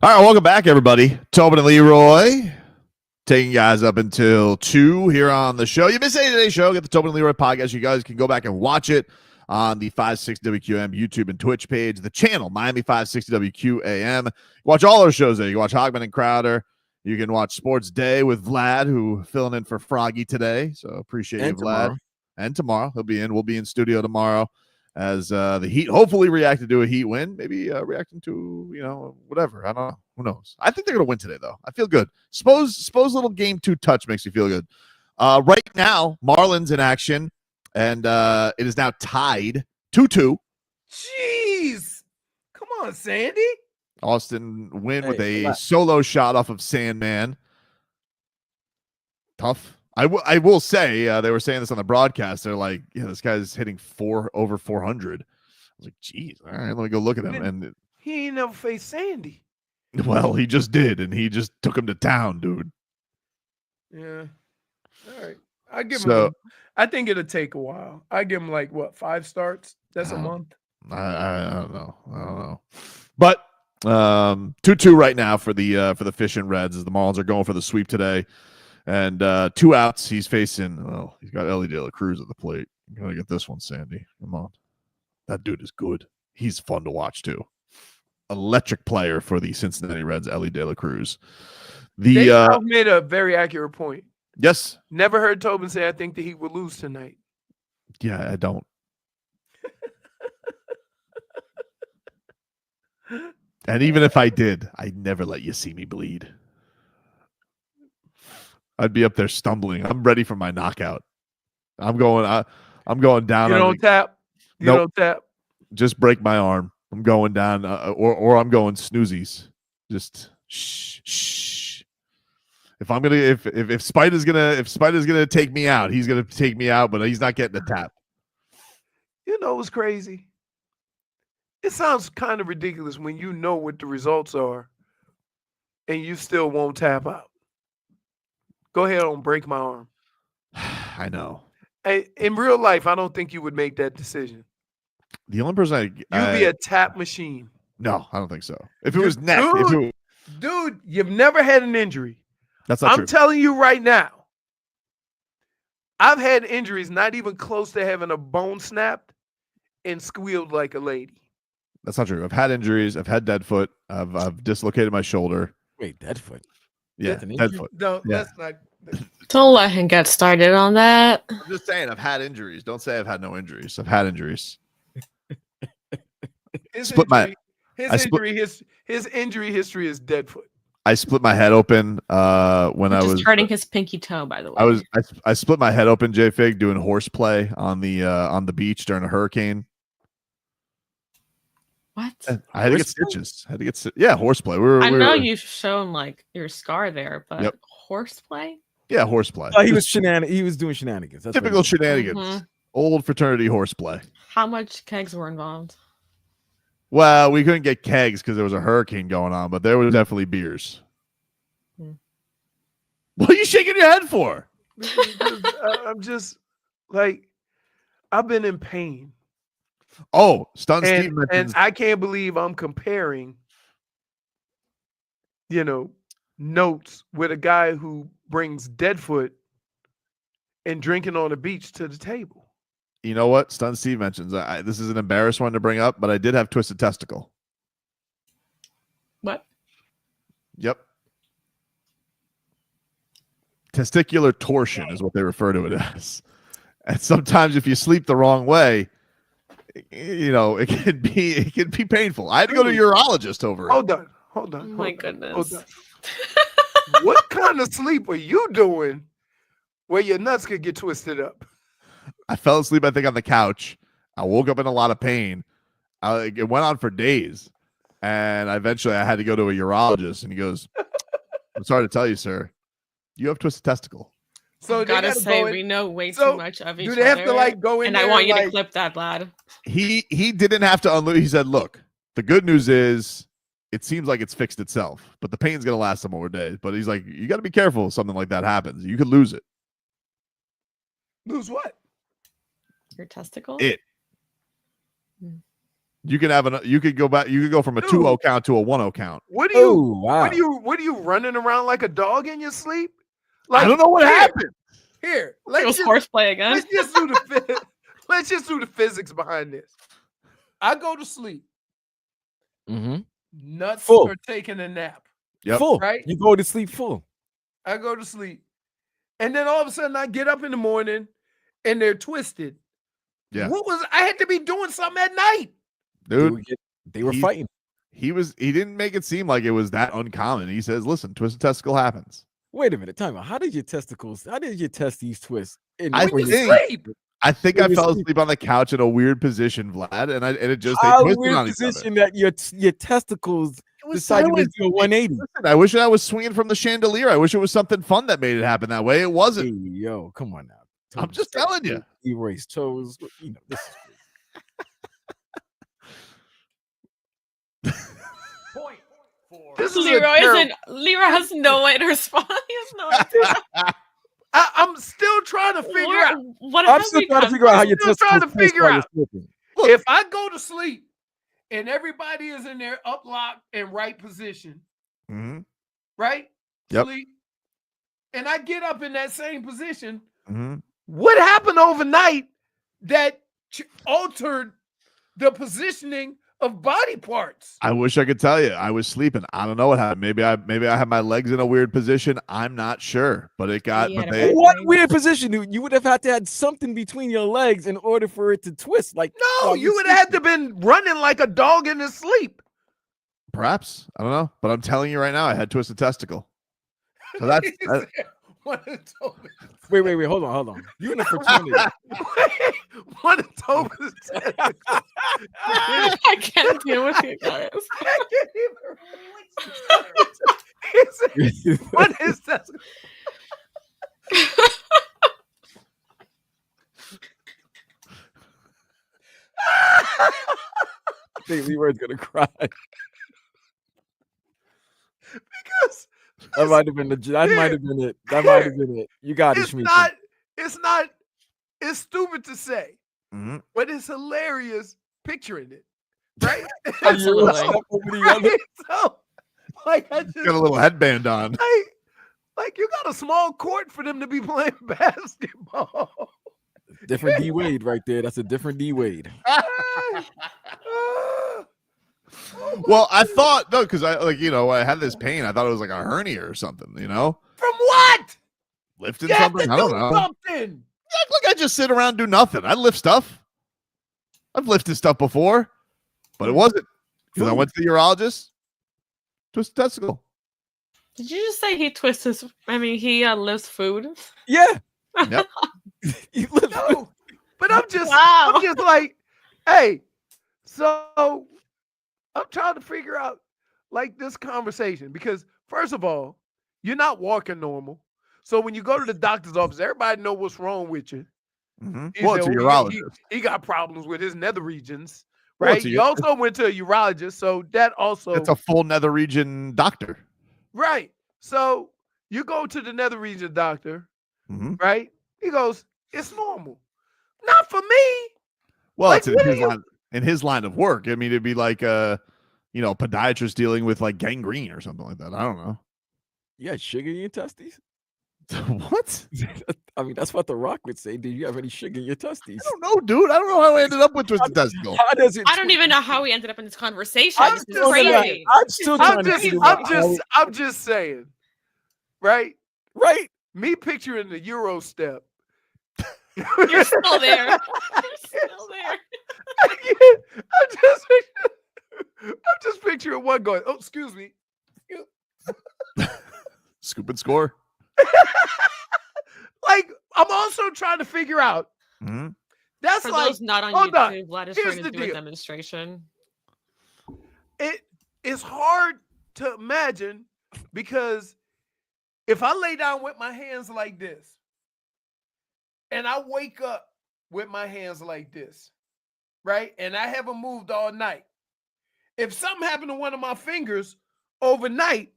All right, welcome back, everybody. Tobin and Leroy taking you guys up until 2 here on the show. You missed any today's show, get the Tobin and Leroy podcast. You guys can go back and watch it on the 560 WQAM YouTube and Twitch page, the channel, Miami 560 WQAM. Watch all our shows there. You can watch Hogman and Crowder. You can watch Sports Day with Vlad, who filling in for Froggy today. So appreciate you, Vlad. Tomorrow. And tomorrow. He'll be in. We'll be in studio tomorrow as the Heat hopefully reacted to a Heat win. Maybe reacting to, whatever. I don't know. Who knows? I think they're going to win today, though. I feel good. Suppose little game 2 touch makes me feel good. Right now, Marlins in action, and it is now tied 2-2. Jeez. Come on, Sandy. Austin win with a solo shot off of Sandman. Tough. I will say, they were saying this on the broadcast. They're like, yeah, this guy's hitting over 400. I was like, geez, all right, let me go look at him. And he ain't never faced Sandy. Well, he just did, and he just took him to town, dude. Yeah. All right. I give him. I think it'll take a while. I give him 5 starts? That's a month. I don't know. But 2-2 right now for the Fishing Reds as the Marlins are going for the sweep today. And 2 outs. He's facing, he's got Ellie De La Cruz at the plate. You gotta get this one, Sandy. Come on. That dude is good. He's fun to watch, too. Electric player for the Cincinnati Reds, Ellie De La Cruz. Dave made a very accurate point. Yes. Never heard Tobin say, I think the Heat will lose tonight. Yeah, I don't. And even if I did, I'd never let you see me bleed. I'd be up there stumbling. I'm ready for my knockout. I'm going down. You don't tap. You don't tap. Just break my arm. I'm going down, or I'm going snoozies. Just shh. If Spider's gonna take me out, he's gonna take me out, but he's not getting the tap. You know what's crazy? It sounds kind of ridiculous when you know what the results are, and you still won't tap out. Go ahead and break my arm. I know. In real life, I don't think you would make that decision. The only person you'd be a tap machine. No, I don't think so. If it was neck, dude, you've never had an injury. That's not true. I'm telling you right now. I've had injuries not even close to having a bone snapped and squealed like a lady. That's not true. I've had injuries. I've had dead foot. I've dislocated my shoulder. Wait, dead foot? Yeah, dead foot. No, that's not. Don't let him get started on that. I'm just saying I've had injuries. Don't say I've had no injuries. I've had injuries. His injury history is dead foot. I split my head open when I was hurting his pinky toe, by the way. I split my head open, JFig, doing horseplay on the beach during a hurricane. What? I had to get stitches. Horseplay. I know you've shown your scar there, but horseplay? Yeah, horseplay. He was doing shenanigans. That's typical shenanigans. Mm-hmm. Old fraternity horseplay. How much kegs were involved? Well, we couldn't get kegs because there was a hurricane going on, but there was definitely beers. What are you shaking your head for? I'm just I've been in pain. Oh, Stun Steve mentions, and I can't believe I'm comparing, notes with a guy who brings Deadfoot and drinking on the beach to the table. You know what? Stun Steve mentions, this is an embarrassing one to bring up, but I did have twisted testicle. What? Yep. Testicular torsion is what they refer to it as. And sometimes if you sleep the wrong way, it can be painful. I had to go to a urologist over it. Hold on. Oh my goodness. Hold on. What kind of sleep are you doing where your nuts could get twisted up? I fell asleep, I think, on the couch. I woke up in a lot of pain. It went on for days. And eventually I had to go to a urologist. And he goes, I'm sorry to tell you, sir, you have twisted testicle. So gotta say, we know way too much of each other. Do they have to go in and there? I want you to clip that, Vlad. He didn't have to unload. He said, look, the good news is it seems like it's fixed itself, but the pain's going to last some more days. But he's like, you got to be careful if something like that happens. You could lose it. Lose what? Your testicle? It. You could go back. You could go from a 2-0 count to a 1-0 count. What are you? What are you running around like a dog in your sleep? Like, I don't know what happened. It was horseplay again. Let's just do the physics behind this. I go to sleep. Nuts full. are taking a nap. Yep. Full. Right? You go to sleep full. I go to sleep. And then all of a sudden I get up in the morning and they're twisted. Yeah. I had to be doing something at night. Dude, they were fighting. He didn't make it seem like it was that uncommon. He says, listen, twisted testicle happens. Wait a minute, time out. How did your testes twist? I think I fell asleep on the couch in a weird position, Vlad, and it just they twisted on each other. That your testicles decided to do a 180. Listen, I wish I was swinging from the chandelier. I wish it was something fun that made it happen that way. It wasn't. Hey, yo, come on now. I'm just telling you. Erase toes. You know, this is This Leroy has no way to respond. He has no idea. I'm still trying to figure out. I'm still trying to figure out how your testicles twist while you're sleeping. If I go to sleep and everybody is in their up lock and right position, right? Yep. Sleep, and I get up in that same position, what happened overnight that altered the positioning of body parts? I wish I could tell you. I was sleeping. I don't know what happened. Maybe I had my legs in a weird position. I'm not sure, but it got. What weird position? You would have had to add something between your legs in order for it to twist. Like no, you would have had to been running like a dog in his sleep. Perhaps, I don't know, but I'm telling you right now, I had twisted testicle. So that's. Wait, hold on. You in a fraternity? One of Tobin's testicles. I can't deal with you guys. I can't even. What is that? I think Leroy's gonna cry. Because that might have been it. That might have been it. You got it, Shmita. It's stupid to say, but it's hilarious picturing it, right? Absolutely. Right? So, like, I just got a little headband on. Like you got a small court for them to be playing basketball. Different D Wade right there. That's a different D Wade. Well, I thought because I had this pain. I thought it was like a hernia or something. From what? Lifting something. I don't know. Something. Act like I just sit around and do nothing. I lift stuff. I've lifted stuff before, but it wasn't because I went to the urologist. Twisted testicle. Did you just say he twists his? I mean, he lifts food. Yeah. Yep. No, but I'm just like, hey, so I'm trying to figure out like this conversation because first of all, you're not walking normal. So when you go to the doctor's office, everybody know what's wrong with you. Well, it's a urologist. He got problems with his nether regions, right? He also went to a urologist, so that also it's a full nether region doctor, right? So you go to the nether region doctor, right? He goes, "It's normal." Not for me. Well, like, it's in his line of work. I mean, it'd be like podiatrist dealing with like gangrene or something like that. I don't know. You got sugar in your testes? What? I mean, that's what The Rock would say. Did you have any sugar in your testes? I don't know, dude. I don't know how I ended up with twisted testicle. How does it? I don't even know how we ended up in this conversation. I'm This is crazy. I'm just saying, right? Right. Me picturing the Euro step. You're still there. You're still there. I'm just picturing one going, oh, excuse me. Scoop and score. Like, I'm also trying to figure out. That's For like those not on hold YouTube, on. Vlad is Here's trying the to do a deal. demonstration. It's hard to imagine because if I lay down with my hands like this and I wake up with my hands like this, right? And I haven't moved all night. If something happened to one of my fingers overnight,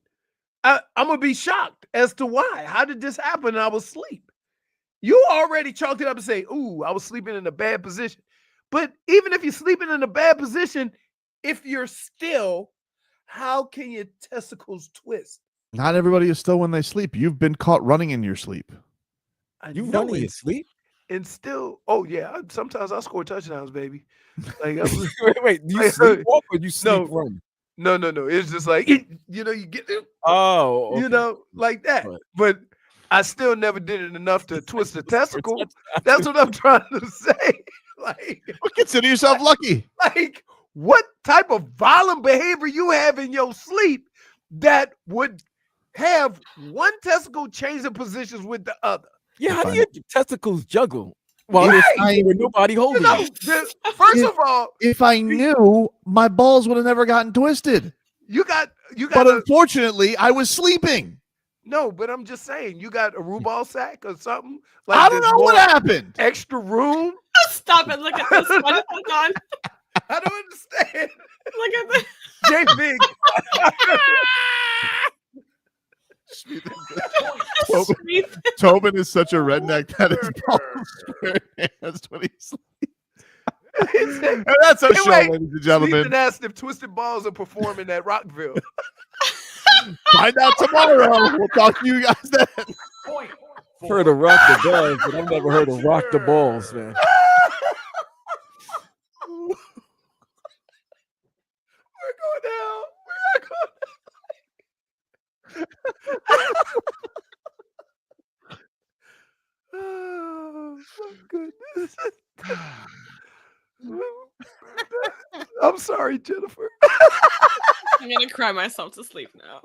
I'm going to be shocked as to why. How did this happen? And I was asleep. You already chalked it up and say, ooh, I was sleeping in a bad position. But even if you're sleeping in a bad position, if you're still, how can your testicles twist? Not everybody is still when they sleep. You've been caught running in your sleep. You run in your sleep? And still, oh yeah, sometimes I score touchdowns, baby. Like, wait, do you sleep walk or you sleep run? No. It's just like, you know, you get them. Oh, okay. You know, like that. But I still never did it enough to twist the testicle. That's what I'm trying to say. Like, consider yourself lucky. Like, what type of violent behavior you have in your sleep that would have one testicle changing positions with the other? Yeah, how do your testicles juggle? Well, with nobody holding First of all, if I knew, my balls would have never gotten twisted. You got. But unfortunately, I was sleeping. No, but I'm just saying, you got a rhubarb sack or something. Like I don't know what happened. Extra room. Stop it! Look at this one. Hold on. I don't understand. Look at this. JFig. Tobin is such a redneck that his balls square hands when he sleeps. And that's our show, ladies and gentlemen. Ethan asked if Twisted Balls are performing at Rockville. Find out tomorrow. We'll talk to you guys then. Heard of rock the balls, but I've never heard of rock the balls, man. We're going down. Oh my goodness. I'm sorry, Jennifer. I'm gonna cry myself to sleep now.